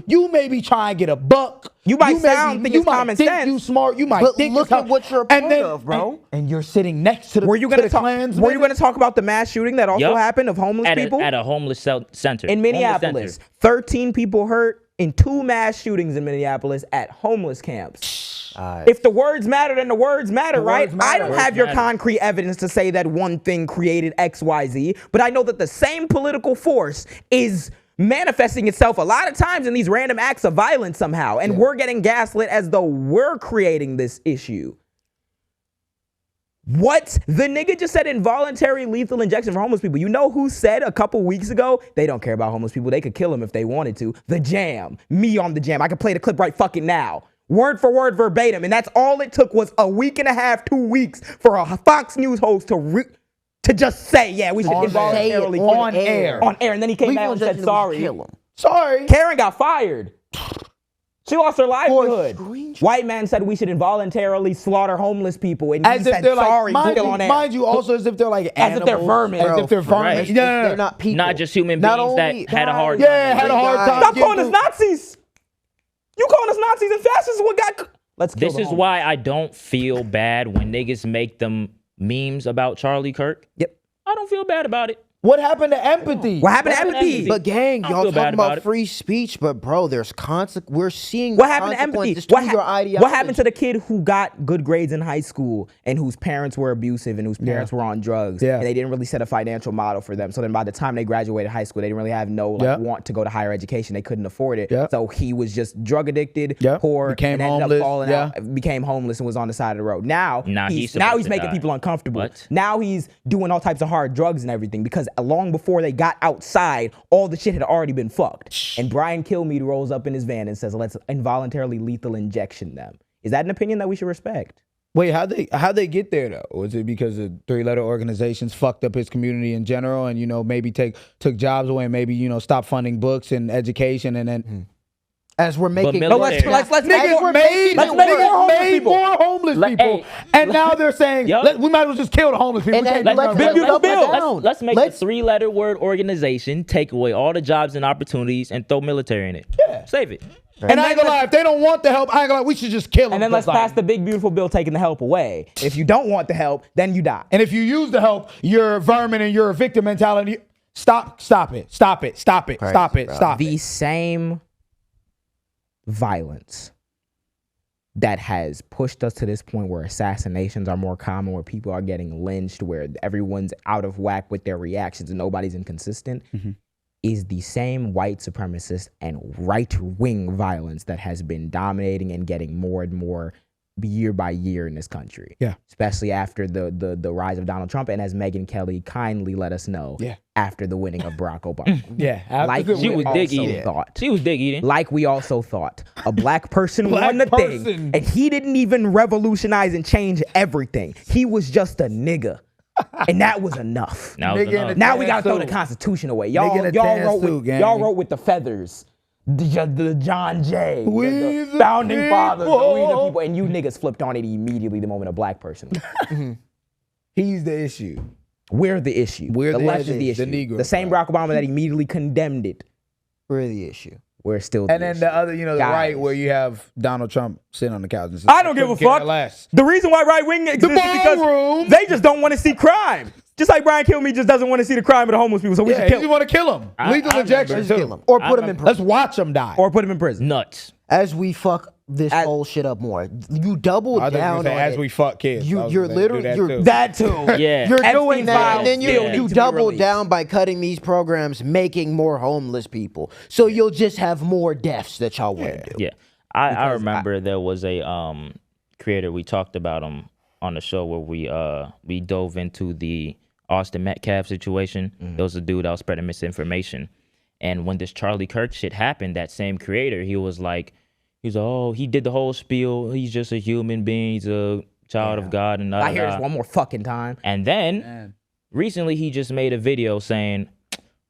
Speaker 2: You may be trying to get a buck.
Speaker 1: You might think it's common sense.
Speaker 2: You smart. You might
Speaker 4: But
Speaker 2: think
Speaker 4: look
Speaker 2: it's
Speaker 4: at what you're a part of, bro.
Speaker 2: And you're sitting next to the.
Speaker 1: Were you going to talk?
Speaker 2: Klansmen?
Speaker 1: Were you going to talk about the mass shooting that also
Speaker 3: Yup.
Speaker 1: happened of homeless people
Speaker 3: At a homeless center.
Speaker 1: in Minneapolis? 13 people hurt in 2 mass shootings in Minneapolis at homeless camps. If the words matter, then the words matter, right?
Speaker 2: words matter.
Speaker 1: I don't
Speaker 3: Words
Speaker 1: have your
Speaker 3: matter.
Speaker 1: concrete evidence to say that one thing created X, Y, Z, but I know that the same political force is manifesting itself a lot of times in these random acts of violence somehow, and we're getting gaslit as though we're creating this issue. What? The nigga just said involuntary lethal injection for homeless people. You know who said a couple weeks ago they don't care about homeless people? They could kill them if they wanted to. The Jaam. Me on the Jaam. I could play the clip right fucking now. Word for word, verbatim. And that's all it took was a week and a half, 2 weeks for a Fox News host to just say, yeah, we should involuntarily kill
Speaker 2: on
Speaker 1: him.
Speaker 2: air.
Speaker 1: On air. And then he came out and said sorry.
Speaker 2: Sorry.
Speaker 1: Karen got fired. She lost her livelihood. White man said we should involuntarily slaughter homeless people, and
Speaker 2: As
Speaker 1: he
Speaker 2: if
Speaker 1: said
Speaker 2: they're
Speaker 1: sorry.
Speaker 2: like,
Speaker 1: still on air.
Speaker 2: mind you, also as if they're like
Speaker 1: As if they're
Speaker 2: animals,
Speaker 1: vermin.
Speaker 2: As if they're vermin.
Speaker 3: Right.
Speaker 2: No.
Speaker 4: They're not people.
Speaker 3: Not just human
Speaker 4: Not
Speaker 3: beings
Speaker 4: only
Speaker 3: that had a hard
Speaker 2: Yeah,
Speaker 3: time.
Speaker 2: had a hard time.
Speaker 1: Stop calling
Speaker 2: getting
Speaker 1: us Nazis. You calling us Nazis and fascists? What got? Let's kill
Speaker 3: This
Speaker 1: the
Speaker 3: is
Speaker 1: homeless.
Speaker 3: why I don't feel bad when niggas make them memes about Charlie Kirk.
Speaker 1: Yep.
Speaker 3: I don't feel bad about it.
Speaker 2: What happened to empathy?
Speaker 1: What happened to empathy?
Speaker 4: But gang,
Speaker 3: I
Speaker 4: y'all
Speaker 3: feel bad
Speaker 4: talking
Speaker 3: about
Speaker 4: about
Speaker 3: it.
Speaker 4: free speech, but bro, there's we're seeing
Speaker 1: What happened to empathy?
Speaker 4: consequences to your ideology.
Speaker 1: What happened to the kid who got good grades in high school and whose parents were abusive and whose parents were on drugs and they didn't really set a financial model for them? So then by the time they graduated high school, they didn't really have no want to go to higher education. They couldn't afford it. So he was just drug addicted, poor,
Speaker 2: became
Speaker 1: and ended
Speaker 2: homeless.
Speaker 1: up falling out, became homeless and was on the side of the road. Now he's
Speaker 3: supposed to
Speaker 1: making
Speaker 3: die.
Speaker 1: people uncomfortable.
Speaker 3: What?
Speaker 1: Now he's doing all types of hard drugs and everything because long before they got outside, all the shit had already been fucked. And Brian Kilmeade rolls up in his van and says, let's involuntarily lethal injection them. Is that an opinion that we should respect?
Speaker 2: Wait, how'd they get there though? Was it because the three-letter organizations fucked up his community in general and, maybe took jobs away and maybe, stop funding books and education and then...
Speaker 4: As we're making,
Speaker 3: But
Speaker 1: let's make
Speaker 2: Niggas made more homeless people, and now they're saying we might as well just kill the homeless people.
Speaker 4: And
Speaker 3: Let's make a three-letter word organization, take away all the jobs and opportunities, and throw military in it. Yeah, save it.
Speaker 2: And I ain't gonna lie, if they don't want the help, I ain't gonna lie, we should just kill them.
Speaker 1: And then let's pass the big beautiful bill taking the help away. If you don't want the help, then you die.
Speaker 2: And if you use the help, you're a vermin and you're a victim mentality. Stop it.
Speaker 1: The same violence that has pushed us to this point where assassinations are more common, where people are getting lynched, where everyone's out of whack with their reactions and nobody's inconsistent, is the same white supremacist and right-wing violence that has been dominating and getting more and more year by year in this country. Yeah. Especially after the rise of Donald Trump, and as Megyn Kelly kindly let us know, after the winning of Barack Obama. Like
Speaker 3: she was dig eating. She was dig eating.
Speaker 1: Like we also thought. A black person won the thing, and he didn't even revolutionize and change everything. He was just a nigga. And that was enough. Now we gotta throw the Constitution away. Y'all wrote with the feathers. The John Jay, the founding fathers, we the people, and you niggas flipped on it immediately the moment a black person.
Speaker 2: He's the issue.
Speaker 1: We're the issue. The left is the issue.
Speaker 2: The Negro.
Speaker 1: The same Barack Obama that immediately condemned it.
Speaker 4: We're the issue.
Speaker 1: We're still the
Speaker 2: And then
Speaker 1: issue.
Speaker 2: the other, the right, where you have Donald Trump sitting on the couch. And
Speaker 1: I don't give a fuck. The reason why right wing exists is because they just don't want to see crime. Just like Brian Kilmeade just doesn't want to see the crime of the homeless people, so we should kill him.
Speaker 2: You want to kill him. Lethal injection too.
Speaker 4: Or put him in prison.
Speaker 2: Let's watch him die.
Speaker 1: Or put him in prison.
Speaker 3: Nuts.
Speaker 4: As we fuck this whole shit up more. You double down on
Speaker 2: as
Speaker 4: it.
Speaker 2: we fuck kids.
Speaker 4: You're literally
Speaker 1: that too.
Speaker 3: Yeah.
Speaker 4: You're doing that, and then
Speaker 1: still
Speaker 4: you
Speaker 1: need to be
Speaker 4: double
Speaker 1: released.
Speaker 4: down by cutting these programs, making more homeless people. So you'll just have more deaths that y'all want to do.
Speaker 3: Yeah. I remember there was a creator, we talked about him on the show where we dove into the Austin Metcalf situation. There was a dude that was spreading misinformation. And when this Charlie Kirk shit happened, that same creator, he was like, oh, he did the whole spiel. He's just a human being. He's a child of God. And
Speaker 1: I hear this one more fucking time.
Speaker 3: And then recently he just made a video saying,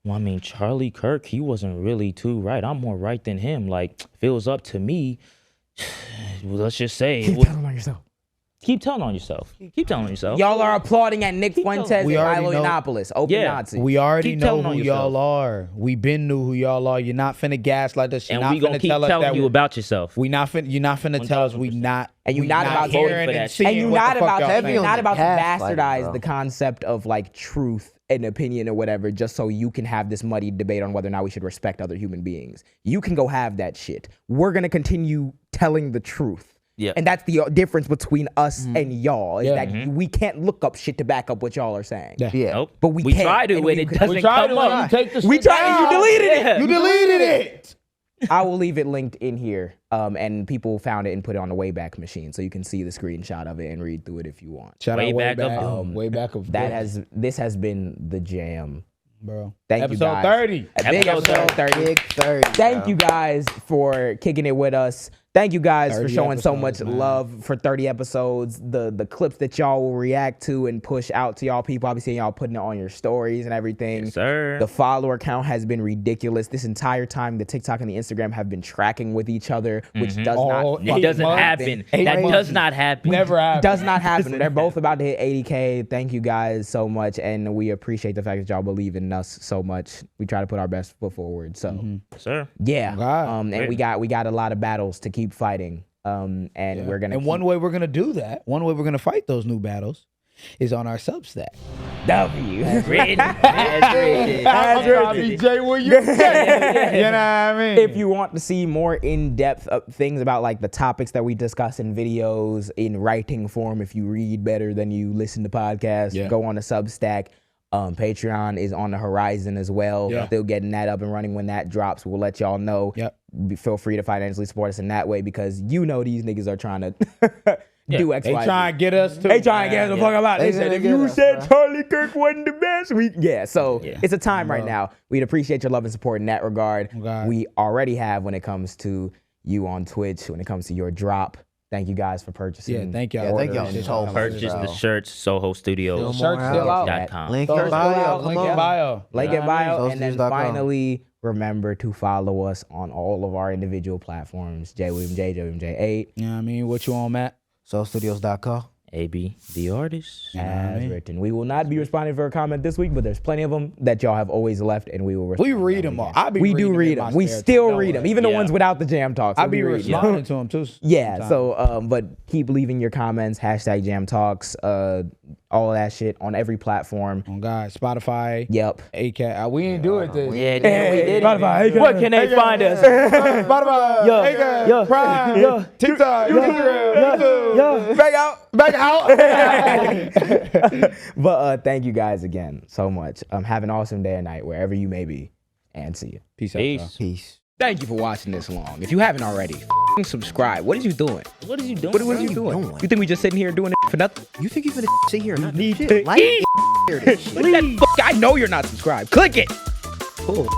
Speaker 3: well, I mean, Charlie Kirk, he wasn't really too right. I'm more right than him. Like, if it was up to me, let's just say.
Speaker 1: Keep telling on yourself.
Speaker 3: Keep telling on yourself. Keep telling on yourself.
Speaker 1: Y'all are applauding at Nick Fuentes and Milo Yiannopoulos. Open Nazi.
Speaker 2: We already
Speaker 3: Keep
Speaker 2: know
Speaker 3: telling on
Speaker 2: who
Speaker 3: yourself.
Speaker 2: y'all are. We been knew who y'all are. You're not finna gaslight us. You're
Speaker 3: And
Speaker 2: not
Speaker 3: we gonna
Speaker 2: finna
Speaker 3: keep
Speaker 2: tell us
Speaker 3: telling
Speaker 2: that
Speaker 3: you about yourself.
Speaker 2: you're not finna tell us we not.
Speaker 1: And you're not about
Speaker 3: voting
Speaker 2: hearing
Speaker 3: for that
Speaker 2: and
Speaker 3: shit.
Speaker 1: And
Speaker 2: seeing
Speaker 1: you're
Speaker 2: what
Speaker 1: not
Speaker 2: the fuck
Speaker 1: about
Speaker 2: y'all
Speaker 1: to,
Speaker 2: saying.
Speaker 1: you're not about to
Speaker 4: Gaslighting,
Speaker 1: bastardize
Speaker 4: bro.
Speaker 1: the concept of like truth and opinion or whatever just so you can have this muddy debate on whether or not we should respect other human beings. You can go have that shit. We're gonna continue telling the truth.
Speaker 3: Yeah.
Speaker 1: And that's the difference between us and y'all is that we can't look up shit to back up what y'all are saying.
Speaker 4: Yeah.
Speaker 3: Nope.
Speaker 1: But we
Speaker 3: try
Speaker 1: can,
Speaker 3: to,
Speaker 1: and
Speaker 3: and
Speaker 1: you
Speaker 3: it
Speaker 1: can-
Speaker 3: doesn't
Speaker 2: We tried
Speaker 3: come
Speaker 2: to
Speaker 3: up.
Speaker 2: take the shit
Speaker 1: We tried and you
Speaker 2: down.
Speaker 1: deleted it.
Speaker 3: Yeah.
Speaker 2: You deleted it.
Speaker 1: I will leave it linked in here. And people found it and put it on the Wayback Machine, so you can see the screenshot of it and read through it if you want.
Speaker 2: Shout
Speaker 3: Way
Speaker 2: out
Speaker 3: back of
Speaker 2: way back of
Speaker 1: This has been the jam.
Speaker 2: bro.
Speaker 1: Thank
Speaker 2: Episode
Speaker 1: you guys.
Speaker 2: 30.
Speaker 1: A big episode 30.
Speaker 4: Big 30.
Speaker 1: Thank you guys for kicking it with us. Thank you guys for
Speaker 2: 30
Speaker 1: showing so much
Speaker 2: episodes, man.
Speaker 1: love for 30 episodes. The clips that y'all will react to and push out to y'all people. I'll be seeing y'all putting it on your stories and everything.
Speaker 3: Yes, sir.
Speaker 1: The follower count has been ridiculous. This entire time, the TikTok and the Instagram have been tracking with each other, which does not
Speaker 3: It doesn't
Speaker 2: months.
Speaker 3: happen.
Speaker 2: 8
Speaker 3: That
Speaker 2: months.
Speaker 3: does not happen.
Speaker 2: Never happened.
Speaker 1: does not happen. They're both about to hit 80K. Thank you guys so much, and we appreciate the fact that y'all believe in us so much. We try to put our best foot forward. So
Speaker 3: Sir.
Speaker 1: yeah,
Speaker 2: God.
Speaker 1: and we got a lot of battles to keep fighting. And we're gonna.
Speaker 2: And one way we're gonna do that, one way we're gonna fight those new battles, is on our Substack.
Speaker 1: NYFW.
Speaker 3: Written.
Speaker 2: I'm trying to be Jay Williams. You know what I mean?
Speaker 1: If you want to see more in-depth things about like the topics that we discuss in videos in writing form, if you read better than you listen to podcasts, go on to Substack. Patreon is on the horizon as well. Still getting that up and running. When that drops, we'll let y'all know. Feel free to financially support us in that way, because you know these niggas are trying to do X,
Speaker 2: They
Speaker 1: Y,
Speaker 2: trying to get us too.
Speaker 1: They trying to get us the fuck about. They said if you said Charlie Kirk wasn't the best, it's a time right now. We'd appreciate your love and support in that regard. We already have when it comes to you on Twitch, when it comes to your drop. Thank you guys for purchasing.
Speaker 2: Thank y'all.
Speaker 4: Thank y'all so much.
Speaker 3: Purchase the shirts, Soho Studios.
Speaker 2: Shirts still out.
Speaker 4: Link in bio.
Speaker 2: Link in bio.
Speaker 1: Link in bio. And then finally, remember to follow us on all of our individual platforms. J William J, J William J8.
Speaker 2: You know what I mean? What you on, Matt?
Speaker 4: SoulStudios.com.
Speaker 3: AB, the artist.
Speaker 1: As written. We will not be responding for a comment this week, but there's plenty of them that y'all have always left, and we will respond.
Speaker 2: We read them all.
Speaker 1: We do read them. We still read them, even the ones without the jam talks.
Speaker 2: I be responding to them too.
Speaker 1: Yeah, so but keep leaving your comments, hashtag jam talks, all of that shit on every platform.
Speaker 2: On God, Spotify.
Speaker 1: Yep.
Speaker 2: ACAT. We didn't do it this.
Speaker 3: Yeah, we did.
Speaker 1: Spotify.
Speaker 3: Where can they find us?
Speaker 2: Spotify. ACAT. Prime. TikTok. YouTube.
Speaker 1: Back out.
Speaker 2: Back out.
Speaker 1: But thank you guys again so much. Have an awesome day or night wherever you may be, and see you.
Speaker 2: Peace out.
Speaker 4: Peace.
Speaker 1: Thank you for watching this long. If you haven't already, subscribe. What is you doing?
Speaker 3: What is you doing?
Speaker 1: What are you doing? You think we just sitting here doing it for nothing?
Speaker 4: You think you're gonna sit here and not
Speaker 1: Need
Speaker 4: do
Speaker 1: to
Speaker 4: shit? Like,
Speaker 1: I know you're not subscribed. Click it. Cool.